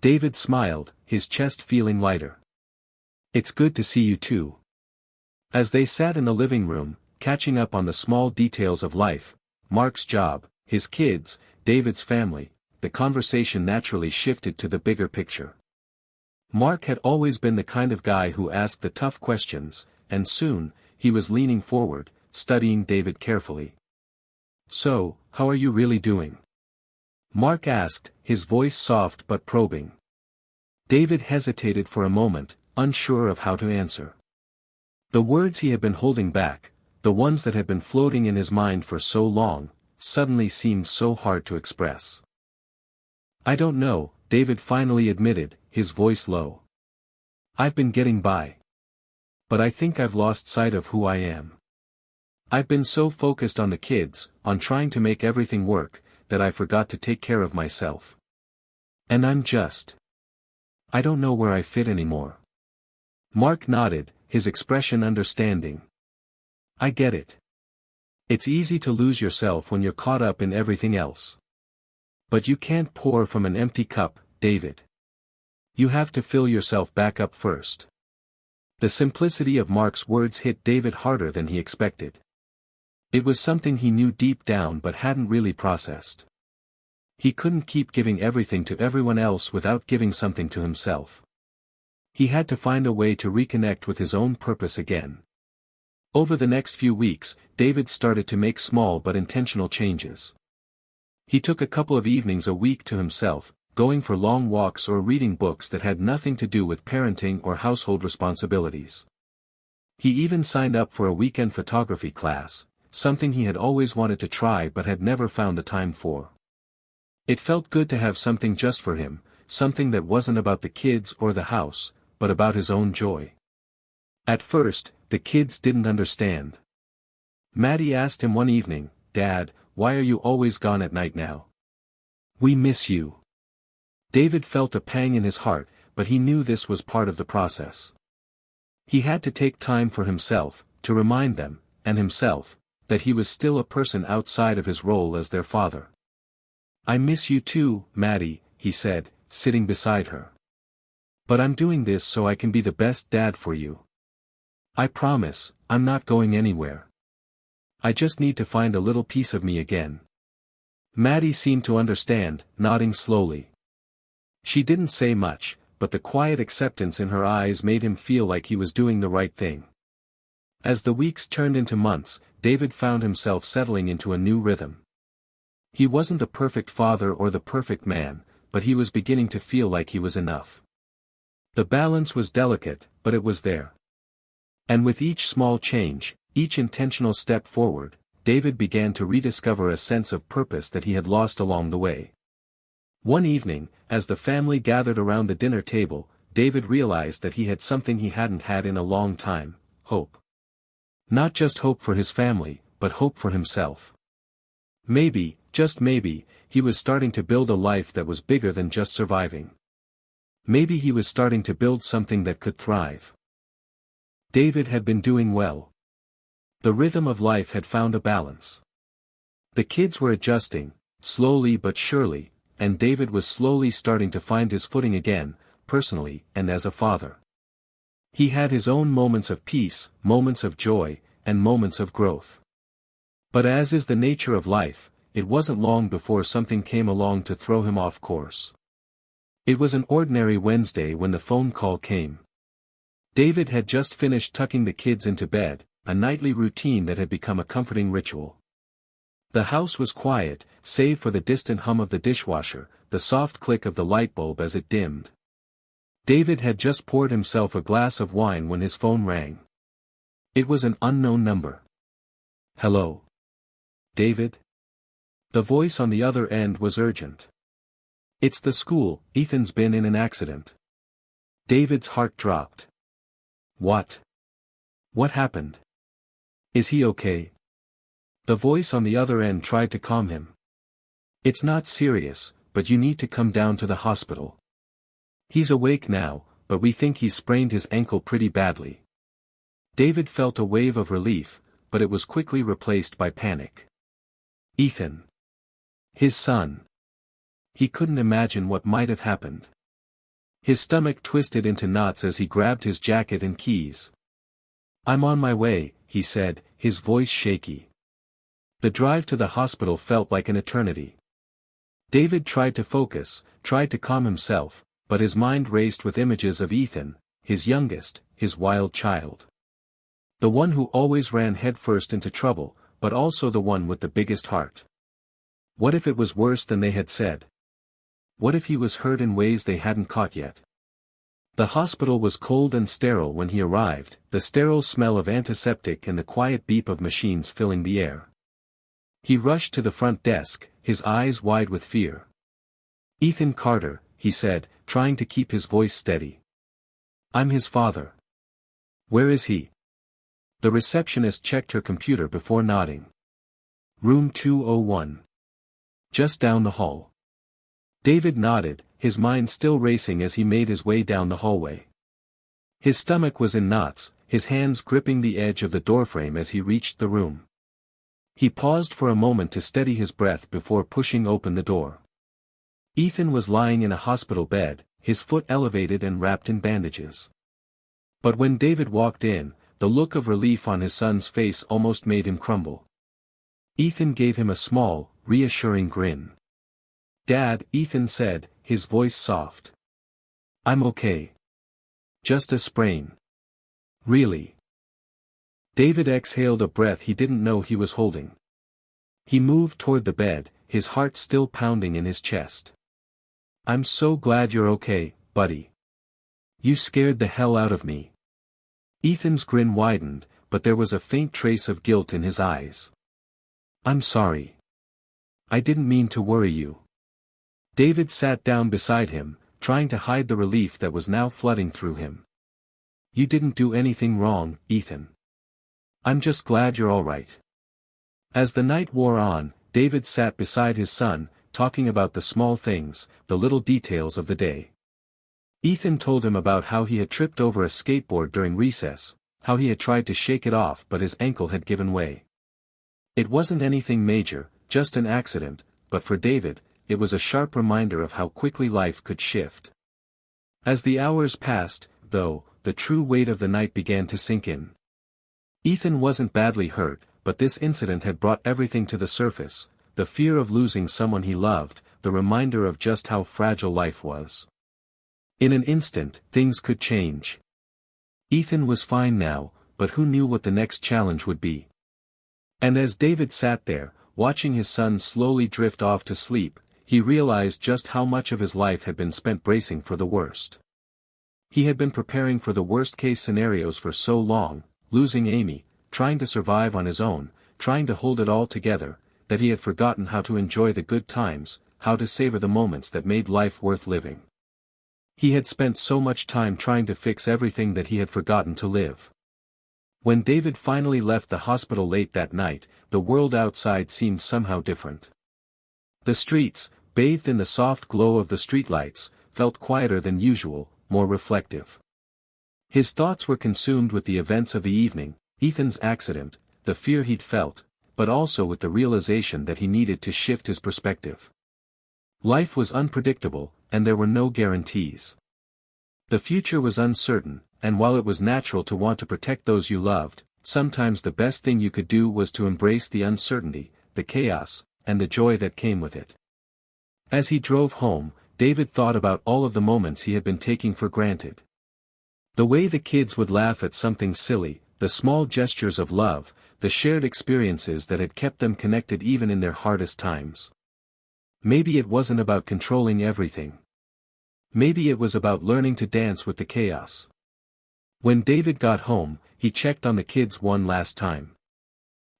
[SPEAKER 1] David smiled, his chest feeling lighter. "It's good to see you too." As they sat in the living room, catching up on the small details of life, Mark's job, his kids, David's family, the conversation naturally shifted to the bigger picture. Mark had always been the kind of guy who asked the tough questions, and soon, he was leaning forward, studying David carefully. "So, how are you really doing?" Mark asked, his voice soft but probing. David hesitated for a moment, unsure of how to answer. The words he had been holding back, the ones that had been floating in his mind for so long, suddenly seemed so hard to express. "I don't know," David finally admitted, his voice low. "I've been getting by. But I think I've lost sight of who I am. I've been so focused on the kids, on trying to make everything work, that I forgot to take care of myself. And I don't know where I fit anymore." Mark nodded, his expression understanding. "I get it. It's easy to lose yourself when you're caught up in everything else. But you can't pour from an empty cup, David. You have to fill yourself back up first." The simplicity of Mark's words hit David harder than he expected. It was something he knew deep down but hadn't really processed. He couldn't keep giving everything to everyone else without giving something to himself. He had to find a way to reconnect with his own purpose again. Over the next few weeks, David started to make small but intentional changes. He took a couple of evenings a week to himself, going for long walks or reading books that had nothing to do with parenting or household responsibilities. He even signed up for a weekend photography class, something he had always wanted to try but had never found the time for. It felt good to have something just for him, something that wasn't about the kids or the house, but about his own joy. At first, the kids didn't understand. Maddie asked him one evening, "Dad, why are you always gone at night now? We miss you." David felt a pang in his heart, but he knew this was part of the process. He had to take time for himself, to remind them, and himself, that he was still a person outside of his role as their father. "I miss you too, Maddie," he said, sitting beside her. But I'm doing this so I can be the best dad for you. I promise, I'm not going anywhere. I just need to find a little piece of me again. Maddie seemed to understand, nodding slowly. She didn't say much, but the quiet acceptance in her eyes made him feel like he was doing the right thing. As the weeks turned into months, David found himself settling into a new rhythm. He wasn't the perfect father or the perfect man, but he was beginning to feel like he was enough. The balance was delicate, but it was there. And with each small change, each intentional step forward, David began to rediscover a sense of purpose that he had lost along the way. One evening, as the family gathered around the dinner table, David realized that he had something he hadn't had in a long time: hope. Not just hope for his family, but hope for himself. Maybe, just maybe, he was starting to build a life that was bigger than just surviving. Maybe he was starting to build something that could thrive. David had been doing well. The rhythm of life had found a balance. The kids were adjusting, slowly but surely, and David was slowly starting to find his footing again, personally and as a father. He had his own moments of peace, moments of joy, and moments of growth. But as is the nature of life, it wasn't long before something came along to throw him off course. It was an ordinary Wednesday when the phone call came. David had just finished tucking the kids into bed, a nightly routine that had become a comforting ritual. The house was quiet, save for the distant hum of the dishwasher, the soft click of the light bulb as it dimmed. David had just poured himself a glass of wine when his phone rang. It was an unknown number. "Hello? David?" The voice on the other end was urgent. "It's the school, Ethan's been in an accident." David's heart dropped. "What? What happened? Is he okay?" The voice on the other end tried to calm him. "It's not serious, but you need to come down to the hospital. He's awake now, but we think he sprained his ankle pretty badly." David felt a wave of relief, but it was quickly replaced by panic. Ethan. His son. He couldn't imagine what might have happened. His stomach twisted into knots as he grabbed his jacket and keys. "I'm on my way," he said, his voice shaky. The drive to the hospital felt like an eternity. David tried to focus, tried to calm himself, but his mind raced with images of Ethan, his youngest, his wild child. The one who always ran headfirst into trouble, but also the one with the biggest heart. What if it was worse than they had said? What if he was hurt in ways they hadn't caught yet? The hospital was cold and sterile when he arrived, the sterile smell of antiseptic and the quiet beep of machines filling the air. He rushed to the front desk, his eyes wide with fear. "Ethan Carter," he said, trying to keep his voice steady. "I'm his father." "Where is he?" The receptionist checked her computer before nodding. "Room 201. Just down the hall." David nodded, his mind still racing as he made his way down the hallway. His stomach was in knots, his hands gripping the edge of the doorframe as he reached the room. He paused for a moment to steady his breath before pushing open the door. Ethan was lying in a hospital bed, his foot elevated and wrapped in bandages. But when David walked in, the look of relief on his son's face almost made him crumble. Ethan gave him a small, reassuring grin. "Dad," Ethan said, his voice soft. "I'm okay. Just a sprain." "Really?" David exhaled a breath he didn't know he was holding. He moved toward the bed, his heart still pounding in his chest. "I'm so glad you're okay, buddy. You scared the hell out of me." Ethan's grin widened, but there was a faint trace of guilt in his eyes. "I'm sorry. I didn't mean to worry you." David sat down beside him, trying to hide the relief that was now flooding through him. "You didn't do anything wrong, Ethan. I'm just glad you're all right." As the night wore on, David sat beside his son, talking about the small things, the little details of the day. Ethan told him about how he had tripped over a skateboard during recess, how he had tried to shake it off but his ankle had given way. It wasn't anything major, just an accident, but for David, it was a sharp reminder of how quickly life could shift. As the hours passed, though, the true weight of the night began to sink in. Ethan wasn't badly hurt, but this incident had brought everything to the surface, the fear of losing someone he loved, the reminder of just how fragile life was. In an instant, things could change. Ethan was fine now, but who knew what the next challenge would be? And as David sat there, watching his son slowly drift off to sleep, he realized just how much of his life had been spent bracing for the worst. He had been preparing for the worst-case scenarios for so long, losing Amy, trying to survive on his own, trying to hold it all together, that he had forgotten how to enjoy the good times, how to savor the moments that made life worth living. He had spent so much time trying to fix everything that he had forgotten to live. When David finally left the hospital late that night, the world outside seemed somehow different. The streets, bathed in the soft glow of the streetlights, felt quieter than usual, more reflective. His thoughts were consumed with the events of the evening, Ethan's accident, the fear he'd felt, but also with the realization that he needed to shift his perspective. Life was unpredictable, and there were no guarantees. The future was uncertain, and while it was natural to want to protect those you loved, sometimes the best thing you could do was to embrace the uncertainty, the chaos, and the joy that came with it. As he drove home, David thought about all of the moments he had been taking for granted. The way the kids would laugh at something silly, the small gestures of love, the shared experiences that had kept them connected even in their hardest times. Maybe it wasn't about controlling everything. Maybe it was about learning to dance with the chaos. When David got home, he checked on the kids one last time.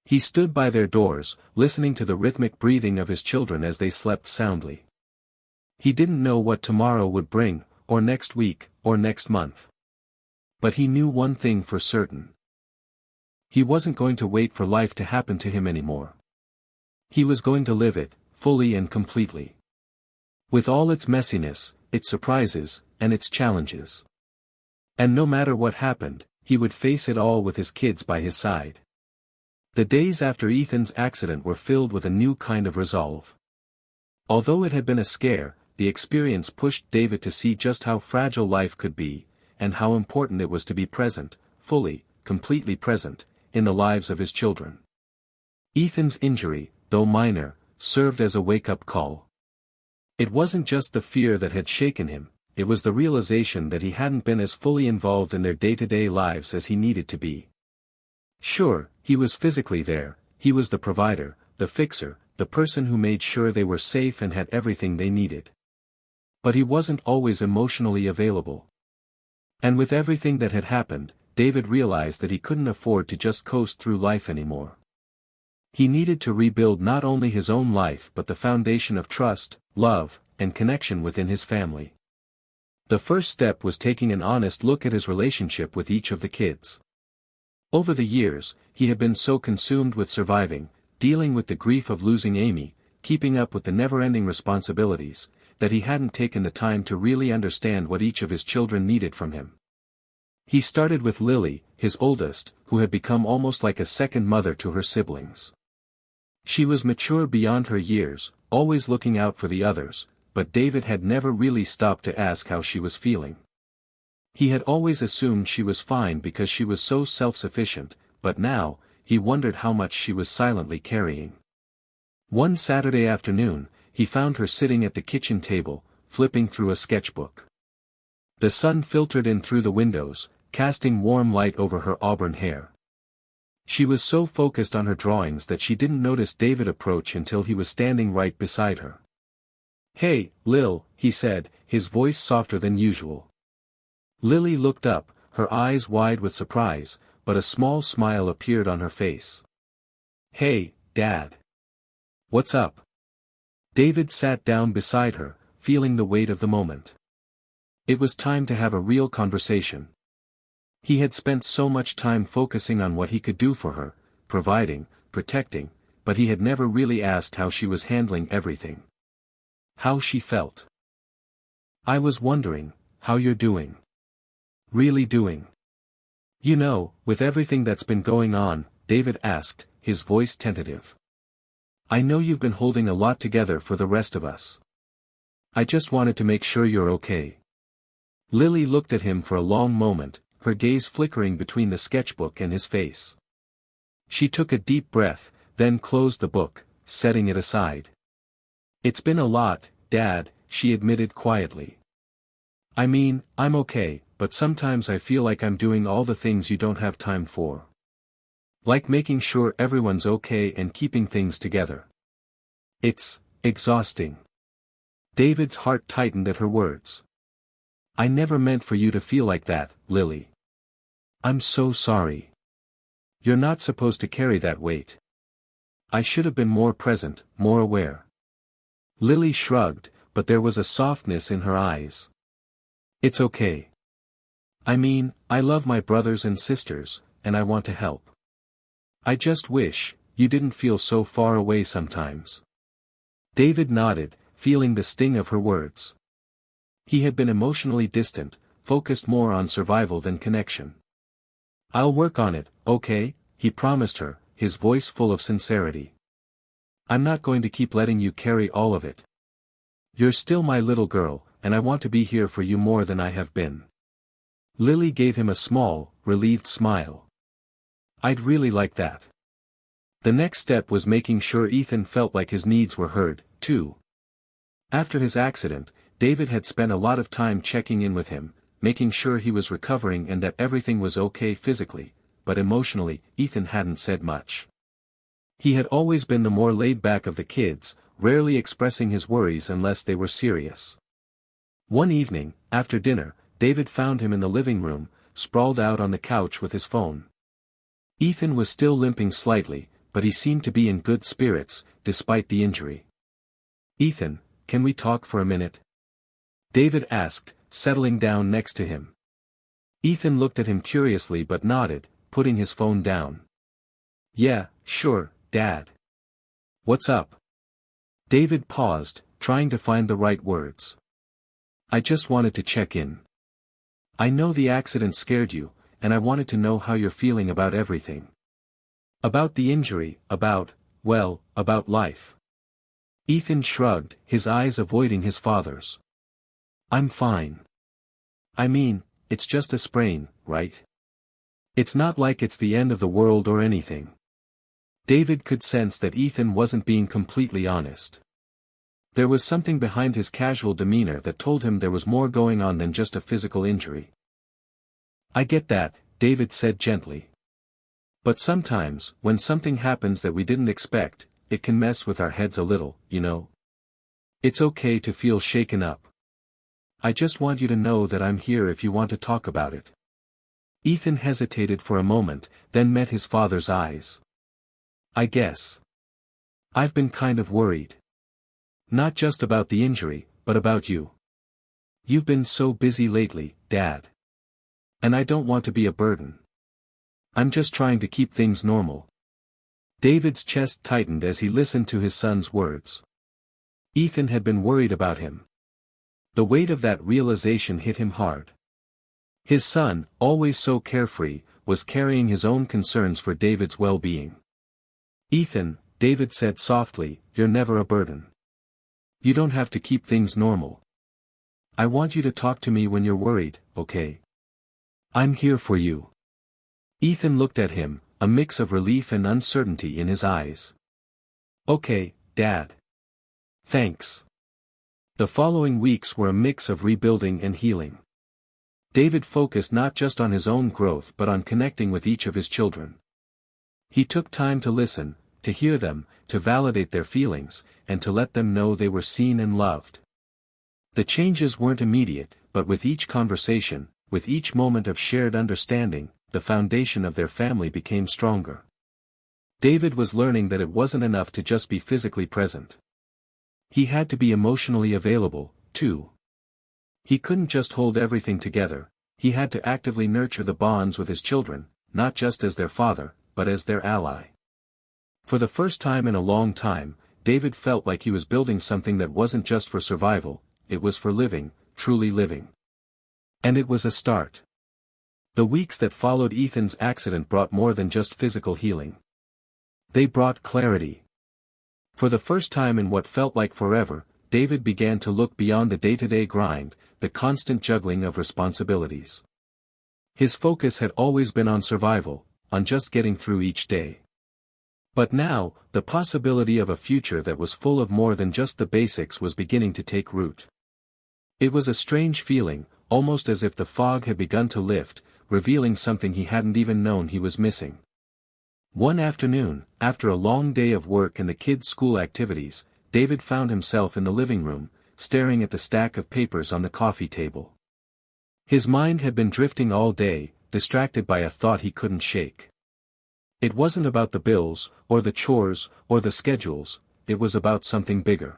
[SPEAKER 1] He stood by their doors, listening to the rhythmic breathing of his children as they slept soundly. He didn't know what tomorrow would bring, or next week, or next month. But he knew one thing for certain. He wasn't going to wait for life to happen to him anymore. He was going to live it, fully and completely. With all its messiness, its surprises, and its challenges. And no matter what happened, he would face it all with his kids by his side. The days after Ethan's accident were filled with a new kind of resolve. Although it had been a scare, the experience pushed David to see just how fragile life could be, and how important it was to be present, fully, completely present, in the lives of his children. Ethan's injury, though minor, served as a wake-up call. It wasn't just the fear that had shaken him, it was the realization that he hadn't been as fully involved in their day-to-day lives as he needed to be. Sure, he was physically there, he was the provider, the fixer, the person who made sure they were safe and had everything they needed. But he wasn't always emotionally available. And with everything that had happened, David realized that he couldn't afford to just coast through life anymore. He needed to rebuild not only his own life but the foundation of trust, love, and connection within his family. The first step was taking an honest look at his relationship with each of the kids. Over the years, he had been so consumed with surviving, dealing with the grief of losing Amy, keeping up with the never-ending responsibilities, that he hadn't taken the time to really understand what each of his children needed from him. He started with Lily, his oldest, who had become almost like a second mother to her siblings. She was mature beyond her years, always looking out for the others, but David had never really stopped to ask how she was feeling. He had always assumed she was fine because she was so self-sufficient, but now, he wondered how much she was silently carrying. One Saturday afternoon, he found her sitting at the kitchen table, flipping through a sketchbook. The sun filtered in through the windows, casting warm light over her auburn hair. She was so focused on her drawings that she didn't notice David approach until he was standing right beside her. "Hey, Lil," he said, his voice softer than usual. Lily looked up, her eyes wide with surprise, but a small smile appeared on her face. "Hey, Dad. What's up?" David sat down beside her, feeling the weight of the moment. It was time to have a real conversation. He had spent so much time focusing on what he could do for her, providing, protecting, but he had never really asked how she was handling everything. How she felt. "I was wondering, how you're doing. Really doing. You know, with everything that's been going on," David asked, his voice tentative. "I know you've been holding a lot together for the rest of us. I just wanted to make sure you're okay." Lily looked at him for a long moment, her gaze flickering between the sketchbook and his face. She took a deep breath, then closed the book, setting it aside. "It's been a lot, Dad," she admitted quietly. "I mean, I'm okay, but sometimes I feel like I'm doing all the things you don't have time for. Like making sure everyone's okay and keeping things together. It's exhausting." David's heart tightened at her words. "I never meant for you to feel like that, Lily. I'm so sorry. You're not supposed to carry that weight. I should have been more present, more aware." Lily shrugged, but there was a softness in her eyes. "It's okay. I mean, I love my brothers and sisters, and I want to help. I just wish you didn't feel so far away sometimes." David nodded, feeling the sting of her words. He had been emotionally distant, focused more on survival than connection. "I'll work on it, okay?" he promised her, his voice full of sincerity. "I'm not going to keep letting you carry all of it. You're still my little girl, and I want to be here for you more than I have been." Lily gave him a small, relieved smile. "I'd really like that." The next step was making sure Ethan felt like his needs were heard, too. After his accident, David had spent a lot of time checking in with him, making sure he was recovering and that everything was okay physically, but emotionally, Ethan hadn't said much. He had always been the more laid back of the kids, rarely expressing his worries unless they were serious. One evening, after dinner, David found him in the living room, sprawled out on the couch with his phone. Ethan was still limping slightly, but he seemed to be in good spirits, despite the injury. "Ethan, can we talk for a minute?" David asked, settling down next to him. Ethan looked at him curiously but nodded, putting his phone down. "Yeah, sure, Dad. What's up?" David paused, trying to find the right words. "I just wanted to check in. I know the accident scared you, and I wanted to know how you're feeling about everything. About the injury, about life." Ethan shrugged, his eyes avoiding his father's. "I'm fine. I mean, it's just a sprain, right? It's not like it's the end of the world or anything." David could sense that Ethan wasn't being completely honest. There was something behind his casual demeanor that told him there was more going on than just a physical injury. "I get that," David said gently. "But sometimes, when something happens that we didn't expect, it can mess with our heads a little, you know. It's okay to feel shaken up. I just want you to know that I'm here if you want to talk about it." Ethan hesitated for a moment, then met his father's eyes. "I guess I've been kind of worried. Not just about the injury, but about you. You've been so busy lately, Dad. And I don't want to be a burden. I'm just trying to keep things normal." David's chest tightened as he listened to his son's words. Ethan had been worried about him. The weight of that realization hit him hard. His son, always so carefree, was carrying his own concerns for David's well-being. "Ethan," David said softly, "you're never a burden. You don't have to keep things normal. I want you to talk to me when you're worried, okay? I'm here for you." Ethan looked at him, a mix of relief and uncertainty in his eyes. "Okay, Dad. Thanks." The following weeks were a mix of rebuilding and healing. David focused not just on his own growth but on connecting with each of his children. He took time to listen, to hear them, to validate their feelings, and to let them know they were seen and loved. The changes weren't immediate, but with each conversation, with each moment of shared understanding, the foundation of their family became stronger. David was learning that it wasn't enough to just be physically present. He had to be emotionally available, too. He couldn't just hold everything together, he had to actively nurture the bonds with his children, not just as their father, but as their ally. For the first time in a long time, David felt like he was building something that wasn't just for survival, it was for living, truly living. And it was a start. The weeks that followed Ethan's accident brought more than just physical healing. They brought clarity. For the first time in what felt like forever, David began to look beyond the day-to-day grind, the constant juggling of responsibilities. His focus had always been on survival, on just getting through each day. But now, the possibility of a future that was full of more than just the basics was beginning to take root. It was a strange feeling, almost as if the fog had begun to lift, revealing something he hadn't even known he was missing. One afternoon, after a long day of work and the kids' school activities, David found himself in the living room, staring at the stack of papers on the coffee table. His mind had been drifting all day, distracted by a thought he couldn't shake. It wasn't about the bills, or the chores, or the schedules, it was about something bigger.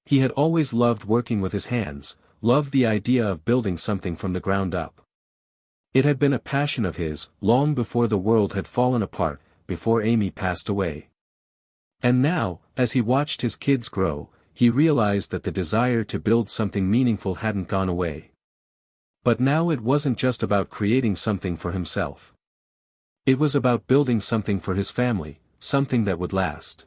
[SPEAKER 1] He had always loved working with his hands, loved the idea of building something from the ground up. It had been a passion of his, long before the world had fallen apart, before Amy passed away. And now, as he watched his kids grow, he realized that the desire to build something meaningful hadn't gone away. But now it wasn't just about creating something for himself. It was about building something for his family, something that would last.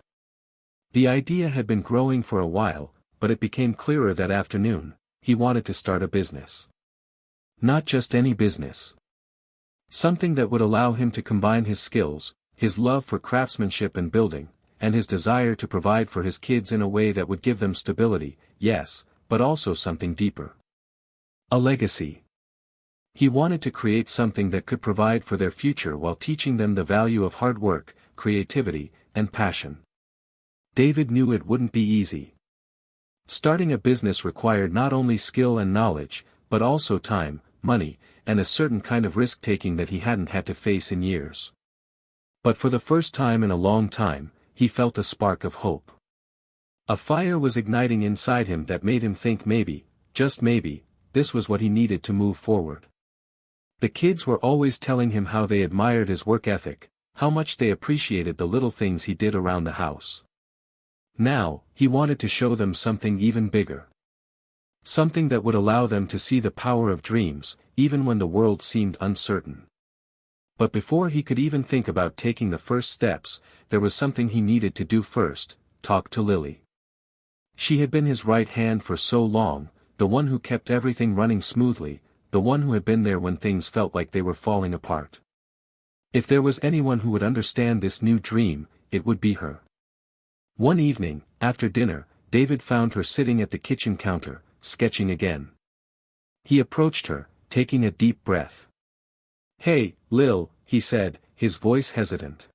[SPEAKER 1] The idea had been growing for a while, but it became clearer that afternoon, he wanted to start a business. Not just any business. Something that would allow him to combine his skills, his love for craftsmanship and building, and his desire to provide for his kids in a way that would give them stability, yes, but also something deeper. A legacy. He wanted to create something that could provide for their future while teaching them the value of hard work, creativity, and passion. David knew it wouldn't be easy. Starting a business required not only skill and knowledge, but also time, money, and a certain kind of risk-taking that he hadn't had to face in years. But for the first time in a long time, he felt a spark of hope. A fire was igniting inside him that made him think maybe, just maybe, this was what he needed to move forward. The kids were always telling him how they admired his work ethic, how much they appreciated the little things he did around the house. Now, he wanted to show them something even bigger. Something that would allow them to see the power of dreams, even when the world seemed uncertain. But before he could even think about taking the first steps, there was something he needed to do first: talk to Lily. She had been his right hand for so long, the one who kept everything running smoothly, the one who had been there when things felt like they were falling apart. If there was anyone who would understand this new dream, it would be her. One evening, after dinner, David found her sitting at the kitchen counter, sketching again. He approached her, taking a deep breath. "Hey, Lil," he said, his voice hesitant.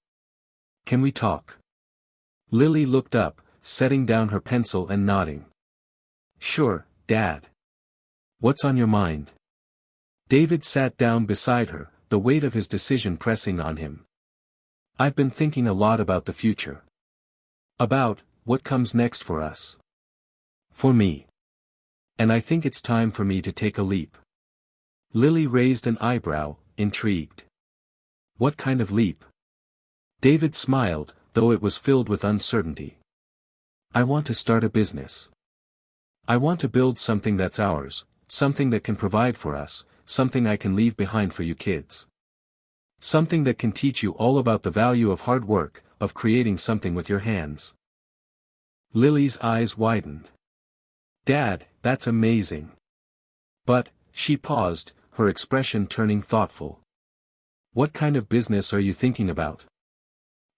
[SPEAKER 1] "Can we talk?" Lily looked up, setting down her pencil and nodding. "Sure, Dad. What's on your mind?" David sat down beside her, the weight of his decision pressing on him. "I've been thinking a lot about the future. About what comes next for us. For me. And I think it's time for me to take a leap." Lily raised an eyebrow, intrigued. "What kind of leap?" David smiled, though it was filled with uncertainty. "I want to start a business. I want to build something that's ours, something that can provide for us, something I can leave behind for you kids. Something that can teach you all about the value of hard work, of creating something with your hands." Lily's eyes widened. "Dad, that's amazing. But," she paused, her expression turning thoughtful. "What kind of business are you thinking about?"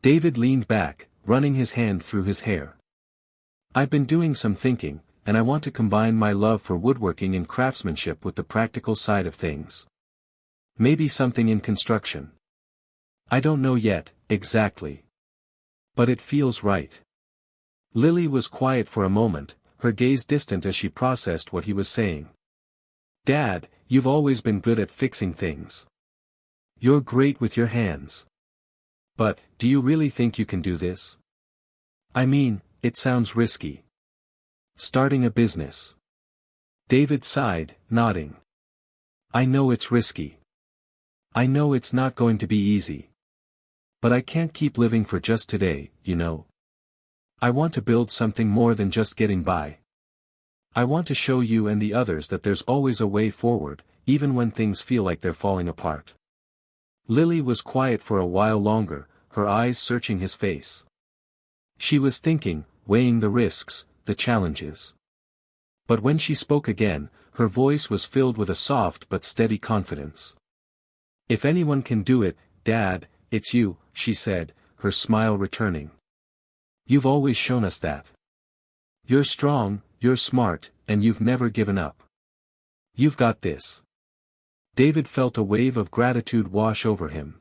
[SPEAKER 1] David leaned back, running his hand through his hair. "I've been doing some thinking, and I want to combine my love for woodworking and craftsmanship with the practical side of things. Maybe something in construction. I don't know yet, exactly. But it feels right." Lily was quiet for a moment, her gaze distant as she processed what he was saying. "Dad, you've always been good at fixing things. You're great with your hands. But, do you really think you can do this? I mean, it sounds risky. Starting a business." David sighed, nodding. "I know it's risky. I know it's not going to be easy. But I can't keep living for just today, you know. I want to build something more than just getting by. I want to show you and the others that there's always a way forward, even when things feel like they're falling apart." Lily was quiet for a while longer, her eyes searching his face. She was thinking, weighing the risks, the challenges. But when she spoke again, her voice was filled with a soft but steady confidence. "If anyone can do it, Dad, it's you," she said, her smile returning. "You've always shown us that. You're strong, you're smart, and you've never given up. You've got this." David felt a wave of gratitude wash over him.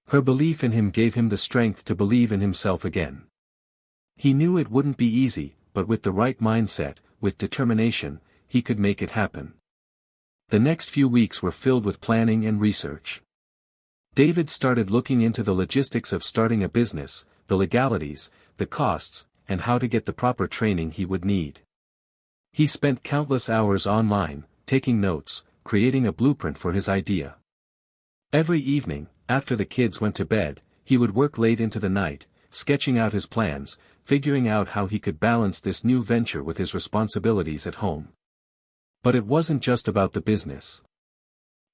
[SPEAKER 1] Her belief in him gave him the strength to believe in himself again. He knew it wouldn't be easy, but with the right mindset, with determination, he could make it happen. The next few weeks were filled with planning and research. David started looking into the logistics of starting a business, the legalities, the costs, and how to get the proper training he would need. He spent countless hours online, taking notes, creating a blueprint for his idea. Every evening, after the kids went to bed, he would work late into the night, sketching out his plans, figuring out how he could balance this new venture with his responsibilities at home. But it wasn't just about the business.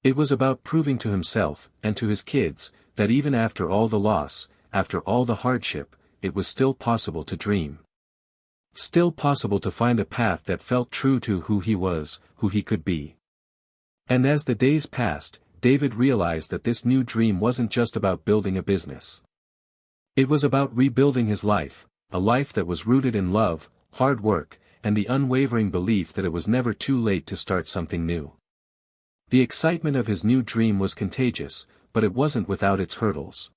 [SPEAKER 1] It was about proving to himself, and to his kids, that even after all the loss, after all the hardship, it was still possible to dream. Still possible to find a path that felt true to who he was, who he could be. And as the days passed, David realized that this new dream wasn't just about building a business. It was about rebuilding his life, a life that was rooted in love, hard work, and the unwavering belief that it was never too late to start something new. The excitement of his new dream was contagious, but it wasn't without its hurdles.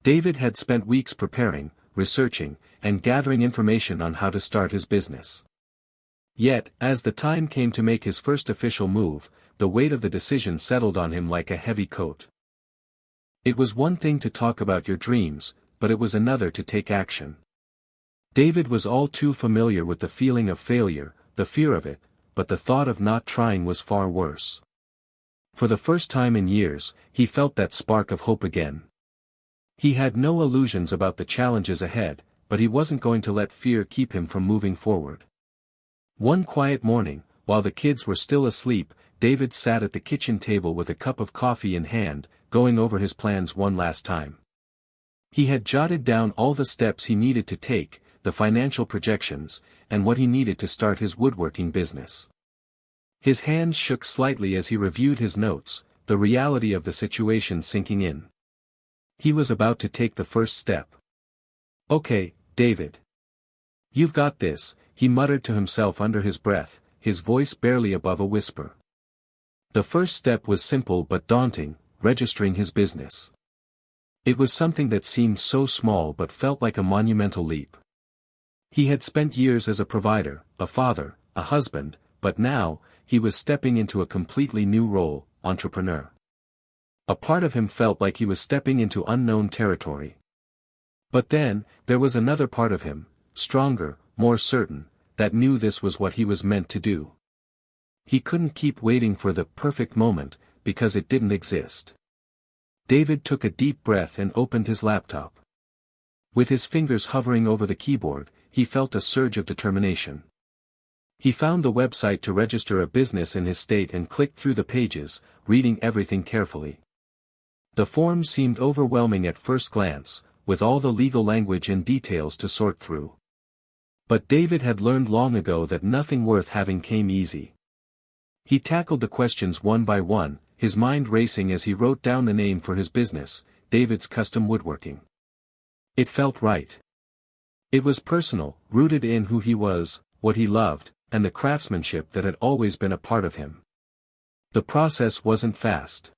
[SPEAKER 1] David had spent weeks preparing, researching, and gathering information on how to start his business. Yet, as the time came to make his first official move, the weight of the decision settled on him like a heavy coat. It was one thing to talk about your dreams, but it was another to take action. David was all too familiar with the feeling of failure, the fear of it, but the thought of not trying was far worse. For the first time in years, he felt that spark of hope again. He had no illusions about the challenges ahead, but he wasn't going to let fear keep him from moving forward. One quiet morning, while the kids were still asleep, David sat at the kitchen table with a cup of coffee in hand, going over his plans one last time. He had jotted down all the steps he needed to take, the financial projections, and what he needed to start his woodworking business. His hands shook slightly as he reviewed his notes, the reality of the situation sinking in. He was about to take the first step. "Okay, David. You've got this," he muttered to himself under his breath, his voice barely above a whisper. The first step was simple but daunting, registering his business. It was something that seemed so small but felt like a monumental leap. He had spent years as a provider, a father, a husband, but now, he was stepping into a completely new role, entrepreneur. A part of him felt like he was stepping into unknown territory. But then, there was another part of him, stronger, more certain, that knew this was what he was meant to do. He couldn't keep waiting for the perfect moment, because it didn't exist. David took a deep breath and opened his laptop. With his fingers hovering over the keyboard, he felt a surge of determination. He found the website to register a business in his state and clicked through the pages, reading everything carefully. The form seemed overwhelming at first glance, with all the legal language and details to sort through. But David had learned long ago that nothing worth having came easy. He tackled the questions one by one, his mind racing as he wrote down the name for his business, David's Custom Woodworking. It felt right. It was personal, rooted in who he was, what he loved, and the craftsmanship that had always been a part of him. The process wasn't fast.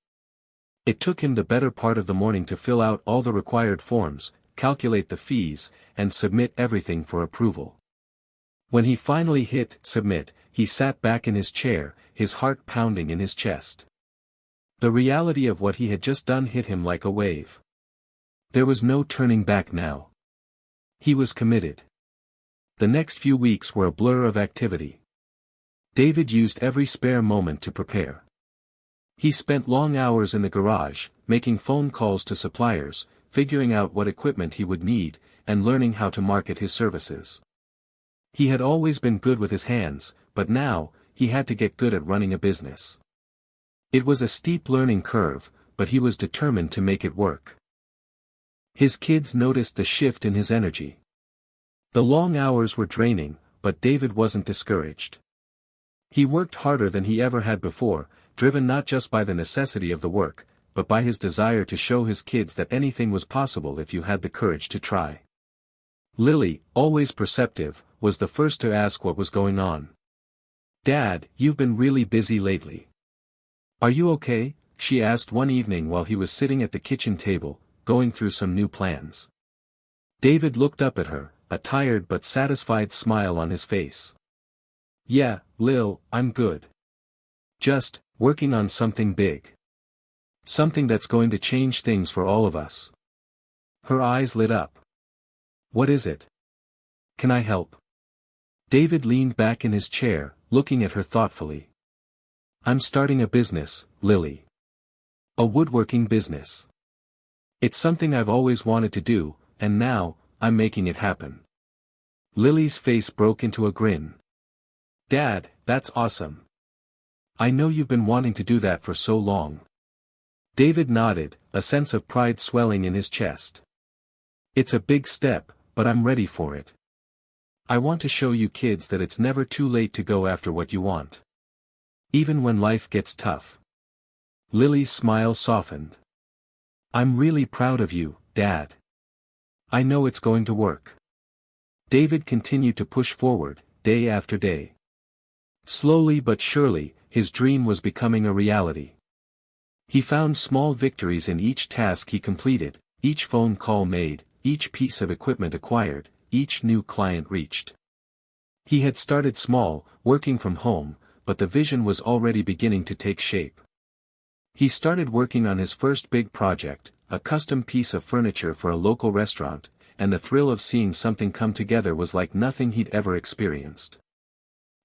[SPEAKER 1] It took him the better part of the morning to fill out all the required forms, calculate the fees, and submit everything for approval. When he finally hit submit, he sat back in his chair, his heart pounding in his chest. The reality of what he had just done hit him like a wave. There was no turning back now. He was committed. The next few weeks were a blur of activity. David used every spare moment to prepare. He spent long hours in the garage, making phone calls to suppliers, figuring out what equipment he would need, and learning how to market his services. He had always been good with his hands, but now, he had to get good at running a business. It was a steep learning curve, but he was determined to make it work. His kids noticed the shift in his energy. The long hours were draining, but David wasn't discouraged. He worked harder than he ever had before, driven not just by the necessity of the work, but by his desire to show his kids that anything was possible if you had the courage to try. Lily, always perceptive, was the first to ask what was going on. "Dad, you've been really busy lately. Are you okay?" she asked one evening while he was sitting at the kitchen table, going through some new plans. David looked up at her, a tired but satisfied smile on his face. "Yeah, Lil, I'm good. Just, working on something big. Something that's going to change things for all of us." Her eyes lit up. "What is it? Can I help?" David leaned back in his chair, looking at her thoughtfully. "I'm starting a business, Lily. A woodworking business. It's something I've always wanted to do, and now, I'm making it happen." Lily's face broke into a grin. "Dad, that's awesome. I know you've been wanting to do that for so long." David nodded, a sense of pride swelling in his chest. "It's a big step, but I'm ready for it. I want to show you kids that it's never too late to go after what you want. Even when life gets tough." Lily's smile softened. "I'm really proud of you, Dad. I know it's going to work." David continued to push forward, day after day. Slowly but surely, his dream was becoming a reality. He found small victories in each task he completed, each phone call made, each piece of equipment acquired, each new client reached. He had started small, working from home, but the vision was already beginning to take shape. He started working on his first big project, a custom piece of furniture for a local restaurant, and the thrill of seeing something come together was like nothing he'd ever experienced.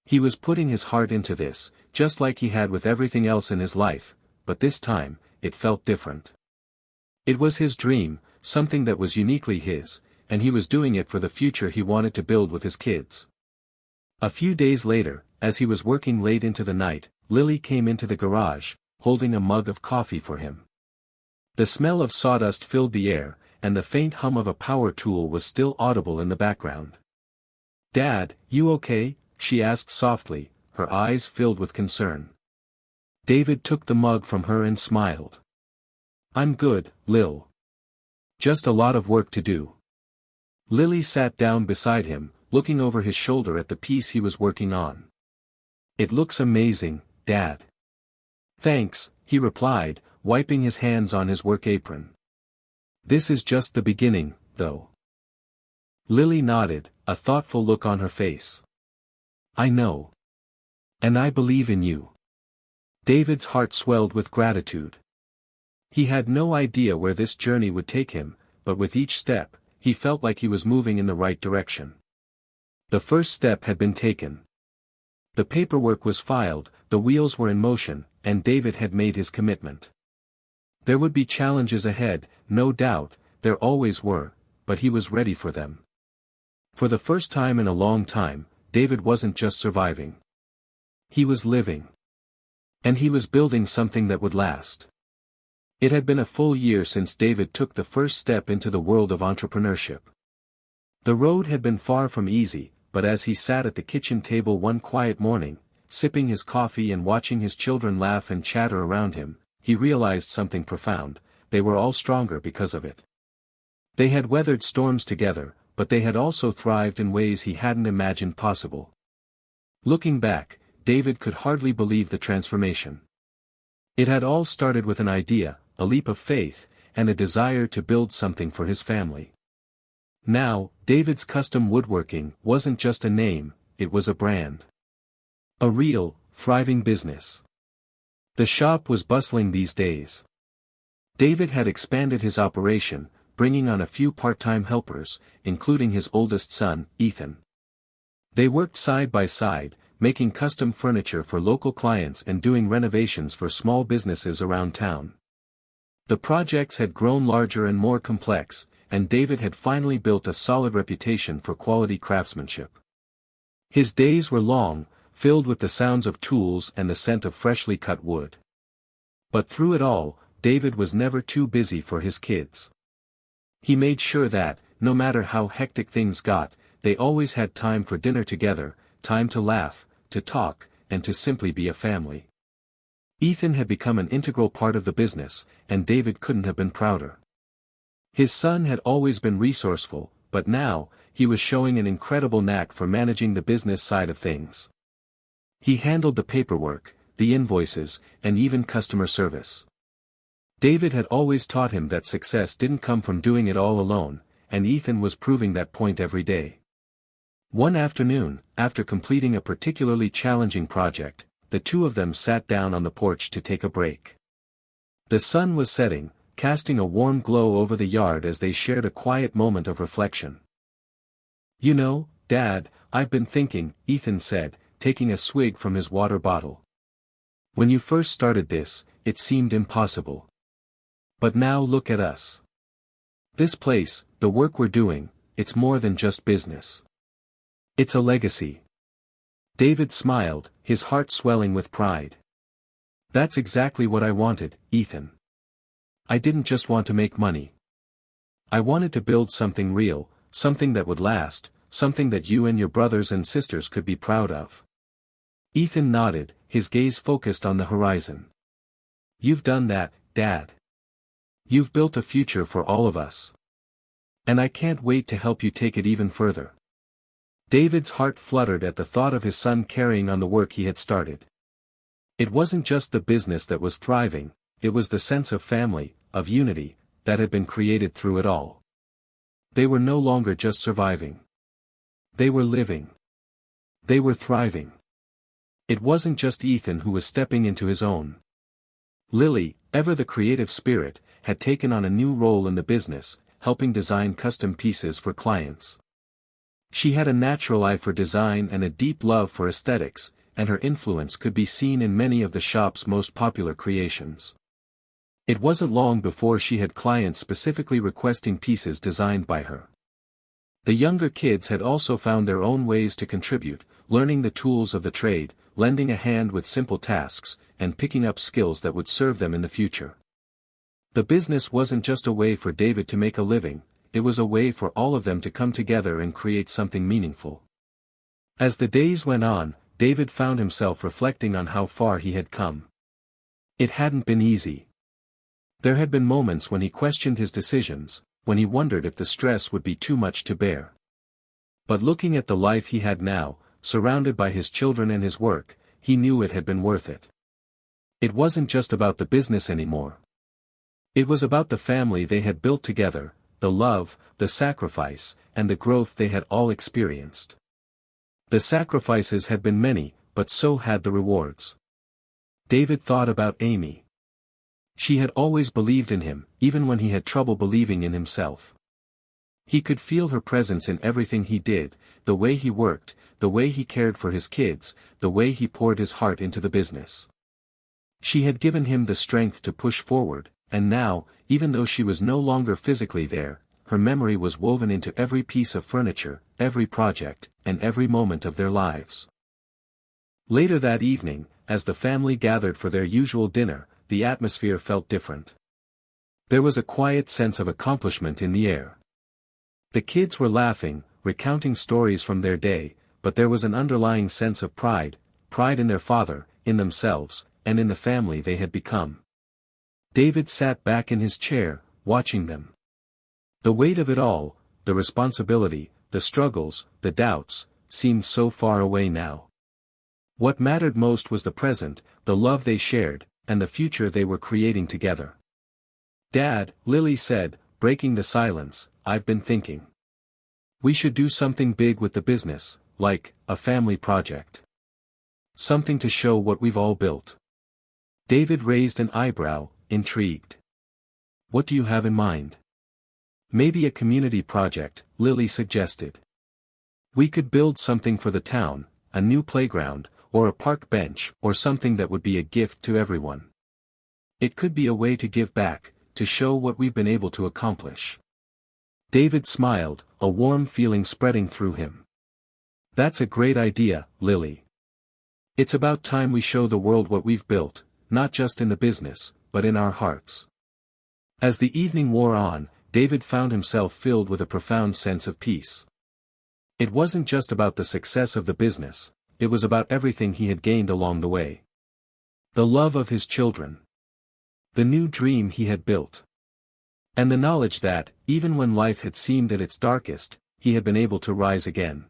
[SPEAKER 1] He was putting his heart into this, just like he had with everything else in his life, but this time, it felt different. It was his dream, something that was uniquely his, and he was doing it for the future he wanted to build with his kids. A few days later, as he was working late into the night, Lily came into the garage, holding a mug of coffee for him. The smell of sawdust filled the air, and the faint hum of a power tool was still audible in the background. "Dad, you okay?" she asked softly, her eyes filled with concern. David took the mug from her and smiled. "I'm good, Lil. Just a lot of work to do." Lily sat down beside him, looking over his shoulder at the piece he was working on. "It looks amazing, Dad." "Thanks," he replied, wiping his hands on his work apron. "This is just the beginning, though." Lily nodded, a thoughtful look on her face. "I know. And I believe in you." David's heart swelled with gratitude. He had no idea where this journey would take him, but with each step, he felt like he was moving in the right direction. The first step had been taken. The paperwork was filed, the wheels were in motion, and David had made his commitment. There would be challenges ahead, no doubt, there always were, but he was ready for them. For the first time in a long time, David wasn't just surviving. He was living. And he was building something that would last. It had been a full year since David took the first step into the world of entrepreneurship. The road had been far from easy, but as he sat at the kitchen table one quiet morning, sipping his coffee and watching his children laugh and chatter around him, he realized something profound: they were all stronger because of it. They had weathered storms together, but they had also thrived in ways he hadn't imagined possible. Looking back, David could hardly believe the transformation. It had all started with an idea, a leap of faith, and a desire to build something for his family. Now, David's Custom Woodworking wasn't just a name, it was a brand. A real, thriving business. The shop was bustling these days. David had expanded his operation, bringing on a few part-time helpers, including his oldest son, Ethan. They worked side by side, making custom furniture for local clients and doing renovations for small businesses around town. The projects had grown larger and more complex, and David had finally built a solid reputation for quality craftsmanship. His days were long, filled with the sounds of tools and the scent of freshly cut wood. But through it all, David was never too busy for his kids. He made sure that, no matter how hectic things got, they always had time for dinner together, time to laugh, to talk, and to simply be a family. Ethan had become an integral part of the business, and David couldn't have been prouder. His son had always been resourceful, but now, he was showing an incredible knack for managing the business side of things. He handled the paperwork, the invoices, and even customer service. David had always taught him that success didn't come from doing it all alone, and Ethan was proving that point every day. One afternoon, after completing a particularly challenging project, the two of them sat down on the porch to take a break. The sun was setting, casting a warm glow over the yard as they shared a quiet moment of reflection. "You know, Dad, I've been thinking," Ethan said, taking a swig from his water bottle. "When you first started this, it seemed impossible. But now look at us. This place, the work we're doing, it's more than just business. It's a legacy." David smiled, his heart swelling with pride. "That's exactly what I wanted, Ethan. I didn't just want to make money. I wanted to build something real, something that would last, something that you and your brothers and sisters could be proud of." Ethan nodded, his gaze focused on the horizon. "You've done that, Dad. You've built a future for all of us. And I can't wait to help you take it even further." David's heart fluttered at the thought of his son carrying on the work he had started. It wasn't just the business that was thriving, it was the sense of family, of unity, that had been created through it all. They were no longer just surviving. They were living. They were thriving. It wasn't just Ethan who was stepping into his own. Lily, ever the creative spirit, had taken on a new role in the business, helping design custom pieces for clients. She had a natural eye for design and a deep love for aesthetics, and her influence could be seen in many of the shop's most popular creations. It wasn't long before she had clients specifically requesting pieces designed by her. The younger kids had also found their own ways to contribute, learning the tools of the trade, lending a hand with simple tasks, and picking up skills that would serve them in the future. The business wasn't just a way for David to make a living, it was a way for all of them to come together and create something meaningful. As the days went on, David found himself reflecting on how far he had come. It hadn't been easy. There had been moments when he questioned his decisions, when he wondered if the stress would be too much to bear. But looking at the life he had now, surrounded by his children and his work, he knew it had been worth it. It wasn't just about the business anymore. It was about the family they had built together, the love, the sacrifice, and the growth they had all experienced. The sacrifices had been many, but so had the rewards. David thought about Amy. She had always believed in him, even when he had trouble believing in himself. He could feel her presence in everything he did, the way he worked, the way he cared for his kids, the way he poured his heart into the business. She had given him the strength to push forward, and now, even though she was no longer physically there, her memory was woven into every piece of furniture, every project, and every moment of their lives. Later that evening, as the family gathered for their usual dinner, the atmosphere felt different. There was a quiet sense of accomplishment in the air. The kids were laughing, recounting stories from their day, but there was an underlying sense of pride in their father, in themselves, and in the family they had become. David sat back in his chair, watching them. The weight of it all, the responsibility, the struggles, the doubts, seemed so far away now. What mattered most was the present, the love they shared, and the future they were creating together. "Dad," Lily said, breaking the silence, "I've been thinking. We should do something big with the business, like a family project. Something to show what we've all built." David raised an eyebrow, intrigued. "What do you have in mind?" "Maybe a community project," Lily suggested. "We could build something for the town, a new playground, or a park bench, or something that would be a gift to everyone. It could be a way to give back, to show what we've been able to accomplish." David smiled, a warm feeling spreading through him. "That's a great idea, Lily. It's about time we show the world what we've built, not just in the business, but in our hearts." As the evening wore on, David found himself filled with a profound sense of peace. It wasn't just about the success of the business, it was about everything he had gained along the way. The love of his children. The new dream he had built. And the knowledge that, even when life had seemed at its darkest, he had been able to rise again.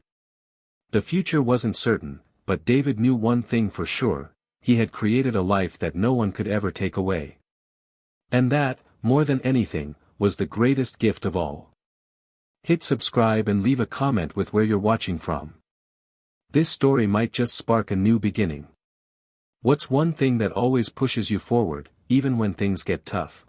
[SPEAKER 1] The future wasn't certain, but David knew one thing for sure: he had created a life that no one could ever take away. And that, more than anything, was the greatest gift of all. Hit subscribe and leave a comment with where you're watching from. This story might just spark a new beginning. What's one thing that always pushes you forward, even when things get tough?